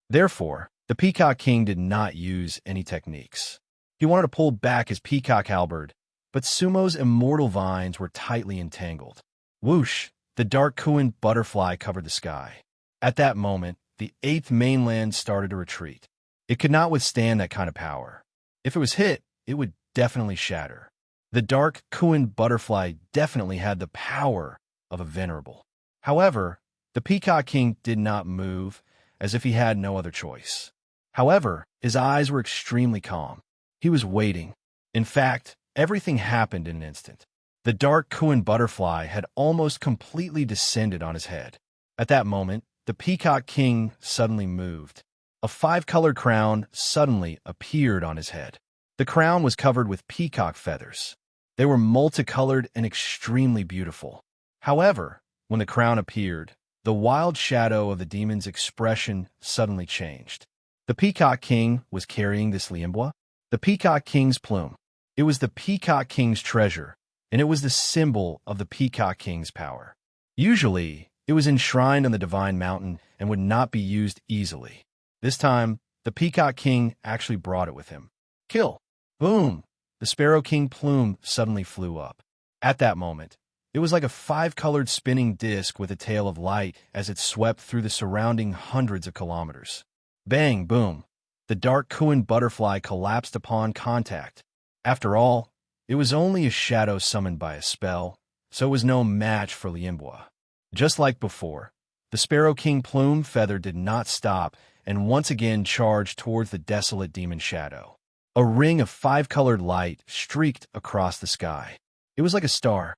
Speaker 1: Therefore, the Peacock King did not use any techniques. He wanted to pull back his peacock halberd, but Sumo's immortal vines were tightly entangled. Whoosh! The dark Kuan butterfly covered the sky. At that moment, the 8th mainland started to retreat. It could not withstand that kind of power. If it was hit, it would definitely shatter. The dark Kuan butterfly definitely had the power of a venerable. However, the Peacock King did not move, as if he had no other choice. However, his eyes were extremely calm. He was waiting. In fact, everything happened in an instant. The dark Kuan butterfly had almost completely descended on his head. At that moment, the Peacock King suddenly moved. A 5-colored crown suddenly appeared on his head. The crown was covered with peacock feathers. They were multicolored and extremely beautiful. However, when the crown appeared, the wild shadow of the demon's expression suddenly changed. The Peacock King was carrying this lienbois, the Peacock King's plume. It was the Peacock King's treasure, and it was the symbol of the Peacock King's power. Usually, it was enshrined on the divine mountain and would not be used easily. This time, the Peacock King actually brought it with him. Kill! Boom! The Sparrow King plume suddenly flew up. At that moment, it was like a five-colored spinning disc with a tail of light as it swept through the surrounding hundreds of kilometers. Bang! Boom! The dark Kuan butterfly collapsed upon contact. After all, it was only a shadow summoned by a spell, so it was no match for lienbois. Just like before, the Sparrow King plume feather did not stop and once again charged towards the desolate demon shadow. A ring of five-colored light streaked across the sky. It was like a star.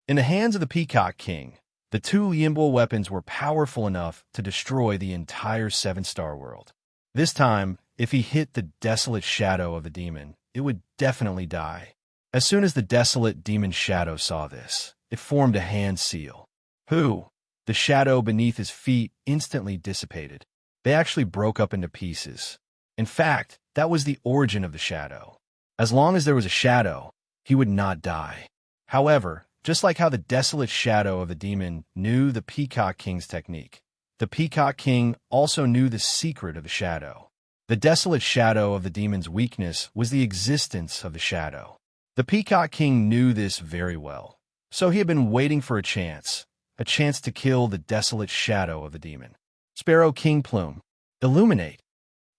Speaker 1: In the hands of the Peacock King, the two lienbois weapons were powerful enough to destroy the entire seven-star world. This time, if he hit the desolate shadow of the demon, it would definitely die. As soon as the desolate demon shadow saw this, it formed a hand seal. Who? The shadow beneath his feet instantly dissipated. They actually broke up into pieces. In fact, that was the origin of the shadow. As long as there was a shadow, he would not die. However, just like how the desolate shadow of the demon knew the Peacock King's technique, the Peacock King also knew the secret of the shadow. The desolate shadow of the demon's weakness was the existence of the shadow. The Peacock King knew this very well, so he had been waiting for a chance to kill the desolate shadow of the demon. Sparrow King plume, illuminate.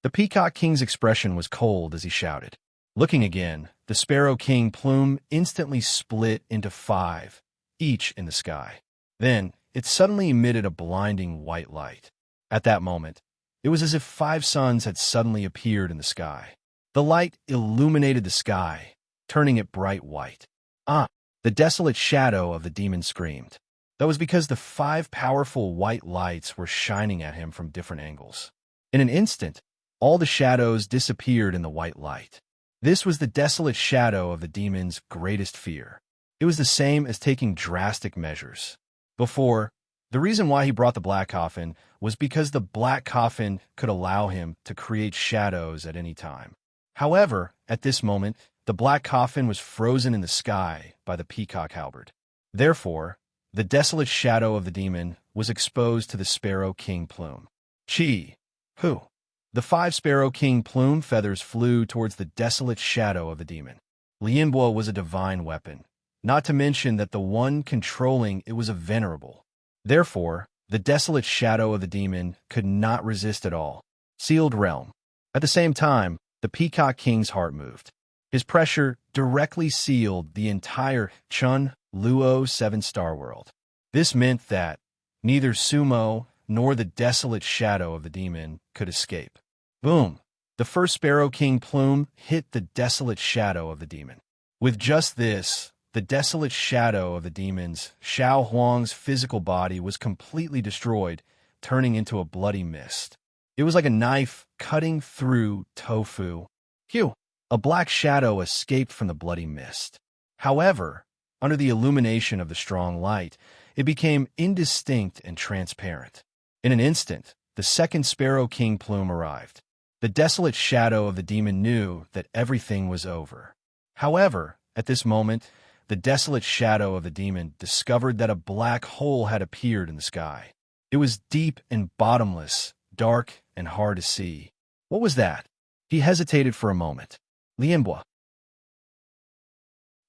Speaker 1: The Peacock King's expression was cold as he shouted. Looking again, the Sparrow King plume instantly split into five, each in the sky. Then, it suddenly emitted a blinding white light. At that moment, it was as if five suns had suddenly appeared in the sky. The light illuminated the sky, turning it bright white. Ah! The desolate shadow of the demon screamed. That was because the five powerful white lights were shining at him from different angles. In an instant, all the shadows disappeared in the white light. This was the desolate shadow of the demon's greatest fear. It was the same as taking drastic measures. Before, the reason why he brought the black coffin was because the black coffin could allow him to create shadows at any time. However, at this moment, the black coffin was frozen in the sky by the peacock halberd. Therefore, the desolate shadow of the demon was exposed to the Sparrow King plume. Chi! Who? The five Sparrow King plume feathers flew towards the desolate shadow of the demon. Lienbois was a divine weapon, not to mention that the one controlling it was a venerable. Therefore, the desolate shadow of the demon could not resist at all. Sealed realm. At the same time, the Peacock King's heart moved. His pressure directly sealed the entire Chun Luo seven-star world. This meant that neither Sumo nor the desolate shadow of the demon could escape. Boom! The first Sparrow King plume hit the desolate shadow of the demon. With just this, the desolate shadow of the demon's, Xiao Huang's physical body was completely destroyed, turning into a bloody mist. It was like a knife cutting through tofu. Phew! A black shadow escaped from the bloody mist. However, under the illumination of the strong light, it became indistinct and transparent. In an instant, the second Sparrow King plume arrived. The desolate shadow of the demon knew that everything was over. However, at this moment, the desolate shadow of the demon discovered that a black hole had appeared in the sky. It was deep and bottomless, dark and hard to see. What was that? He hesitated for a moment. Lienbois.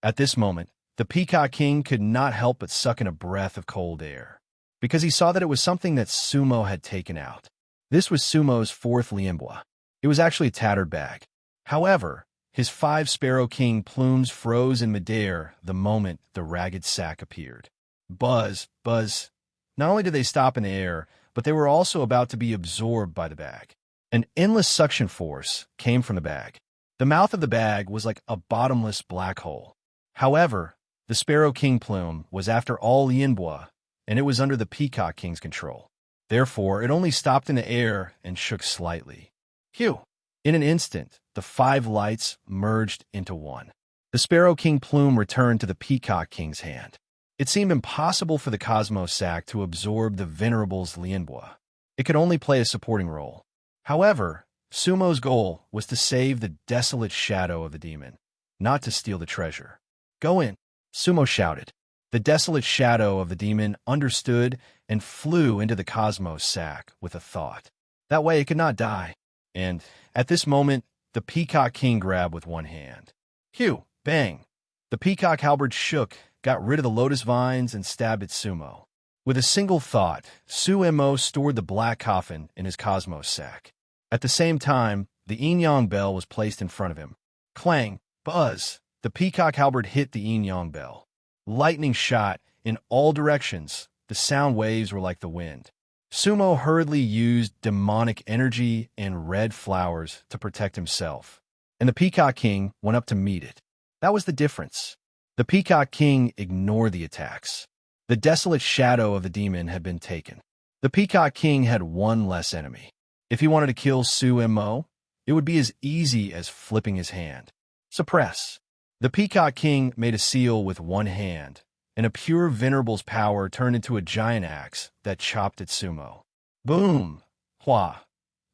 Speaker 1: At this moment, the Peacock King could not help but suck in a breath of cold air, because he saw that it was something that Sumo had taken out. This was Sumo's fourth lienbois. It was actually a tattered bag. However, his five Sparrow King plumes froze in midair the moment the ragged sack appeared. Buzz, buzz. Not only did they stop in the air, but they were also about to be absorbed by the bag. An endless suction force came from the bag. The mouth of the bag was like a bottomless black hole. However, the Sparrow King plume was after all lienbois, and it was under the Peacock King's control. Therefore, it only stopped in the air and shook slightly. Phew! In an instant, the 5 lights merged into one. The Sparrow King plume returned to the Peacock King's hand. It seemed impossible for the Cosmos sack to absorb the Venerable's lianbois. It could only play a supporting role. However, Sumo's goal was to save the desolate shadow of the demon, not to steal the treasure. "Go in," Sumo shouted. The desolate shadow of the demon understood and flew into the Cosmos sack with a thought. That way it could not die. And, at this moment, the Peacock King grabbed with one hand. Phew! Bang! The peacock halberd shook, got rid of the lotus vines, and stabbed at Sumo. With a single thought, Sumo stored the black coffin in his Cosmos sack. At the same time, the yin-yang bell was placed in front of him. Clang! Buzz! The peacock halberd hit the yin-yang bell. Lightning shot in all directions. The sound waves were like the wind. Sumo hurriedly used demonic energy and red flowers to protect himself, and the Peacock King went up to meet it. That was the difference. The Peacock King ignored the attacks. The desolate shadow of the demon had been taken. The Peacock King had one less enemy. If he wanted to kill Sumo, it would be as easy as flipping his hand. Suppress. The Peacock King made a seal with one hand, and a pure Venerable's power turned into a giant axe that chopped at Sumo. Boom! Hua!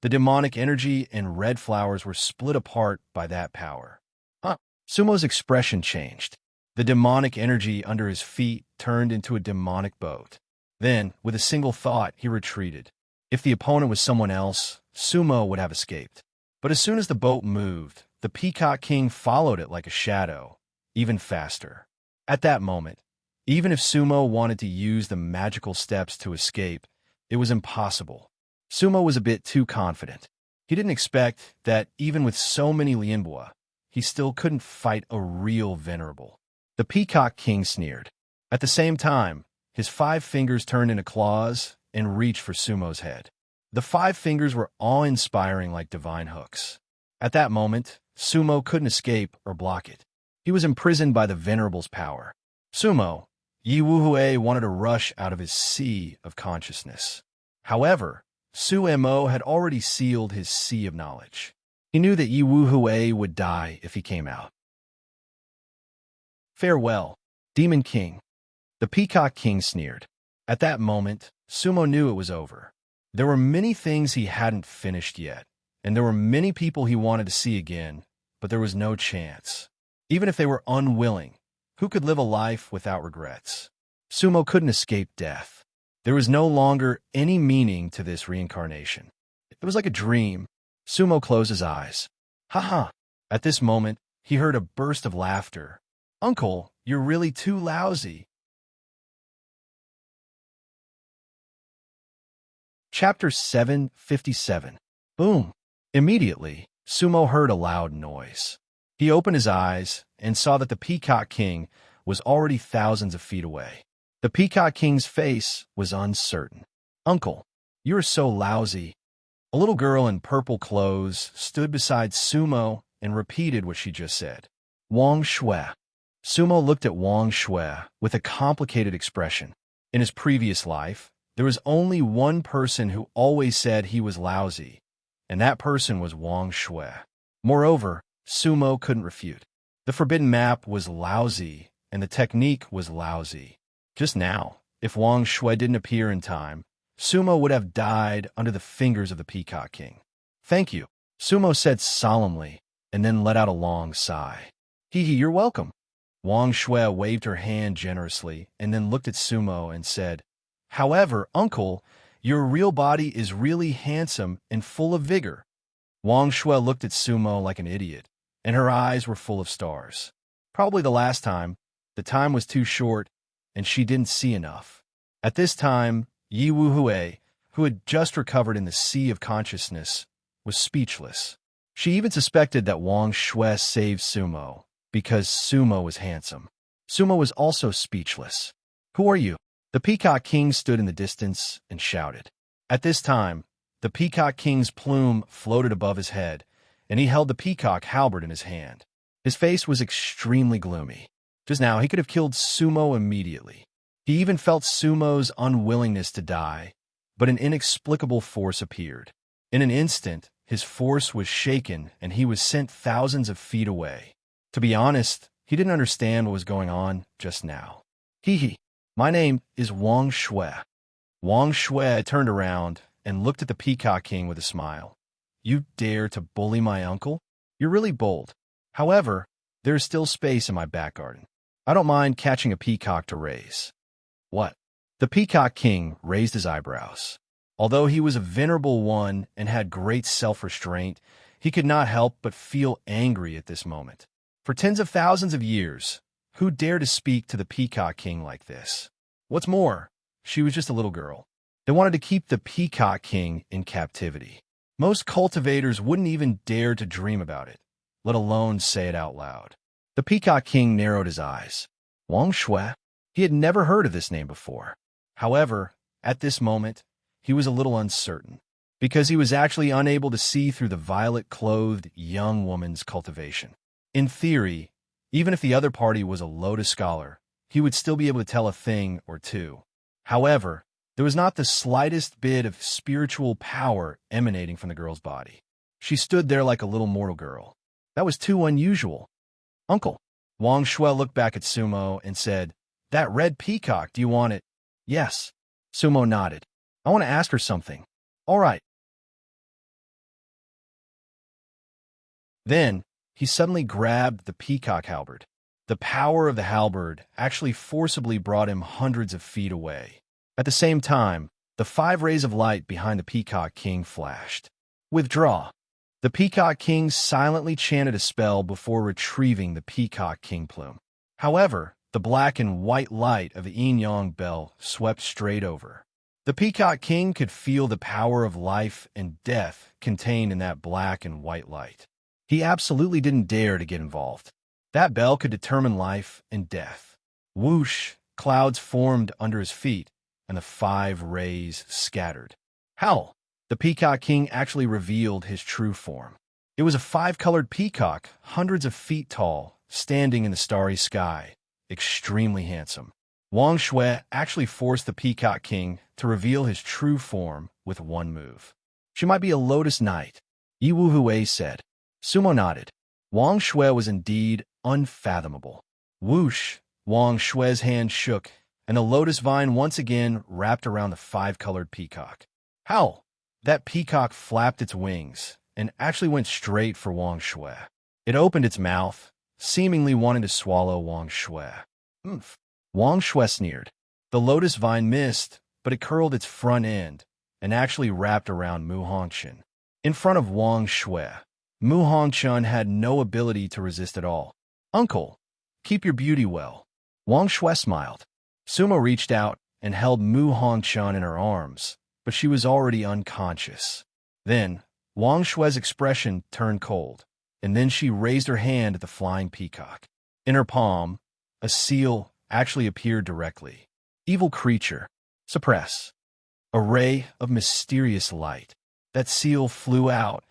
Speaker 1: The demonic energy and red flowers were split apart by that power. Sumo's expression changed. The demonic energy under his feet turned into a demonic boat. Then, with a single thought, he retreated. If the opponent was someone else, Sumo would have escaped. But as soon as the boat moved, the Peacock King followed it like a shadow, even faster. At that moment, even if Sumo wanted to use the magical steps to escape, it was impossible. Sumo was a bit too confident. He didn't expect that, even with so many lianbois, he still couldn't fight a real Venerable. The Peacock King sneered. At the same time, his 5 fingers turned into claws and reached for Sumo's head. The 5 fingers were awe-inspiring like divine hooks. At that moment, Sumo couldn't escape or block it. He was imprisoned by the Venerable's power. Sumo, Yi Wuhue wanted to rush out of his sea of consciousness. However, Sumo had already sealed his sea of knowledge. He knew that Yi Wuhue would die if he came out. Farewell, Demon King. The Peacock King sneered. At that moment, Sumo knew it was over. There were many things he hadn't finished yet, and there were many people he wanted to see again, but there was no chance. Even if they were unwilling, who could live a life without regrets? Sumo couldn't escape death. There was no longer any meaning to this reincarnation. It was like a dream. Sumo closed his eyes. Ha! At this moment, he heard a burst of laughter. Uncle, you're really too lousy. Chapter 757. Boom! Immediately, Sumo heard a loud noise. He opened his eyes and saw that the Peacock King was already thousands of feet away. The Peacock King's face was uncertain. Uncle, you're so lousy. A little girl in purple clothes stood beside Sumo and repeated what she just said. Wang Shui. Sumo looked at Wang Shui with a complicated expression. In his previous life, there was only one person who always said he was lousy, and that person was Wang Shui. Moreover, Sumo couldn't refute. The forbidden map was lousy, and the technique was lousy. Just now, if Wang Shui didn't appear in time, Sumo would have died under the fingers of the Peacock King. Thank you, Sumo said solemnly, and then let out a long sigh. You're welcome. Wang Shui waved her hand generously and then looked at Sumo and said, However, Uncle, your real body is really handsome and full of vigor. Wang Shui looked at Sumo like an idiot, and her eyes were full of stars. Probably the last time, the time was too short, and she didn't see enough. At this time, Yi Wuhue, who had just recovered in the sea of consciousness, was speechless. She even suspected that Wang Shui saved Sumo, because Sumo was handsome. Sumo was also speechless. Who are you? The Peacock King stood in the distance and shouted. At this time, the Peacock King's plume floated above his head, and he held the peacock halberd in his hand. His face was extremely gloomy. Just now, he could have killed Sumo immediately. He even felt Sumo's unwillingness to die, but an inexplicable force appeared. In an instant, his force was shaken and he was sent thousands of feet away. To be honest, he didn't understand what was going on just now. Hee. My name is Wang Shui. Wang Shui turned around and looked at the Peacock King with a smile. You dare to bully my uncle? You're really bold. However, there is still space in my back garden. I don't mind catching a peacock to raise. What? The Peacock King raised his eyebrows. Although he was a venerable one and had great self-restraint, he could not help but feel angry at this moment. For tens of thousands of years, who dared to speak to the Peacock King like this? What's more, she was just a little girl. They wanted to keep the Peacock King in captivity. Most cultivators wouldn't even dare to dream about it, let alone say it out loud. The Peacock King narrowed his eyes. Wang Shui? He had never heard of this name before. However, at this moment, he was a little uncertain, because he was actually unable to see through the violet-clothed young woman's cultivation. In theory, even if the other party was a Lotus scholar, he would still be able to tell a thing or two. However, there was not the slightest bit of spiritual power emanating from the girl's body. She stood there like a little mortal girl. That was too unusual. Uncle. Wang Shui looked back at Sumo and said, That red peacock, do you want it? Yes. Sumo nodded. I want to ask her something. All right. Then, he suddenly grabbed the peacock halberd. The power of the halberd actually forcibly brought him hundreds of feet away. At the same time, the 5 rays of light behind the Peacock King flashed. Withdraw. The Peacock King silently chanted a spell before retrieving the Peacock King plume. However, the black and white light of the yin-yang bell swept straight over. The Peacock King could feel the power of life and death contained in that black and white light. He absolutely didn't dare to get involved. That bell could determine life and death. Whoosh, clouds formed under his feet, and the 5 rays scattered. Howl! The Peacock King actually revealed his true form. It was a 5-colored peacock, hundreds of feet tall, standing in the starry sky, extremely handsome. Wang Shui actually forced the Peacock King to reveal his true form with one move. She might be a Lotus Knight, Yi Wu Hui said. Sumo nodded. Wang Shui was indeed unfathomable. Whoosh! Wang Shui's hand shook, and the lotus vine once again wrapped around the 5-colored peacock. Howl! That peacock flapped its wings and actually went straight for Wang Shui. It opened its mouth, seemingly wanting to swallow Wang Shui. Oomph! Wang Shui sneered. The lotus vine missed, but it curled its front end and actually wrapped around Mu Hongchen. In front of Wang Shui, Mu Hongchen had no ability to resist at all. Uncle, keep your beauty well. Wang Shui smiled. Sumo reached out and held Mu Hongchen in her arms, but she was already unconscious. Then, Wang Shui's expression turned cold, and then she raised her hand at the flying peacock. In her palm, a seal actually appeared directly. Evil creature. Suppress. A ray of mysterious light. That seal flew out,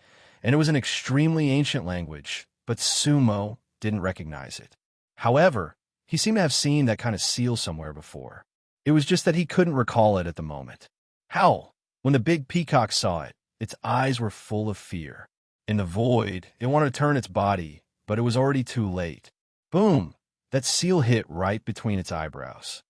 Speaker 1: and it was an extremely ancient language, but Sumo didn't recognize it. However, he seemed to have seen that kind of seal somewhere before. It was just that he couldn't recall it at the moment. Howl! When the big peacock saw it, its eyes were full of fear. In the void, it wanted to turn its body, but it was already too late. Boom! That seal hit right between its eyebrows.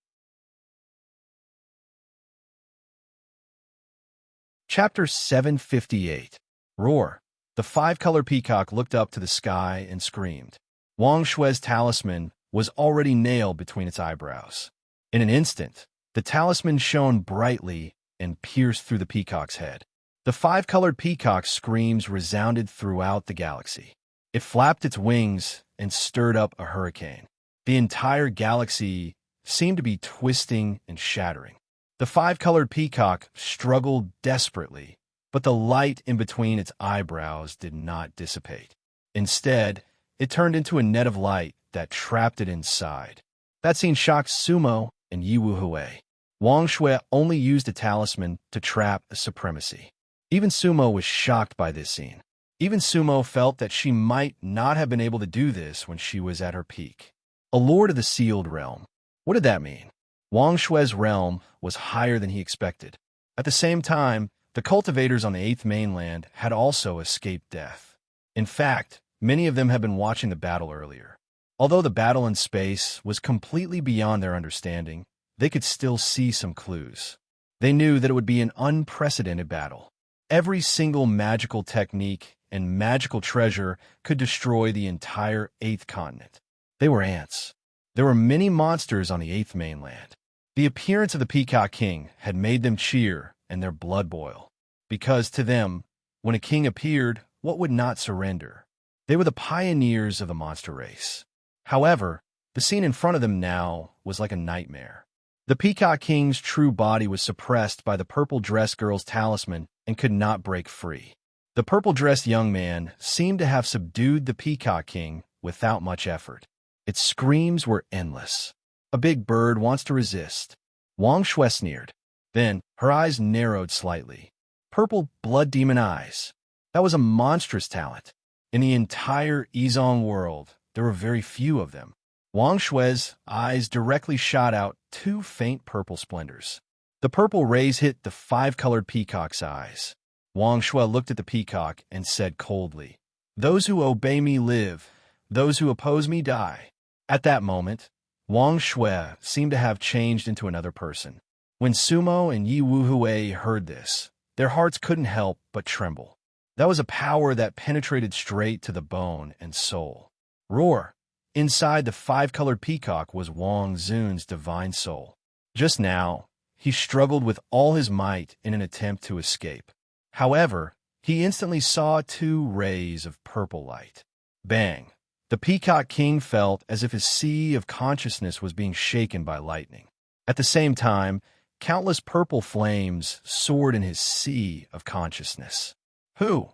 Speaker 1: Chapter 758. Roar. The 5-colored peacock looked up to the sky and screamed. Wang Shui's talisman was already nailed between its eyebrows. In an instant, the talisman shone brightly and pierced through the peacock's head. The 5-colored peacock's screams resounded throughout the galaxy. It flapped its wings and stirred up a hurricane. The entire galaxy seemed to be twisting and shattering. The 5-colored peacock struggled desperately, but the light in between its eyebrows did not dissipate. Instead, it turned into a net of light that trapped it inside. That scene shocked Sumo and Yi Wu Hui. Wang Shui only used a talisman to trap a supremacy. Even Sumo was shocked by this scene. Even Sumo felt that she might not have been able to do this when she was at her peak. A lord of the sealed realm. What did that mean? Wang Shui's realm was higher than he expected. At the same time, The cultivators on the 8th mainland had also escaped death. In fact, many of them had been watching the battle earlier. Although the battle in space was completely beyond their understanding, they could still see some clues. They knew that it would be an unprecedented battle. Every single magical technique and magical treasure could destroy the entire 8th continent. They were ants. There were many monsters on the 8th mainland. The appearance of the Peacock King had made them cheer and their blood boil. Because to them, when a king appeared, what would not surrender? They were the pioneers of the monster race. However, the scene in front of them now was like a nightmare. The Peacock King's true body was suppressed by the purple-dressed girl's talisman and could not break free. The purple-dressed young man seemed to have subdued the Peacock King without much effort. Its screams were endless. A big bird wants to resist. Wang Shui sneered. Then, her eyes narrowed slightly. Purple blood demon eyes. That was a monstrous talent. In the entire Yizong world, there were very few of them. Wang Shui's eyes directly shot out 2 faint purple splendors. The purple rays hit the 5-colored peacock's eyes. Wang Shui looked at the peacock and said coldly, "Those who obey me live, those who oppose me die." At that moment, Wang Shui seemed to have changed into another person. When Sumo and Yi Wuhui heard this, their hearts couldn't help but tremble. That was a power that penetrated straight to the bone and soul. Roar! Inside the 5-colored peacock was Wang Zun's divine soul. Just now, he struggled with all his might in an attempt to escape. However, he instantly saw 2 rays of purple light. Bang! The Peacock King felt as if his sea of consciousness was being shaken by lightning. At the same time, countless purple flames soared in his sea of consciousness. Who?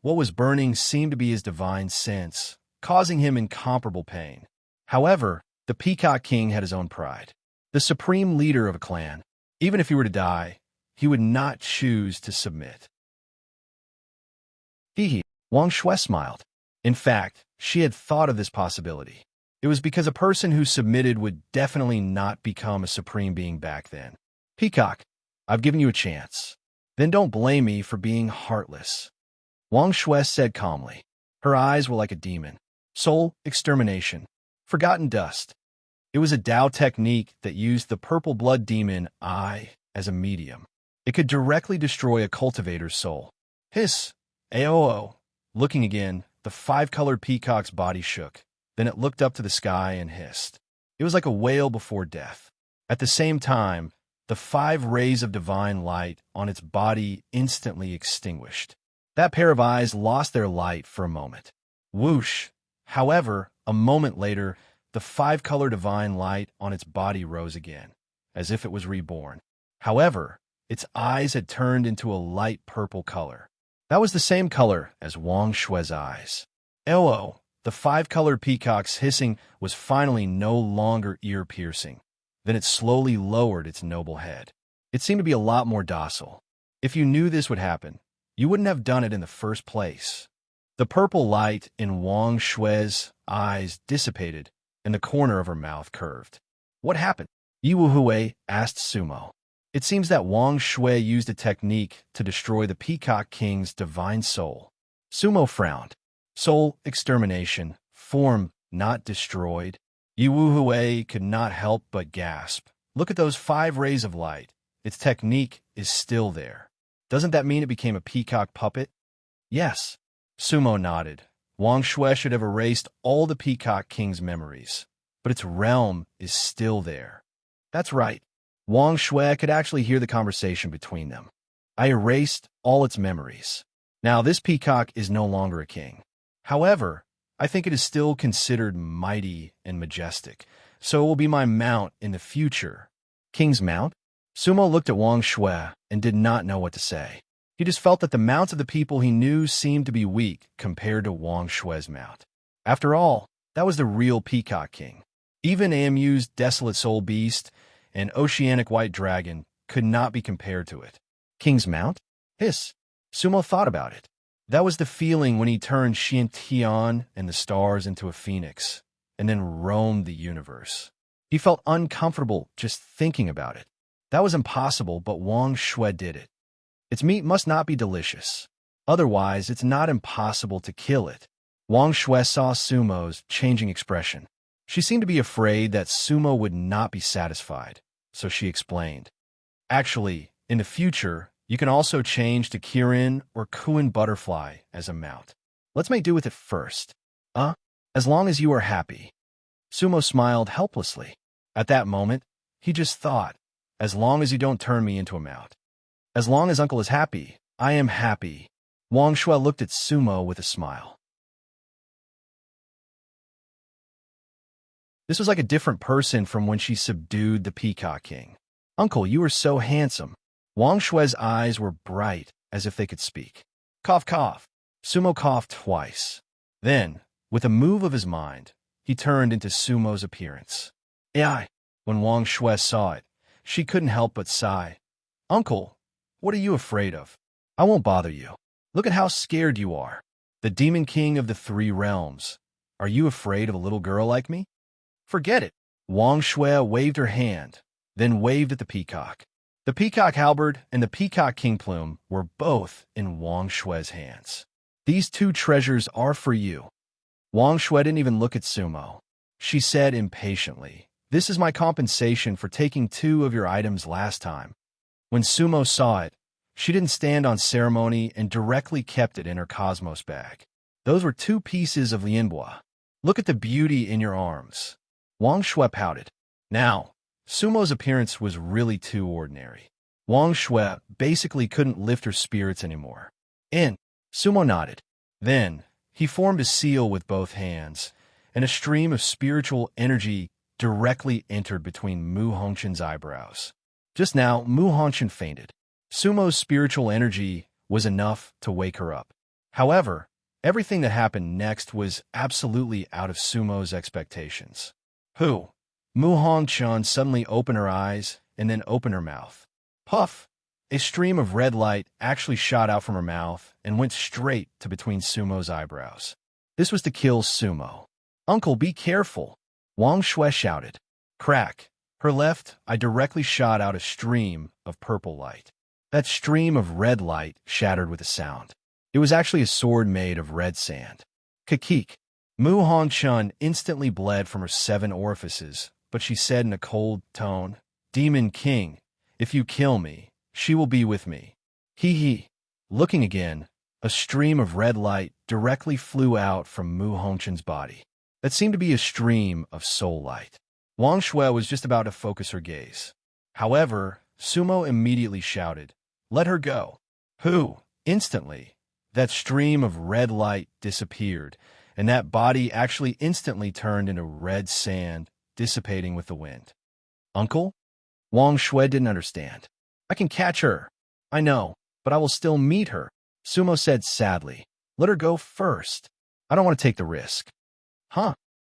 Speaker 1: What was burning seemed to be his divine sense, causing him incomparable pain. However, the Peacock King had his own pride. The supreme leader of a clan, even if he were to die, he would not choose to submit. Hee. Wang Shui smiled. In fact, she had thought of this possibility. It was because a person who submitted would definitely not become a supreme being back then. Peacock, I've given you a chance. Then don't blame me for being heartless. Wang Shui said calmly. Her eyes were like a demon. Soul extermination. Forgotten dust. It was a Dao technique that used the purple blood demon eye as a medium. It could directly destroy a cultivator's soul. Hiss. Aoo. Looking again, the 5-colored peacock's body shook. Then it looked up to the sky and hissed. It was like a whale before death. At the same time, the 5 rays of divine light on its body instantly extinguished. That pair of eyes lost their light for a moment. Whoosh! However, a moment later, the 5-color divine light on its body rose again, as if it was reborn. However, its eyes had turned into a light purple color. That was the same color as Wang Shui's eyes. Elo, the 5-colored peacock's hissing was finally no longer ear-piercing. Then it slowly lowered its noble head. It seemed to be a lot more docile. If you knew this would happen, you wouldn't have done it in the first place. The purple light in Wang Shui's eyes dissipated, and the corner of her mouth curved. What happened? Yi Wuhui asked Sumo. It seems that Wang Shui used a technique to destroy the Peacock King's divine soul. Sumo frowned. Soul extermination, form not destroyed. Yi Wuhui could not help but gasp. Look at those 5 rays of light. Its technique is still there. Doesn't that mean it became a peacock puppet? Yes. Sumo nodded. Wang Shui should have erased all the Peacock King's memories, but its realm is still there. That's right. Wang Shui could actually hear the conversation between them. I erased all its memories. Now this peacock is no longer a king. However, I think it is still considered mighty and majestic, so it will be my mount in the future. King's mount? Sumo looked at Wang Shui and did not know what to say. He just felt that the mounts of the people he knew seemed to be weak compared to Wang Shui's mount. After all, that was the real Peacock King. Even AMU's Desolate Soul Beast and Oceanic White Dragon could not be compared to it. King's mount? Hiss. Sumo thought about it. That was the feeling when he turned Xiantian and the stars into a phoenix, and then roamed the universe. He felt uncomfortable just thinking about it. That was impossible, but Wang Shui did it. Its meat must not be delicious. Otherwise, it's not impossible to kill it. Wang Shui saw Sumo's changing expression. She seemed to be afraid that Sumo would not be satisfied, so she explained. Actually, in the future, you can also change to Kirin or Kuin butterfly as a mount. Let's make do with it first. As long as you are happy. Sumo smiled helplessly. At that moment, he just thought, as long as you don't turn me into a mount. As long as Uncle is happy, I am happy. Wang Shui looked at Sumo with a smile. This was like a different person from when she subdued the Peacock King. Uncle, you are so handsome. Wang Shui's eyes were bright, as if they could speak. Cough, cough. Sumo coughed twice. Then, with a move of his mind, he turned into Sumo's appearance. AI. When Wang Shui saw it, she couldn't help but sigh. Uncle, what are you afraid of? I won't bother you. Look at how scared you are. The Demon King of the Three Realms. Are you afraid of a little girl like me? Forget it. Wang Shui waved her hand, then waved at the peacock. The peacock halberd and the peacock king plume were both in Wang Shui's hands. These two treasures are for you. Wang Shui didn't even look at Sumo. She said impatiently, This is my compensation for taking 2 of your items last time. When Sumo saw it, she didn't stand on ceremony and directly kept it in her cosmos bag. Those were 2 pieces of lianbois. Look at the beauty in your arms. Wang Shui pouted. Now, Sumo's appearance was really too ordinary. Wang Shui basically couldn't lift her spirits anymore. Sumo nodded. Then, he formed a seal with both hands, and a stream of spiritual energy directly entered between Mu Hongchen's eyebrows. Just now, Mu Hongchen fainted. Sumo's spiritual energy was enough to wake her up. However, everything that happened next was absolutely out of Sumo's expectations. Mu Hongchen suddenly opened her eyes and then opened her mouth. Puff! A stream of red light actually shot out from her mouth and went straight to between Sumo's eyebrows. This was to kill Sumo. Uncle, be careful! Wang Shui shouted. Crack! Her left eye directly shot out a stream of purple light. That stream of red light shattered with a sound. It was actually a sword made of red sand. Kakik! Mu Hongchen instantly bled from her 7 orifices, but she said in a cold tone, Demon King, if you kill me, she will be with me. Hee. Looking again, a stream of red light directly flew out from Mu Hongchen's body. That seemed to be a stream of soul light. Wang Shui was just about to focus her gaze. However, Sumo immediately shouted, Let her go. Instantly, that stream of red light disappeared, and that body actually instantly turned into red sand, dissipating with the wind. Uncle? Wang Shui didn't understand. I can catch her. I know, but I will still meet her. Sumo said sadly. Let her go first. I don't want to take the risk.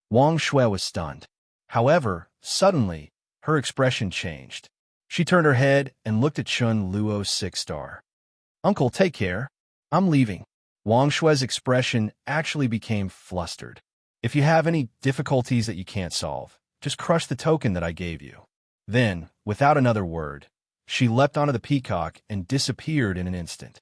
Speaker 1: Wang Shui was stunned. However, suddenly, her expression changed. She turned her head and looked at Chun Luo's 6-star. Uncle, take care. I'm leaving. Wang Shui's expression actually became flustered. If you have any difficulties that you can't solve, just crush the token that I gave you. Then, without another word, she leapt onto the peacock and disappeared in an instant.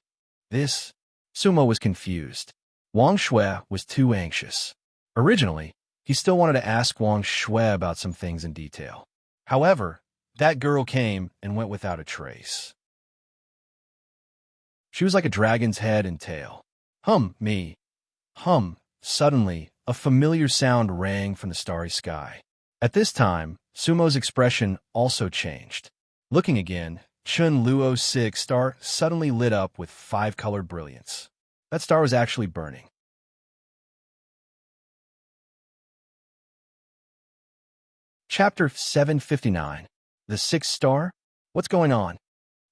Speaker 1: Sumo was confused. Wang Shui was too anxious. Originally, he still wanted to ask Wang Shui about some things in detail. However, that girl came and went without a trace. She was like a dragon's head and tail. Suddenly, a familiar sound rang from the starry sky. At this time, Sumo's expression also changed. Looking again, Chun Luo's 6-star suddenly lit up with 5-colored brilliance. That star was actually burning. Chapter 759. The 6th star? What's going on?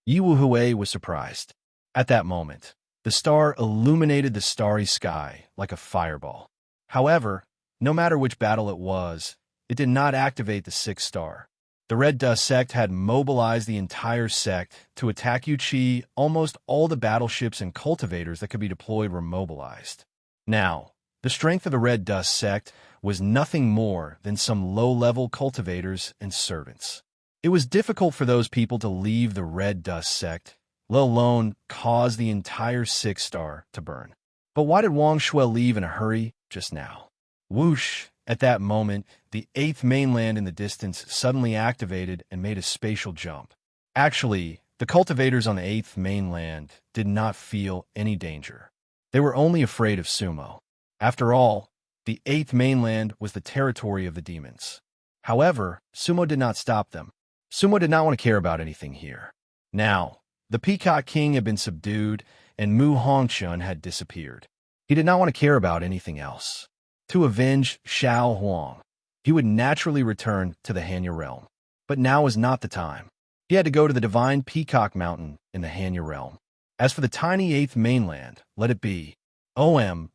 Speaker 1: Yi Wuhui was surprised. At that moment, the star illuminated the starry sky like a fireball. However, no matter which battle it was, it did not activate the 6th star. The Red Dust sect had mobilized the entire sect to attack Yuchi. Almost all the battleships and cultivators that could be deployed were mobilized. Now, the strength of the Red Dust sect was nothing more than some low-level cultivators and servants. It was difficult for those people to leave the red dust sect, let alone cause the entire sixth star to burn. But why did Wang Shui leave in a hurry just now? Whoosh! At that moment, the eighth mainland in the distance suddenly activated and made a spatial jump. Actually, the cultivators on the eighth mainland did not feel any danger. They were only afraid of Sumo. After all, the eighth mainland was the territory of the demons. However, Sumo did not stop them. Sumo did not want to care about anything here. Now, the Peacock King had been subdued, and Mu Hongchun had disappeared. He did not want to care about anything else. To avenge Xiao Huang, he would naturally return to the Hanya realm. But now was not the time. He had to go to the divine Peacock Mountain in the Hanya realm. As for the tiny eighth mainland, let it be. The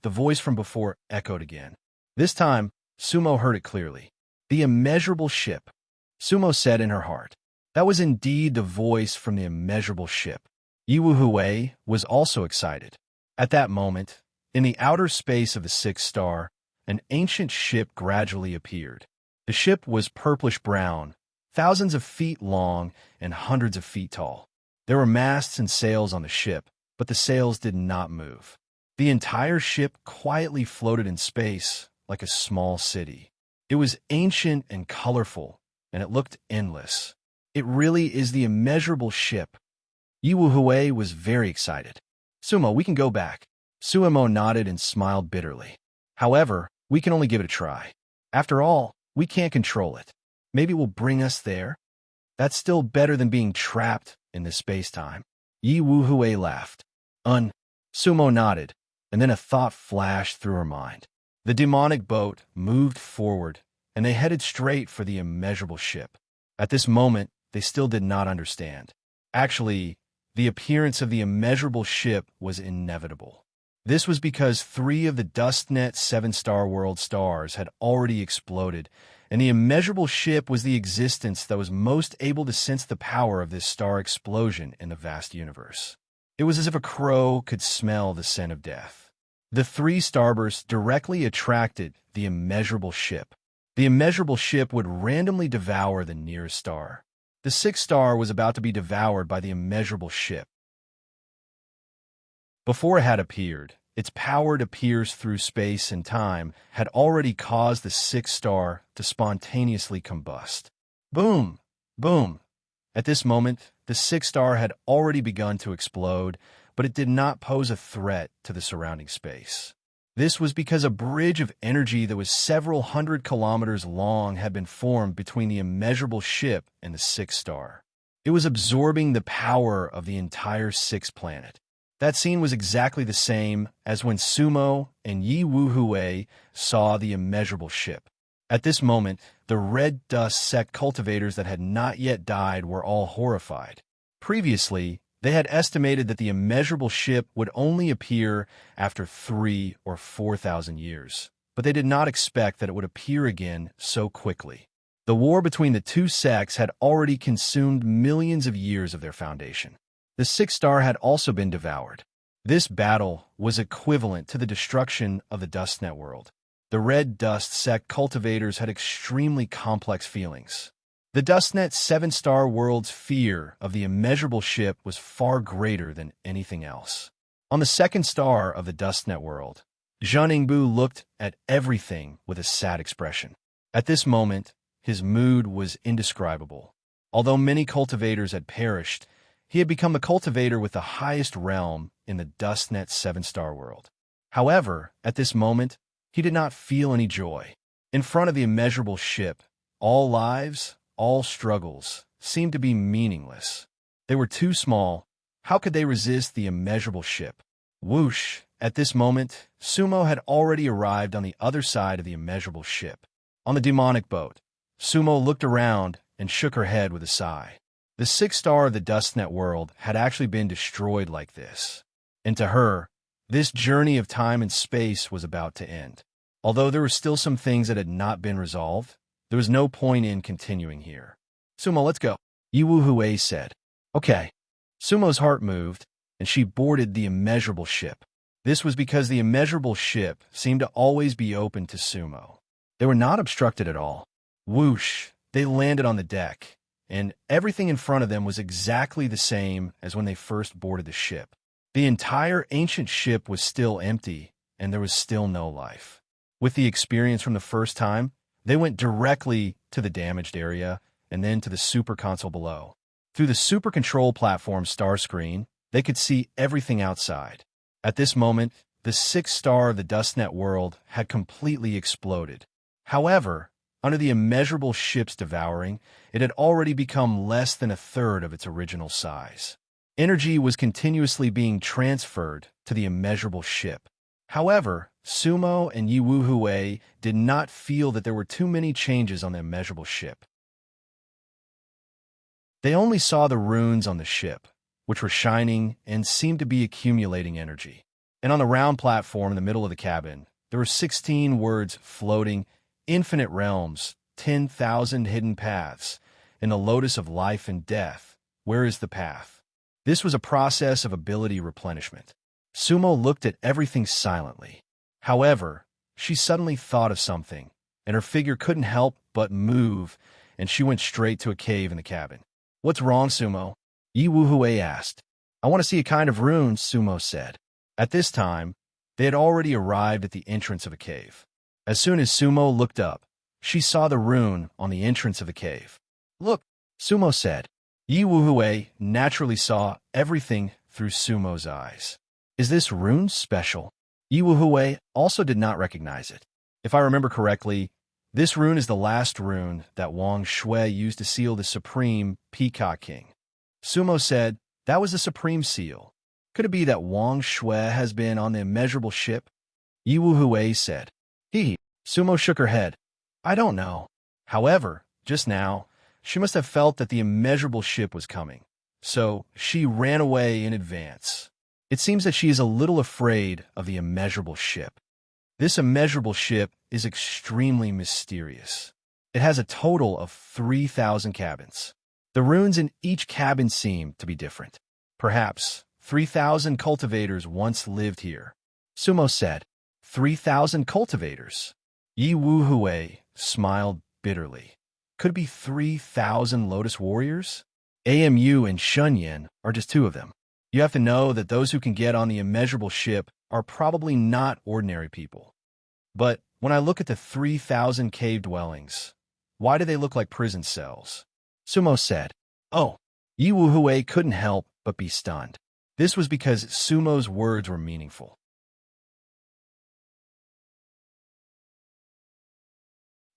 Speaker 1: voice from before echoed again. This time, Sumo heard it clearly. The immeasurable ship, Sumo said in her heart. That was indeed the voice from the immeasurable ship. Yiwu Hui was also excited. At that moment, in the outer space of the sixth star, an ancient ship gradually appeared. The ship was purplish-brown, thousands of feet long and hundreds of feet tall. There were masts and sails on the ship, but the sails did not move. The entire ship quietly floated in space like a small city. It was ancient and colorful, and it looked endless. It really is the immeasurable ship. Yiwu Hui was very excited. Sumo, we can go back. Suemo nodded and smiled bitterly. However, we can only give it a try. After all, we can't control it. Maybe it will bring us there. That's still better than being trapped in this space-time. Yiwu Hui laughed. Sumo nodded, and then a thought flashed through her mind. The demonic boat moved forward, and they headed straight for the immeasurable ship. At this moment, they still did not understand. Actually, the appearance of the immeasurable ship was inevitable. This was because 3 of the DustNet 7-star world stars had already exploded, and the immeasurable ship was the existence that was most able to sense the power of this star explosion in the vast universe. It was as if a crow could smell the scent of death. The 3 starbursts directly attracted the immeasurable ship. The immeasurable ship would randomly devour the nearest star. The 6th star was about to be devoured by the immeasurable ship. Before it had appeared, its power to pierce through space and time had already caused the 6th star to spontaneously combust. Boom! Boom! At this moment, the 6th star had already begun to explode, but it did not pose a threat to the surrounding space. This was because a bridge of energy that was several hundred kilometers long had been formed between the immeasurable ship and the 6th star. It was absorbing the power of the entire 6th planet. That scene was exactly the same as when Sumo and Yiwu Hui saw the immeasurable ship. At this moment, the red dust sect cultivators that had not yet died were all horrified. Previously, they had estimated that the immeasurable ship would only appear after 3,000 or 4,000 years, but they did not expect that it would appear again so quickly. The war between the 2 sects had already consumed millions of years of their foundation. The 6th star had also been devoured. This battle was equivalent to the destruction of the DustNet world. The red dust sect cultivators had extremely complex feelings. The DustNet 7-star world's fear of the immeasurable ship was far greater than anything else. On the 2nd star of the DustNet world, Zhang Yingbu looked at everything with a sad expression. At this moment, his mood was indescribable. Although many cultivators had perished, he had become the cultivator with the highest realm in the DustNet 7-star world. However, at this moment, he did not feel any joy. In front of the immeasurable ship, all lives, all struggles, seemed to be meaningless. They were too small. How could they resist the immeasurable ship? Whoosh! At this moment, Sumo had already arrived on the other side of the immeasurable ship. On the demonic boat, Sumo looked around and shook her head with a sigh. The 6th star of the DustNet world had actually been destroyed like this. And to her, this journey of time and space was about to end. Although there were still some things that had not been resolved, there was no point in continuing here. Sumo, let's go, Yiwu Hui said. Okay. Sumo's heart moved, and she boarded the immeasurable ship. This was because the immeasurable ship seemed to always be open to Sumo. They were not obstructed at all. Whoosh! They landed on the deck, and everything in front of them was exactly the same as when they first boarded the ship. The entire ancient ship was still empty, and there was still no life. With the experience from the first time, they went directly to the damaged area and then to the super console below. Through the super control platform star screen, they could see everything outside. At this moment, the sixth star of the DustNet world had completely exploded. However, under the immeasurable ship's devouring, it had already become less than a third of its original size. Energy was continuously being transferred to the immeasurable ship. However, Sumo and Yiwuhui did not feel that there were too many changes on the immeasurable ship. They only saw the runes on the ship, which were shining and seemed to be accumulating energy. And on the round platform in the middle of the cabin, there were 16 words floating: infinite realms, 10,000 hidden paths, in the lotus of life and death. Where is the path? This was a process of ability replenishment. Sumo looked at everything silently. However, she suddenly thought of something, and her figure couldn't help but move, and she went straight to a cave in the cabin. "What's wrong, Sumo?" Yiwuhui asked. "I want to see a kind of rune," Sumo said. At this time, they had already arrived at the entrance of a cave. As soon as Sumo looked up, she saw the rune on the entrance of the cave. "Look," Sumo said. Yiwuhui naturally saw everything through Sumo's eyes. "Is this rune special?" Yiwuhui also did not recognize it. "If I remember correctly, this rune is the last rune that Wang Shui used to seal the Supreme Peacock King." Sumo said, "That was the Supreme Seal. Could it be that Wang Shui has been on the immeasurable ship?" Yiwuhui said. Sumo shook her head. "I don't know. However, just now, she must have felt that the immeasurable ship was coming. So she ran away in advance. It seems that she is a little afraid of the immeasurable ship. This immeasurable ship is extremely mysterious. It has a total of 3,000 cabins. The runes in each cabin seem to be different. Perhaps 3,000 cultivators once lived here." Sumo said. 3,000 cultivators? Yiwuhui smiled bitterly. Could it be 3,000 Lotus Warriors? AMU and Shunyan are just two of them. You have to know that those who can get on the immeasurable ship are probably not ordinary people. But when I look at the 3,000 cave dwellings, why do they look like prison cells? Sumo said. Oh, Yiwuhui couldn't help but be stunned. This was because Sumo's words were meaningful.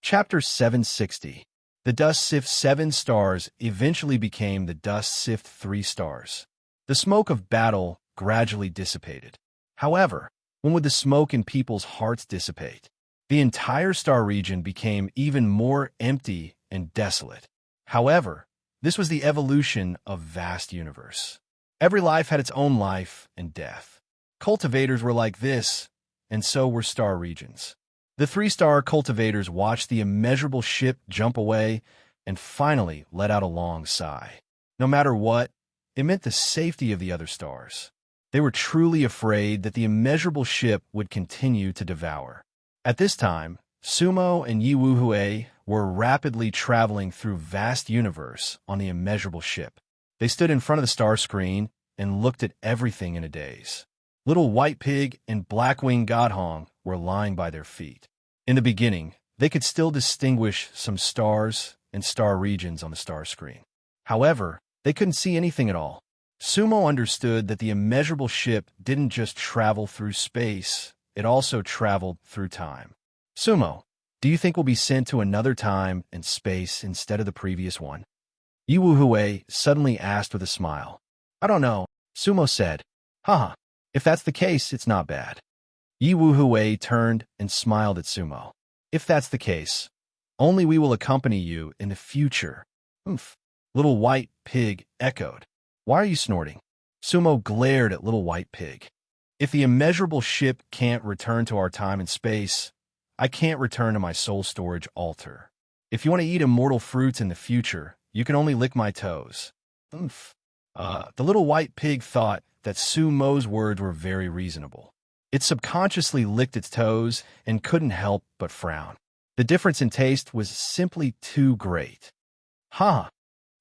Speaker 1: Chapter 760. The Dust Sift 7 stars eventually became the Dust Sift 3 stars. The smoke of battle gradually dissipated. However, when would the smoke in people's hearts dissipate? The entire star region became even more empty and desolate. However, this was the evolution of vast universe. Every life had its own life and death. Cultivators were like this, and so were star regions. The 3-star cultivators watched the immeasurable ship jump away and finally let out a long sigh. No matter what, it meant the safety of the other stars. They were truly afraid that the immeasurable ship would continue to devour. At this time, Sumo and Yiwuhui were rapidly traveling through vast universe on the immeasurable ship. They stood in front of the star screen and looked at everything in a daze. Little White Pig and Blackwing Godhong were lying by their feet. In the beginning, they could still distinguish some stars and star regions on the star screen. However, they couldn't see anything at all. Sumo understood that the immeasurable ship didn't just travel through space, it also traveled through time. Sumo, do you think we'll be sent to another time and space instead of the previous one? Yiwuhui suddenly asked with a smile. I don't know, Sumo said. Haha, if that's the case, it's not bad. Yiwuhui turned and smiled at Sumo. If that's the case, only we will accompany you in the future. Oomph. Little White Pig echoed. Why are you snorting? Sumo glared at Little White Pig. If the immeasurable ship can't return to our time and space, I can't return to my soul storage altar. If you want to eat immortal fruits in the future, you can only lick my toes. Oomph. The Little White Pig thought that Sumo's words were very reasonable. It subconsciously licked its toes and couldn't help but frown. The difference in taste was simply too great. Ha!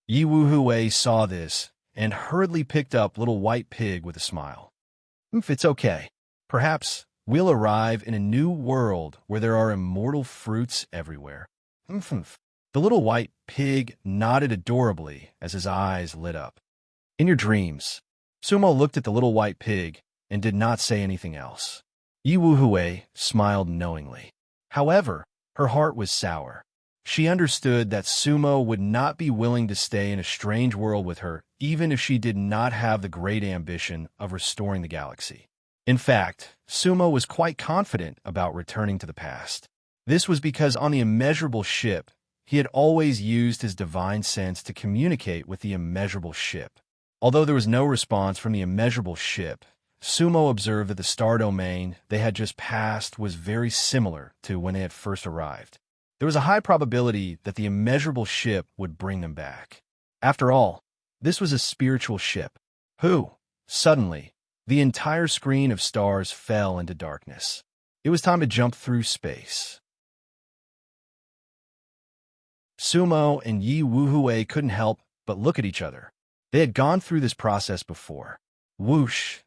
Speaker 1: Yi Wuhui saw this and hurriedly picked up Little White Pig with a smile. It's okay. Perhaps we'll arrive in a new world where there are immortal fruits everywhere. The Little White Pig nodded adorably as his eyes lit up. In your dreams, Sumo looked at the Little White Pig and did not say anything else. Yi Wuhui smiled knowingly. However, her heart was sour. She understood that Sumo would not be willing to stay in a strange world with her, even if she did not have the great ambition of restoring the galaxy. In fact, Sumo was quite confident about returning to the past. This was because on the immeasurable ship, he had always used his divine sense to communicate with the immeasurable ship. Although there was no response from the immeasurable ship, Sumo observed that the star domain they had just passed was very similar to when they had first arrived. There was a high probability that the immeasurable ship would bring them back. After all, this was a spiritual ship. Suddenly, the entire screen of stars fell into darkness. It was time to jump through space. Sumo and Yi Wuhui couldn't help but look at each other. They had gone through this process before. Whoosh!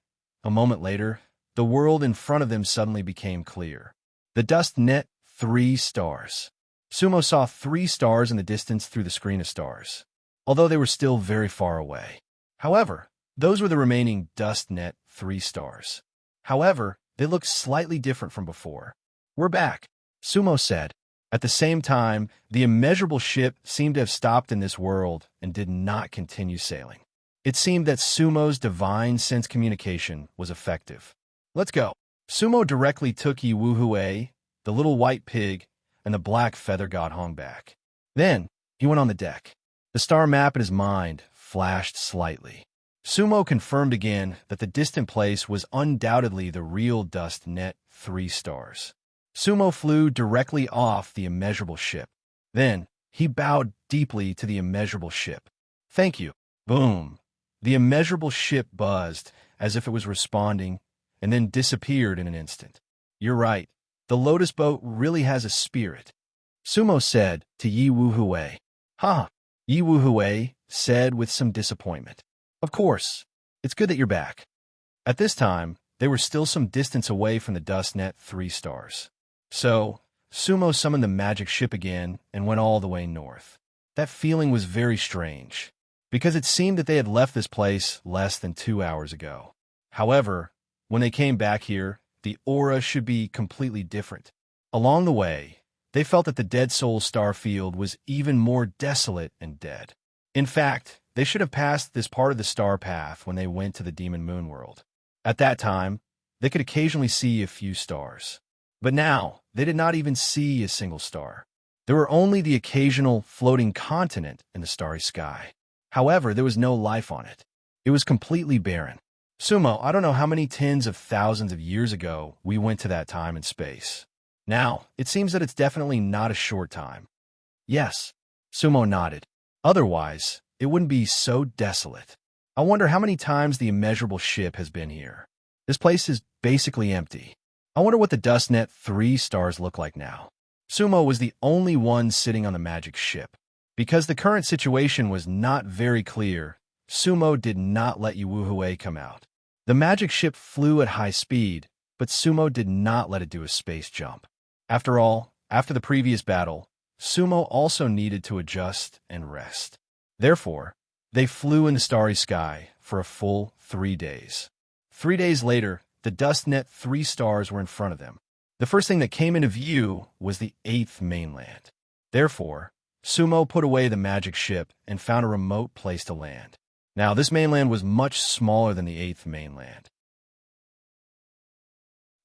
Speaker 1: A moment later, the world in front of them suddenly became clear. The dust net 3 stars. Sumo saw 3 stars in the distance through the screen of stars, although they were still very far away. However, those were the remaining dust net 3 stars. However, they looked slightly different from before. We're back, Sumo said. At the same time, the immeasurable ship seemed to have stopped in this world and did not continue sailing. It seemed that Sumo's divine sense communication was effective. Let's go. Sumo directly took Yi Wuhui, the Little White Pig, and the Black Feather God hung back. Then, he went on the deck. The star map in his mind flashed slightly. Sumo confirmed again that the distant place was undoubtedly the real dust net 3 stars. Sumo flew directly off the immeasurable ship. Then, he bowed deeply to the immeasurable ship. Thank you. Boom. The immeasurable ship buzzed as if it was responding and then disappeared in an instant. You're right. The Lotus Boat really has a spirit, Sumo said to Yi Wuhui. Yi Wuhui said with some disappointment. Of course, it's good that you're back. At this time, they were still some distance away from the dust net 3 stars. So, Sumo summoned the magic ship again and went all the way north. That feeling was very strange, because it seemed that they had left this place less than 2 hours ago. However, when they came back here, the aura should be completely different. Along the way, they felt that the Dead Soul star field was even more desolate and dead. In fact, they should have passed this part of the star path when they went to the Demon Moon world. At that time, they could occasionally see a few stars. But now, they did not even see a single star. There were only the occasional floating continent in the starry sky. However, there was no life on it. It was completely barren. Sumo, I don't know how many tens of thousands of years ago we went to that time in space. Now, it seems that it's definitely not a short time. Yes, Sumo nodded. Otherwise, it wouldn't be so desolate. I wonder how many times the immeasurable ship has been here. This place is basically empty. I wonder what the dust net 3 stars look like now. Sumo was the only one sitting on the magic ship. Because the current situation was not very clear, Sumo did not let Yi Wuhui come out. The magic ship flew at high speed, but Sumo did not let it do a space jump. After all, after the previous battle, Sumo also needed to adjust and rest. Therefore, they flew in the starry sky for a full 3 days. 3 days later, the dust net 3 stars were in front of them. The first thing that came into view was the 8th mainland. Therefore, Sumo put away the magic ship and found a remote place to land. Now, this mainland was much smaller than the 8th mainland.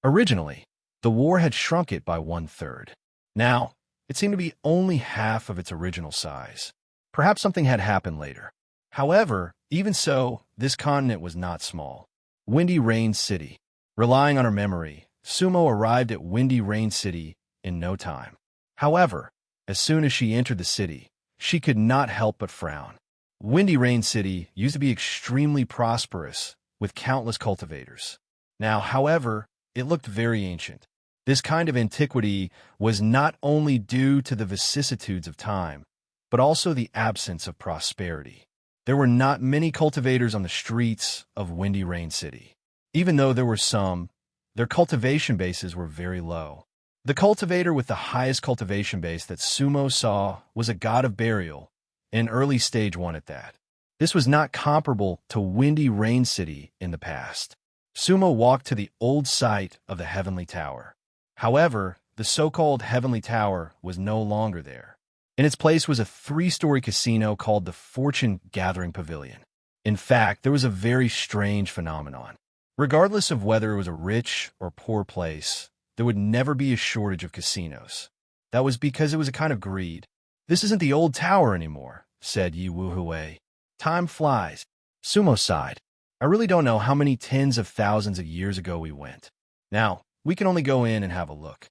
Speaker 1: Originally, the war had shrunk it by 1/3. Now, it seemed to be only half of its original size. Perhaps something had happened later. However, even so, this continent was not small. Windy Rain City. Relying on her memory, Sumo arrived at Windy Rain City in no time. However, as soon as she entered the city, she could not help but frown. Windy Rain City used to be extremely prosperous, with countless cultivators. Now, however, it looked very ancient. This kind of antiquity was not only due to the vicissitudes of time, but also the absence of prosperity. There were not many cultivators on the streets of Windy Rain City. Even though there were some, their cultivation bases were very low. The cultivator with the highest cultivation base that Sumo saw was a god of burial, in early stage 1 at that. This was not comparable to Windy Rain City in the past. Sumo walked to the old site of the Heavenly Tower. However, the so-called Heavenly Tower was no longer there. In its place was a 3-story casino called the Fortune Gathering Pavilion. In fact, there was a very strange phenomenon. Regardless of whether it was a rich or poor place, there would never be a shortage of casinos. That was because it was a kind of greed. "This isn't the old tower anymore," said Yi Wuhui. "Time flies." Sumo sighed. "I really don't know how many tens of thousands of years ago we went. Now, we can only go in and have a look."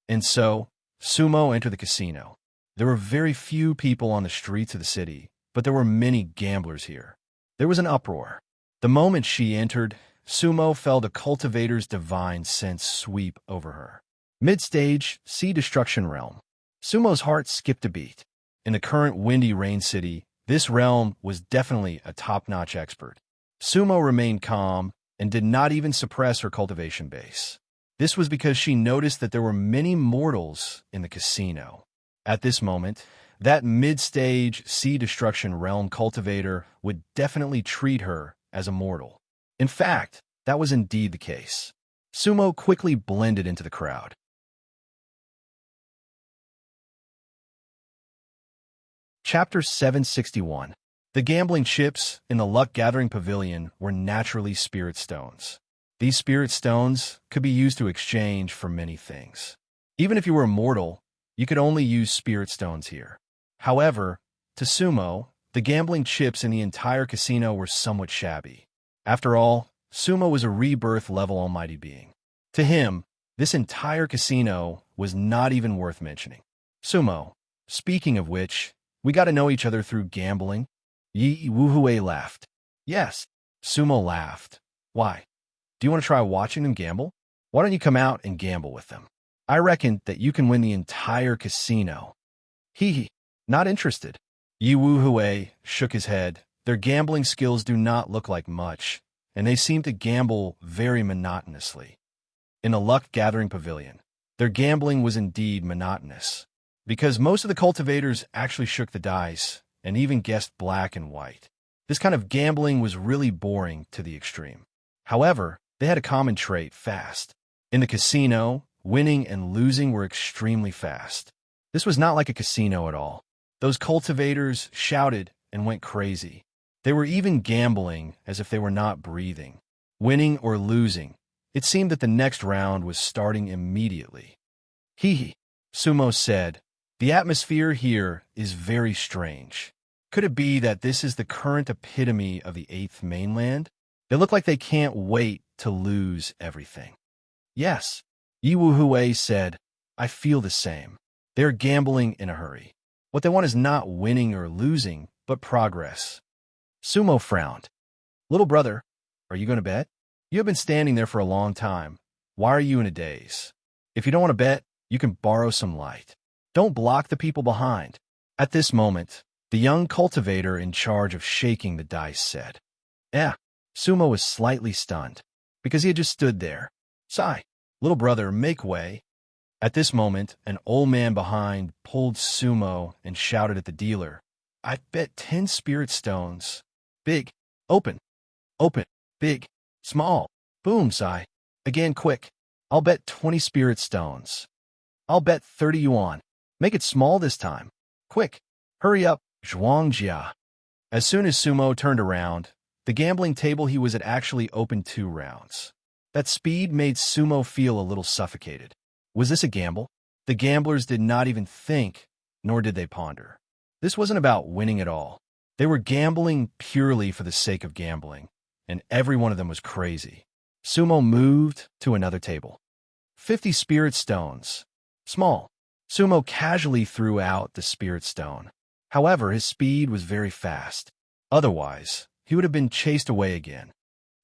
Speaker 1: And so, Sumo entered the casino. There were very few people on the streets of the city, but there were many gamblers here. There was an uproar. The moment she entered, Sumo felt a cultivator's divine sense sweep over her. Mid-stage, Sea Destruction Realm. Sumo's heart skipped a beat. In the current Windy Rain City, this realm was definitely a top-notch expert. Sumo remained calm and did not even suppress her cultivation base. This was because she noticed that there were many mortals in the casino. At this moment, that mid-stage Sea Destruction Realm cultivator would definitely treat her as a mortal. In fact, that was indeed the case. Sumo quickly blended into the crowd. Chapter 761. The gambling chips in the Luck Gathering Pavilion were naturally spirit stones. These spirit stones could be used to exchange for many things. Even if you were a mortal, you could only use spirit stones here. However, to Sumo, the gambling chips in the entire casino were somewhat shabby. After all, Sumo was a rebirth-level almighty being. To him, this entire casino was not even worth mentioning. "Sumo, speaking of which, we got to know each other through gambling." Yi Wuhui laughed. "Yes." Sumo laughed. "Why? Do you want to try watching them gamble? Why don't you come out and gamble with them? I reckon that you can win the entire casino." "Hee. Not interested." Yi Wuhui shook his head. Their gambling skills do not look like much, and they seem to gamble very monotonously. In a Luck Gathering Pavilion, their gambling was indeed monotonous, because most of the cultivators actually shook the dice and even guessed black and white. This kind of gambling was really boring to the extreme. However, they had a common trait: fast. In the casino, winning and losing were extremely fast. This was not like a casino at all. Those cultivators shouted and went crazy. They were even gambling as if they were not breathing. Winning or losing, it seemed that the next round was starting immediately. "Hee," Sumo said. "The atmosphere here is very strange. Could it be that this is the current epitome of the 8th mainland? They look like they can't wait to lose everything." "Yes," Yi Wuhui said. "I feel the same. They're gambling in a hurry. What they want is not winning or losing, but progress." Sumo frowned. "Little brother, are you going to bet? You have been standing there for a long time. Why are you in a daze? If you don't want to bet, you can borrow some light. Don't block the people behind." At this moment, the young cultivator in charge of shaking the dice said. Sumo was slightly stunned, because he had just stood there. "Sigh, little brother, make way." At this moment, an old man behind pulled Sumo and shouted at the dealer, "I bet 10 spirit stones. Big, open, open, big, small, boom, sigh. Again, quick. I'll bet 20 spirit stones. I'll bet 30 yuan. Make it small this time. Quick, hurry up, Zhuangjia." As soon as Sumo turned around, the gambling table he was at actually opened 2 rounds. That speed made Sumo feel a little suffocated. Was this a gamble? The gamblers did not even think, nor did they ponder. This wasn't about winning at all. They were gambling purely for the sake of gambling, and every one of them was crazy. Sumo moved to another table. 50 spirit stones. Small. Sumo casually threw out the spirit stone. However, his speed was very fast. Otherwise, he would have been chased away again.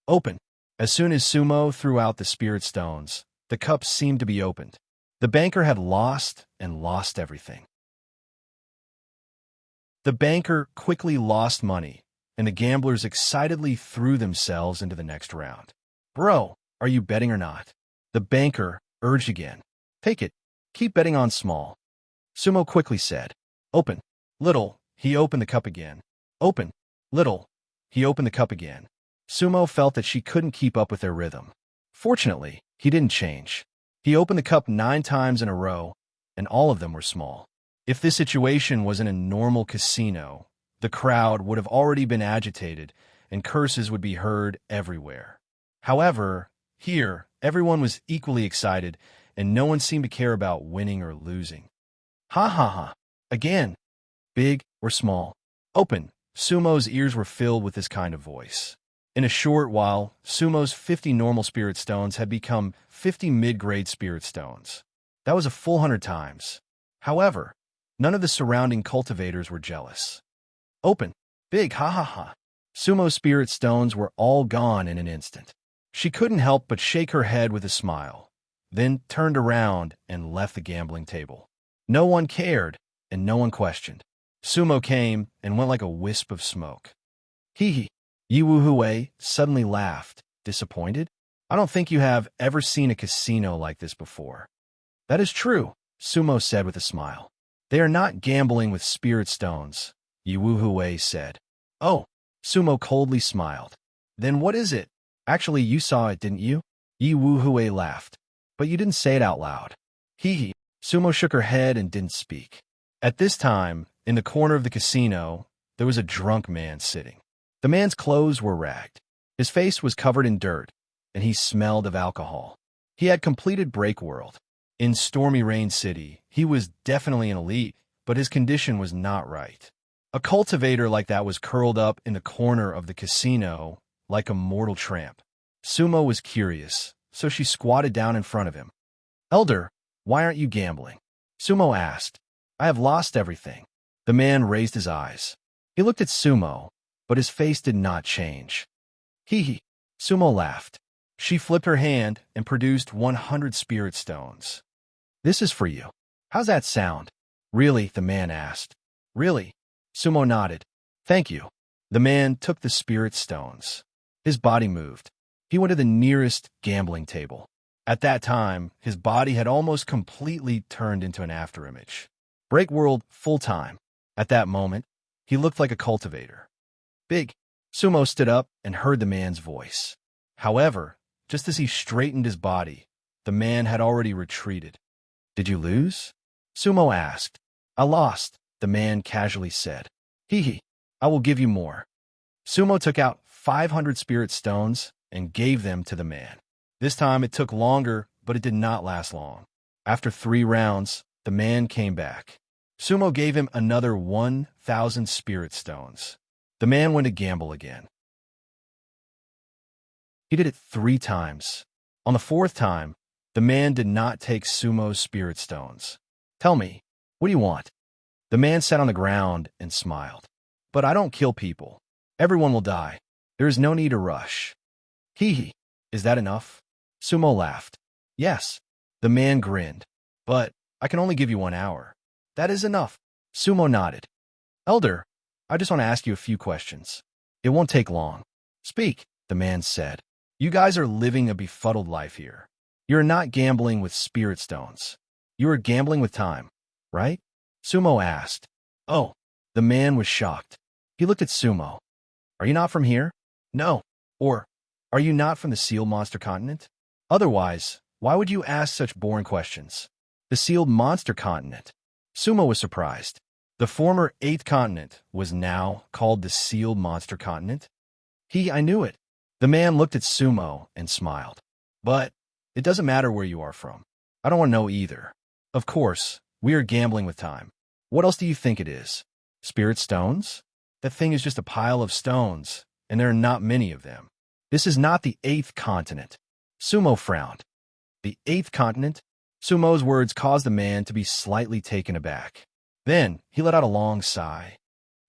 Speaker 1: Open. As soon as Sumo threw out the spirit stones, The cup seemed to be opened. The banker had lost and lost everything. The banker quickly lost money, and the gamblers excitedly threw themselves into the next round. Bro, are you betting or not? The banker urged again. Take it. Keep betting on small. Sumo quickly said. Open. Little. He opened the cup again. Open. Little. He opened the cup again. Sumo felt that she couldn't keep up with their rhythm. Fortunately, he didn't change. He opened the cup 9 times in a row, and all of them were small. If this situation was in a normal casino, the crowd would have already been agitated, and curses would be heard everywhere. However, here, everyone was equally excited, and no one seemed to care about winning or losing. Ha ha ha. Again. Big or small. Open. Sumo's ears were filled with this kind of voice. In a short while, Sumo's 50 normal spirit stones had become 50 mid-grade spirit stones. That was a full 100 times. However, none of the surrounding cultivators were jealous. Open. Big. Ha ha ha. Sumo's spirit stones were all gone in an instant. She couldn't help but shake her head with a smile, then turned around and left the gambling table. No one cared, and no one questioned. Sumo came and went like a wisp of smoke. Hee hee. Yi Wu-Hui suddenly laughed, disappointed. I don't think you have ever seen a casino like this before. That is true, Sumo said with a smile. They are not gambling with spirit stones, Yi Wu-Hui said. Oh, Sumo coldly smiled. Then what is it? Actually, you saw it, didn't you? Yi Wu-Hui laughed. But you didn't say it out loud. Hee hee. Sumo shook her head and didn't speak. At this time, in the corner of the casino, there was a drunk man sitting. The man's clothes were ragged. His face was covered in dirt, and he smelled of alcohol. He had completed Break World. In Stormy Rain City, he was definitely an elite, but his condition was not right. A cultivator like that was curled up in the corner of the casino like a mortal tramp. Sumo was curious, so she squatted down in front of him. Elder, why aren't you gambling? Sumo asked. I have lost everything. The man raised his eyes. He looked at Sumo, but his face did not change. Hee hee. Sumo laughed. She flipped her hand and produced 100 spirit stones. This is for you. How's that sound? Really? The man asked. Really? Sumo nodded. Thank you. The man took the spirit stones. His body moved. He went to the nearest gambling table. At that time, his body had almost completely turned into an afterimage. Break World full time. At that moment, he looked like a cultivator. Big. Sumo stood up and heard the man's voice. However, just as he straightened his body, the man had already retreated. Did you lose? Sumo asked. I lost, the man casually said. Hee hee. I will give you more. Sumo took out 500 spirit stones and gave them to the man. This time it took longer, but it did not last long. After 3 rounds, the man came back. Sumo gave him another 1,000 spirit stones. The man went to gamble again. He did it 3 times. On the 4th time, the man did not take Sumo's spirit stones. Tell me, what do you want? The man sat on the ground and smiled. But I don't kill people. Everyone will die. There is no need to rush. Hee hee. Is that enough? Sumo laughed. Yes. The man grinned. But I can only give you 1 hour. That is enough. Sumo nodded. Elder, I just want to ask you a few questions. It won't take long. Speak, the man said. You guys are living a befuddled life here. You're not gambling with spirit stones. You are gambling with time, right? Sumo asked. Oh, the man was shocked. He looked at Sumo. Are you not from here? No. Or, are you not from the sealed monster continent? Otherwise, why would you ask such boring questions? The sealed monster continent. Sumo was surprised. The former 8th continent was now called the sealed monster continent. I knew it. The man looked at Sumo and smiled. But it doesn't matter where you are from. I don't want to know either. Of course, we are gambling with time. What else do you think it is? Spirit stones? That thing is just a pile of stones, and there are not many of them. This is not the 8th continent. Sumo frowned. The 8th continent? Sumo's words caused the man to be slightly taken aback. Then he let out a long sigh.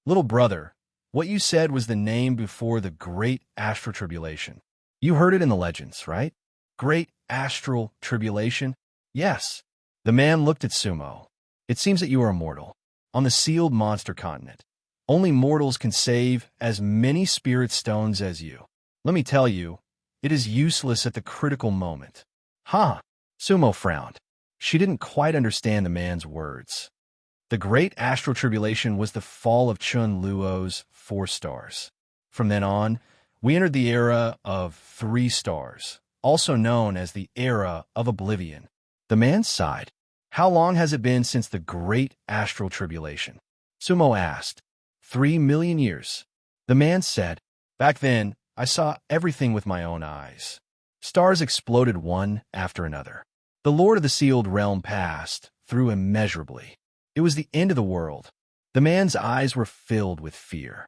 Speaker 1: Little brother, what you said was the name before the great astral tribulation. You heard it in the legends, right? Great astral tribulation? Yes. The man looked at Sumo. It seems that you are immortal. On the sealed monster continent, only mortals can save as many spirit stones as you. Let me tell you, it is useless at the critical moment. Huh? Sumo frowned. She didn't quite understand the man's words. The Great Astral Tribulation was the fall of Chun Luo's 4 stars. From then on, we entered the era of 3 stars, also known as the Era of Oblivion. The man sighed. How long has it been since the Great Astral Tribulation? Sumo asked. 3 million years. The man said, back then, I saw everything with my own eyes. Stars exploded one after another. The Lord of the Sealed Realm passed through immeasurably. It was the end of the world. The man's eyes were filled with fear.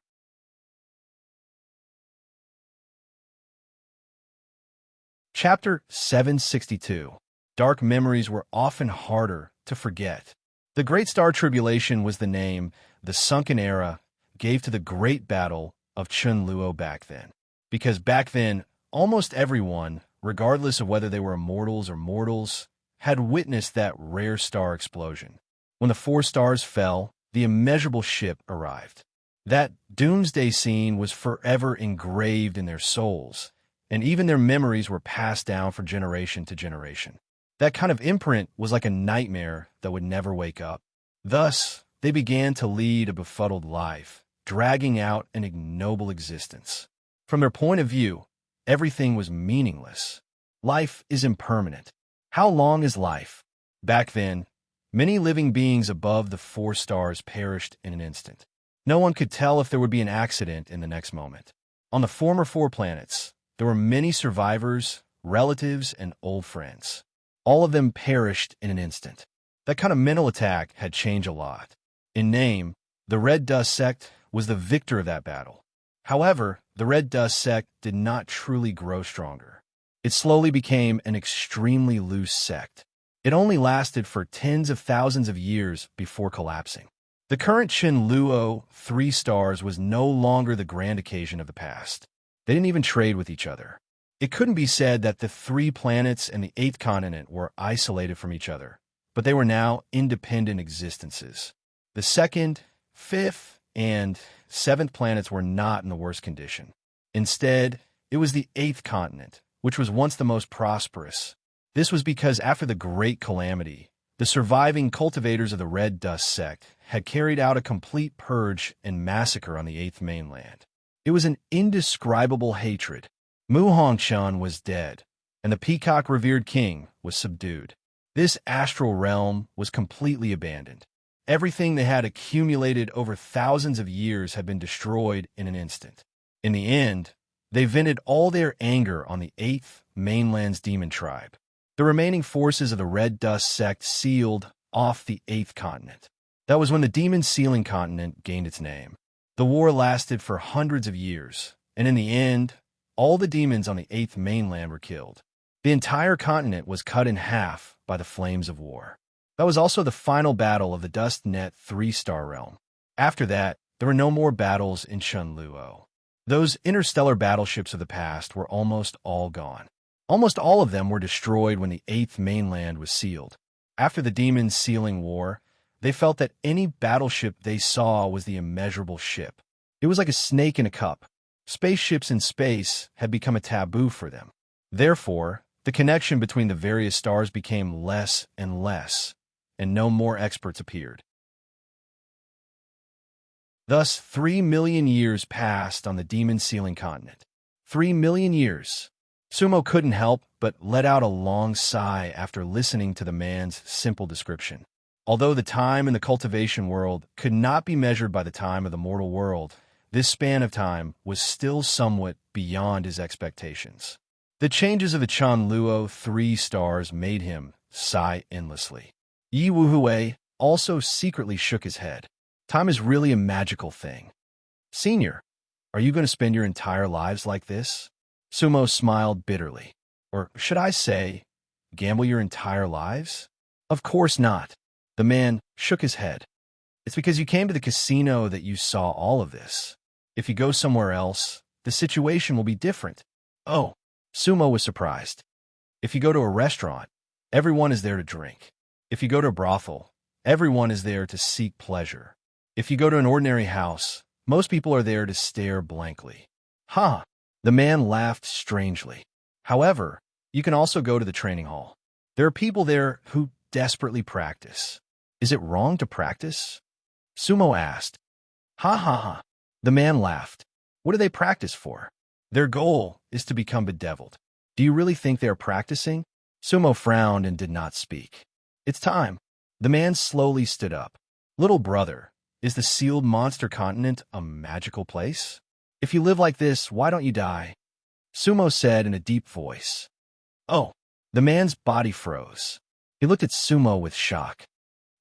Speaker 1: Chapter 762. Dark memories were often harder to forget. The Great Star Tribulation was the name the Sunken Era gave to the great battle of Chun Luo back then. Because back then, almost everyone, regardless of whether they were immortals or mortals, had witnessed that rare star explosion. When the 4 stars fell, the immeasurable ship arrived. That doomsday scene was forever engraved in their souls, and even their memories were passed down from generation to generation. That kind of imprint was like a nightmare that would never wake up. Thus, they began to lead a befuddled life, dragging out an ignoble existence. From their point of view, everything was meaningless. Life is impermanent. How long is life? Back then, many living beings above the 4 stars perished in an instant. No one could tell if there would be an accident in the next moment. On the former 4 planets, there were many survivors, relatives, and old friends. All of them perished in an instant. That kind of mental attack had changed a lot. In name, the Red Dust Sect was the victor of that battle. However, the Red Dust Sect did not truly grow stronger. It slowly became an extremely loose sect. It only lasted for tens of thousands of years before collapsing. The current Chun Luo 3 stars was no longer the grand occasion of the past. They didn't even trade with each other. It couldn't be said that the 3 planets and the 8th continent were isolated from each other, but they were now independent existences. The 2nd, 5th, and 7th planets were not in the worst condition. Instead, it was the 8th continent, which was once the most prosperous. This was because after the Great Calamity, the surviving cultivators of the Red Dust Sect had carried out a complete purge and massacre on the 8th mainland. It was an indescribable hatred. Mu Hongchun was dead, and the peacock-revered king was subdued. This astral realm was completely abandoned. Everything they had accumulated over thousands of years had been destroyed in an instant. In the end, they vented all their anger on the 8th mainland's demon tribe. The remaining forces of the Red Dust Sect sealed off the 8th continent. That was when the demon sealing continent gained its name. The war lasted for hundreds of years, and in the end, all the demons on the 8th mainland were killed. The entire continent was cut in half by the flames of war. That was also the final battle of the Dust Net 3-star realm. After that, there were no more battles in Chun Luo. Those interstellar battleships of the past were almost all gone. Almost all of them were destroyed when the 8th mainland was sealed. After the demons' sealing war, they felt that any battleship they saw was the immeasurable ship. It was like a snake in a cup. Spaceships in space had become a taboo for them. Therefore, the connection between the various stars became less and less, and no more experts appeared. Thus, 3 million years passed on the demon-sealing continent. 3 million years. Sumo couldn't help but let out a long sigh after listening to the man's simple description. Although the time in the cultivation world could not be measured by the time of the mortal world, this span of time was still somewhat beyond his expectations. The changes of the Chun Luo 3 stars made him sigh endlessly. Yi Wuhui also secretly shook his head. Time is really a magical thing. Senior, are you going to spend your entire lives like this? Sumo smiled bitterly. Or should I say, gamble your entire lives? Of course not. The man shook his head. It's because you came to the casino that you saw all of this. If you go somewhere else, the situation will be different. Oh, Sumo was surprised. If you go to a restaurant, everyone is there to drink. If you go to a brothel, everyone is there to seek pleasure. If you go to an ordinary house, most people are there to stare blankly. Ha! The man laughed strangely. However, you can also go to the training hall. There are people there who desperately practice. Is it wrong to practice? Sumo asked. Ha ha ha. The man laughed. What do they practice for? Their goal is to become bedeviled. Do you really think they are practicing? Sumo frowned and did not speak. It's time. The man slowly stood up. Little brother, is the sealed monster continent a magical place? If you live like this, why don't you die? Sumo said in a deep voice. Oh, the man's body froze. He looked at Sumo with shock.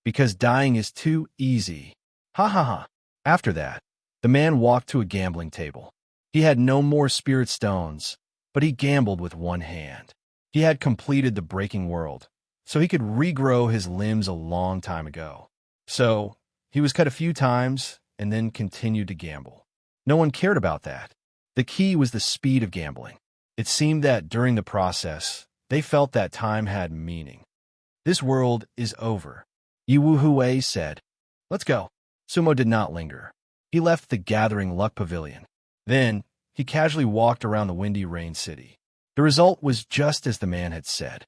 Speaker 1: Because dying is too easy. Ha ha ha. After that, the man walked to a gambling table. He had no more spirit stones, but he gambled with one hand. He had completed the breaking world, so he could regrow his limbs a long time ago. So, he was cut a few times and then continued to gamble. No one cared about that. The key was the speed of gambling. It seemed that during the process, they felt that time had meaning. This world is over. Yu Hui said. Let's go. Sumo did not linger. He left the Gathering Luck Pavilion. Then, he casually walked around the windy rain city. The result was just as the man had said.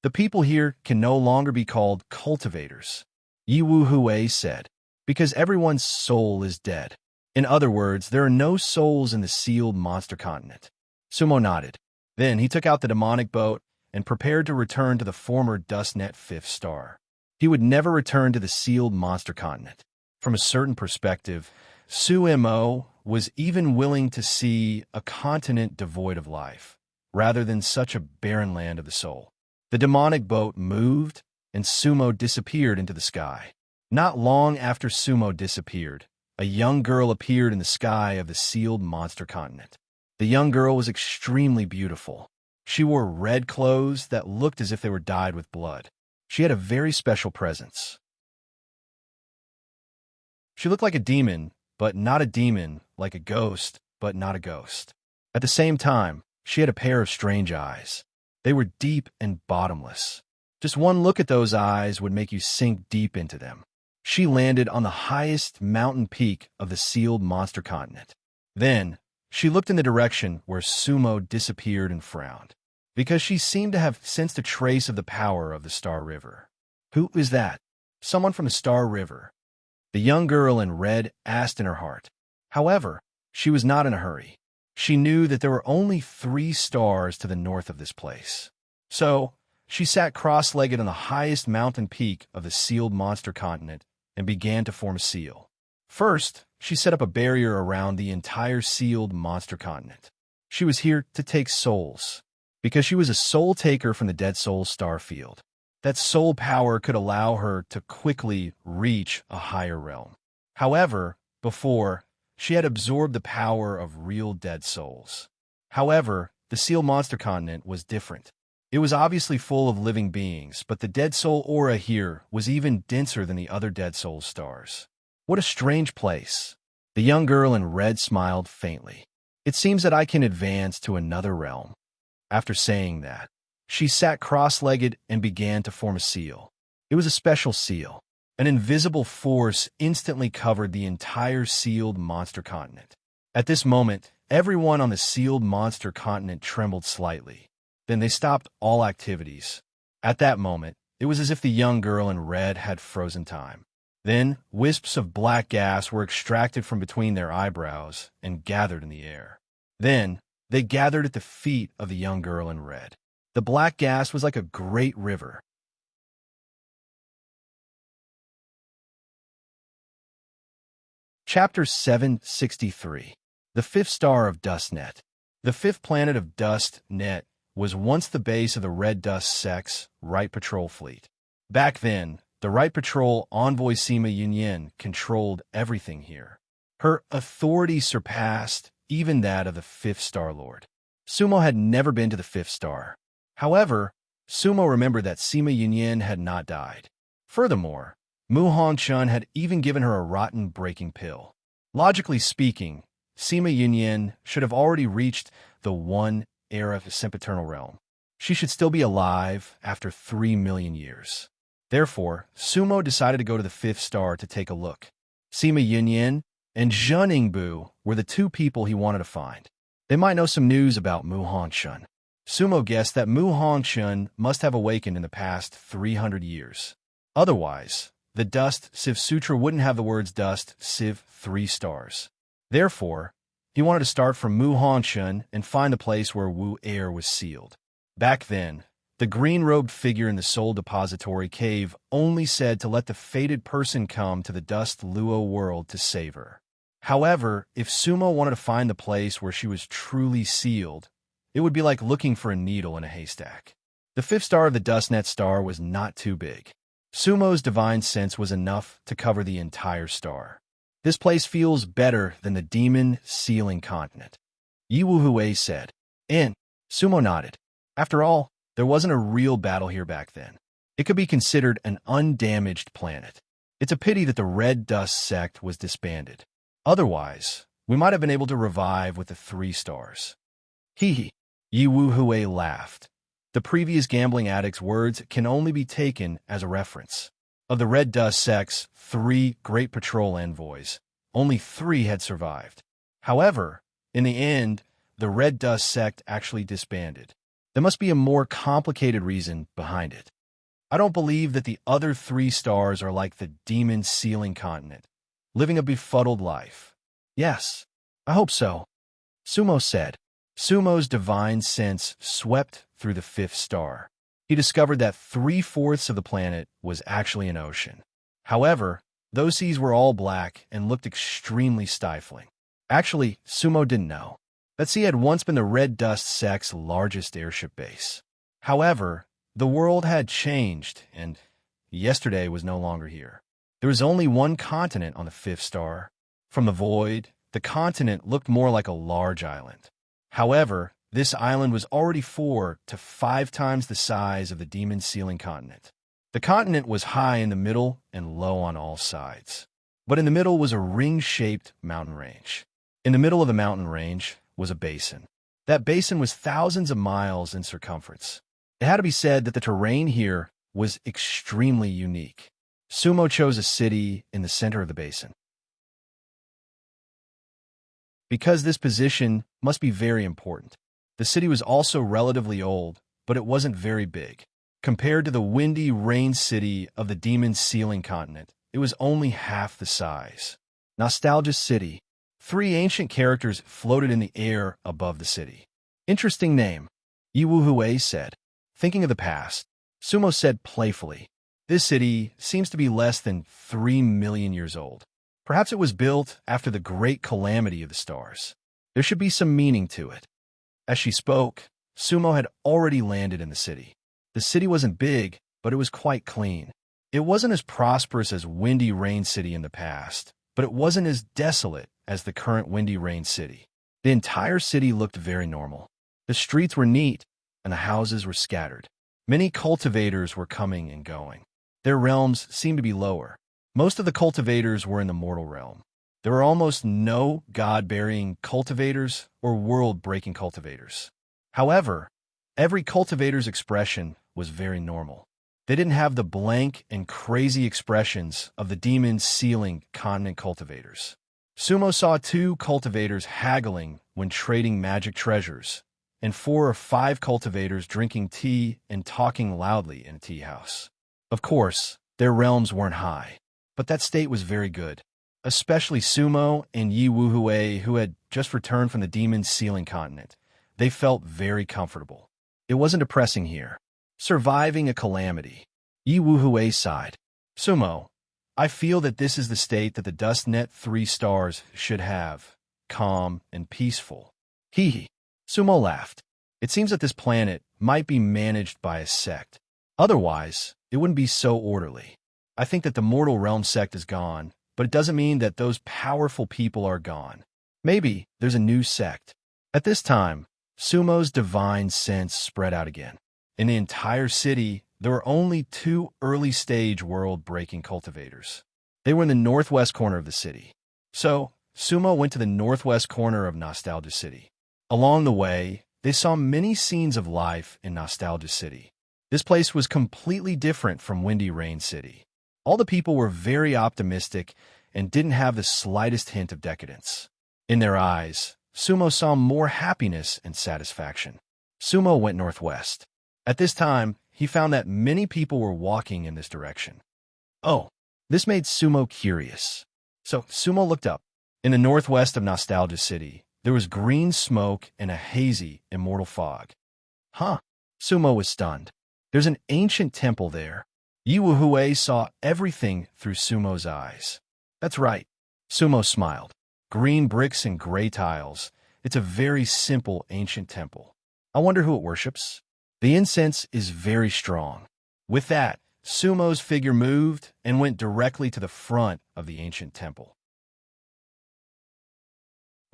Speaker 1: The people here can no longer be called cultivators, Yu Hui said, because everyone's soul is dead. In other words, there are no souls in the sealed monster continent. Sumo nodded. Then he took out the demonic boat and prepared to return to the former Dustnet 5th star. He would never return to the sealed monster continent. From a certain perspective, Sumo was even willing to see a continent devoid of life, rather than such a barren land of the soul. The demonic boat moved, and Sumo disappeared into the sky. Not long after Sumo disappeared, a young girl appeared in the sky of the sealed monster continent. The young girl was extremely beautiful. She wore red clothes that looked as if they were dyed with blood. She had a very special presence. She looked like a demon, but not a demon, like a ghost, but not a ghost. At the same time, she had a pair of strange eyes. They were deep and bottomless. Just one look at those eyes would make you sink deep into them. She landed on the highest mountain peak of the sealed monster continent. Then, she looked in the direction where Sumo disappeared and frowned, because she seemed to have sensed a trace of the power of the Star River. Who is that? Someone from the Star River. The young girl in red asked in her heart. However, she was not in a hurry. She knew that there were only 3 stars to the north of this place. So, she sat cross-legged on the highest mountain peak of the sealed monster continent and began to form a seal. First, she set up a barrier around the entire sealed monster continent. She was here to take souls, because she was a soul taker from the Dead Souls star field. That soul power could allow her to quickly reach a higher realm. However, before, she had absorbed the power of real dead souls. However, the sealed monster continent was different. It was obviously full of living beings, but the Dead Soul aura here was even denser than the other Dead Soul stars. What a strange place. The young girl in red smiled faintly. It seems that I can advance to another realm. After saying that, she sat cross-legged and began to form a seal. It was a special seal. An invisible force instantly covered the entire sealed monster continent. At this moment, everyone on the sealed monster continent trembled slightly. Then they stopped all activities. At that moment, it was as if the young girl in red had frozen time. Then, wisps of black gas were extracted from between their eyebrows and gathered in the air. Then, they gathered at the feet of the young girl in red. The black gas was like a great river. Chapter 763. The 5th Star of Dustnet. The 5th planet of Dustnet was once the base of the Red Dust Sect's Right Patrol fleet. Back then, the Right Patrol envoy Sima Yunyan controlled everything here. Her authority surpassed even that of the 5th Star Lord. Sumo had never been to the 5th Star. However, Sumo remembered that Sima Yunyan had not died. Furthermore, Mu Hongchun had even given her a rotten breaking pill. Logically speaking, Sima Yunyan should have already reached the 1 era of the sempiternal realm. she should still be alive after 3 million years. Therefore, Sumo decided to go to the 5th star to take a look. Sima Yunyan and Zhen Yingbu were the 2 people he wanted to find. They might know some news about Mu Hongshun. Sumo guessed that Mu Hongshun must have awakened in the past 300 years. Otherwise, the Dust Sieve Sutra wouldn't have the words Dust Sieve 3 stars. Therefore, he wanted to start from Mu Hongshun and find the place where Wu Air was sealed. Back then, the green-robed figure in the Soul Depository Cave only said to let the fated person come to the Dust Luo world to save her. However, if Sumo wanted to find the place where she was truly sealed, it would be like looking for a needle in a haystack. The 5th star of the Dustnet star was not too big. Sumo's divine sense was enough to cover the entire star. This place feels better than the demon sealing continent, Yi Wuhui said. And Sumo nodded. After all, there wasn't a real battle here back then. It could be considered an undamaged planet. It's a pity that the Red Dust sect was disbanded. Otherwise, we might have been able to revive with the 3 stars. Hee hee. Yi Wuhui laughed. The previous gambling addict's words can only be taken as a reference. Of the Red Dust sect's 3 great patrol envoys, only 3 had survived. However, in the end, the Red Dust sect actually disbanded. There must be a more complicated reason behind it. I don't believe that the other 3 stars are like the demon sealing continent, living a befuddled life. Yes, I hope so, Sumo said. Sumo's divine sense swept through the 5th star. He discovered that 3/4 of the planet was actually an ocean. However, those seas were all black and looked extremely stifling. Actually, Sumo didn't know. That sea had once been the Red Dust sect's largest airship base. However, the world had changed, and yesterday was no longer here. There was only one continent on the 5th star. From the void, the continent looked more like a large island. However, this island was already 4 to 5 times the size of the demon sealing continent. The continent was high in the middle and low on all sides. But in the middle was a ring-shaped mountain range. In the middle of the mountain range was a basin. That basin was thousands of miles in circumference. It had to be said that the terrain here was extremely unique. Sumo chose a city in the center of the basin. Because this position must be very important. The city was also relatively old, but it wasn't very big. Compared to the windy rain city of the demon sealing continent, it was only half the size. Nostalgia City. 3 ancient characters floated in the air above the city. Interesting name, Yi Wuhui said. Thinking of the past, Sumo said playfully, this city seems to be less than 3 million years old. Perhaps it was built after the great calamity of the stars. There should be some meaning to it. As she spoke, Sumo had already landed in the city. The city wasn't big, but it was quite clean. It wasn't as prosperous as Windy Rain City in the past, but it wasn't as desolate as the current Windy Rain City. The entire city looked very normal. The streets were neat, and the houses were scattered. Many cultivators were coming and going. Their realms seemed to be lower. Most of the cultivators were in the mortal realm. There were almost no god-burying cultivators or world-breaking cultivators. However, every cultivator's expression was very normal. They didn't have the blank and crazy expressions of the demon sealing continent cultivators. Sumo saw 2 cultivators haggling when trading magic treasures, and 4 or 5 cultivators drinking tea and talking loudly in a tea house. Of course, their realms weren't high, but that state was very good. Especially Sumo and Yi Wuhui, who had just returned from the demon sealing continent. They felt very comfortable. It wasn't depressing here. Surviving a calamity. Yi Wuhui sighed. Sumo, I feel that this is the state that the Dustnet 3 stars should have. Calm and peaceful. Hee hee. Sumo laughed. It seems that this planet might be managed by a sect. Otherwise, it wouldn't be so orderly. I think that the Mortal Realm sect is gone, but it doesn't mean that those powerful people are gone. Maybe there's a new sect. At this time, Sumo's divine sense spread out again. In the entire city, there were only 2 early-stage world-breaking cultivators. They were in the northwest corner of the city. So, Sumo went to the northwest corner of Nostalgia City. Along the way, they saw many scenes of life in Nostalgia City. This place was completely different from Windy Rain City. All the people were very optimistic and didn't have the slightest hint of decadence. In their eyes, Sumo saw more happiness and satisfaction. Sumo went northwest. At this time, he found that many people were walking in this direction. Oh, this made Sumo curious. So Sumo looked up. In the northwest of Nostalgia City, there was green smoke and a hazy, immortal fog. Huh? Sumo was stunned. There's an ancient temple there. Yi Wuhui saw everything through Sumo's eyes. That's right. Sumo smiled. Green bricks and gray tiles. It's a very simple ancient temple. I wonder who it worships. The incense is very strong. With that, Sumo's figure moved and went directly to the front of the ancient temple.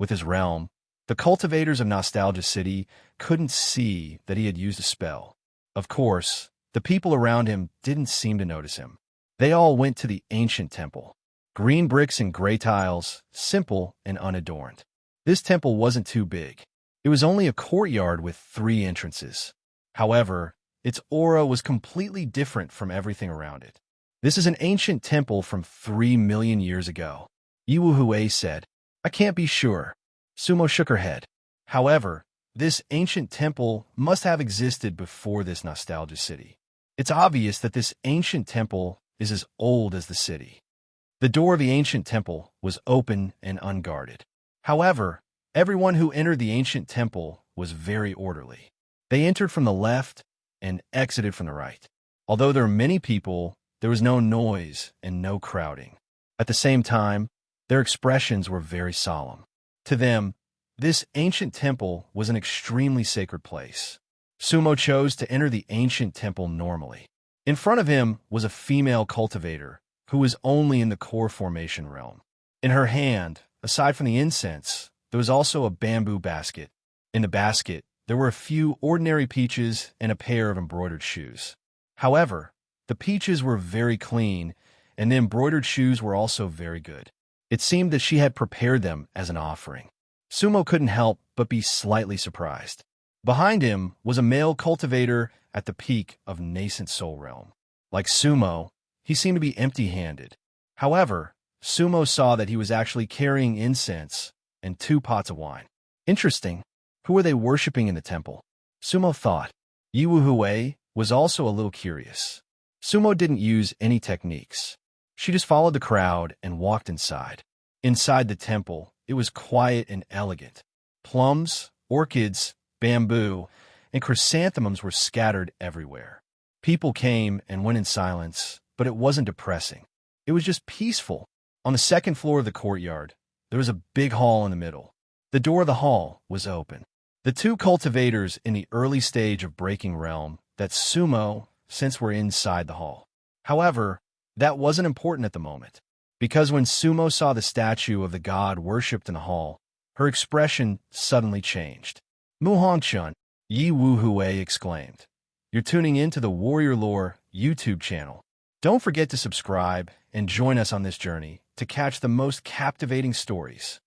Speaker 1: With his realm, the cultivators of Nostalgia City couldn't see that he had used a spell. Of course, the people around him didn't seem to notice him. They all went to the ancient temple. Green bricks and gray tiles, simple and unadorned. This temple wasn't too big. It was only a courtyard with 3 entrances. However, its aura was completely different from everything around it. This is an ancient temple from 3 million years ago. Yi Wuhui said, I can't be sure. Sumo shook her head. However, this ancient temple must have existed before this Nostalgia City. It's obvious that this ancient temple is as old as the city. The door of the ancient temple was open and unguarded. However, everyone who entered the ancient temple was very orderly. They entered from the left and exited from the right. Although there were many people, there was no noise and no crowding. At the same time, their expressions were very solemn. To them, this ancient temple was an extremely sacred place. Sumo chose to enter the ancient temple normally. In front of him was a female cultivator who was only in the core formation realm. In her hand, aside from the incense, there was also a bamboo basket. In the basket, there were a few ordinary peaches and a pair of embroidered shoes. However, the peaches were very clean, and the embroidered shoes were also very good. It seemed that she had prepared them as an offering. Sumo couldn't help but be slightly surprised. Behind him was a male cultivator at the peak of nascent soul realm. Like Sumo, he seemed to be empty-handed. However, Sumo saw that he was actually carrying incense and 2 pots of wine. Interesting. Who were they worshipping in the temple? Sumo thought. Yi Wuhui was also a little curious. Sumo didn't use any techniques. She just followed the crowd and walked inside. Inside the temple, it was quiet and elegant. Plums, orchids, bamboo, and chrysanthemums were scattered everywhere. People came and went in silence, but it wasn't depressing. It was just peaceful. On the second floor of the courtyard, there was a big hall in the middle. The door of the hall was open. The 2 cultivators in the early stage of breaking realm that Sumo since were inside the hall. However, that wasn't important at the moment, because when Sumo saw the statue of the god worshipped in the hall, her expression suddenly changed. Muhongchun, Yi Wuhui exclaimed. You're tuning in to the Warrior Lore YouTube channel. Don't forget to subscribe and join us on this journey to catch the most captivating stories.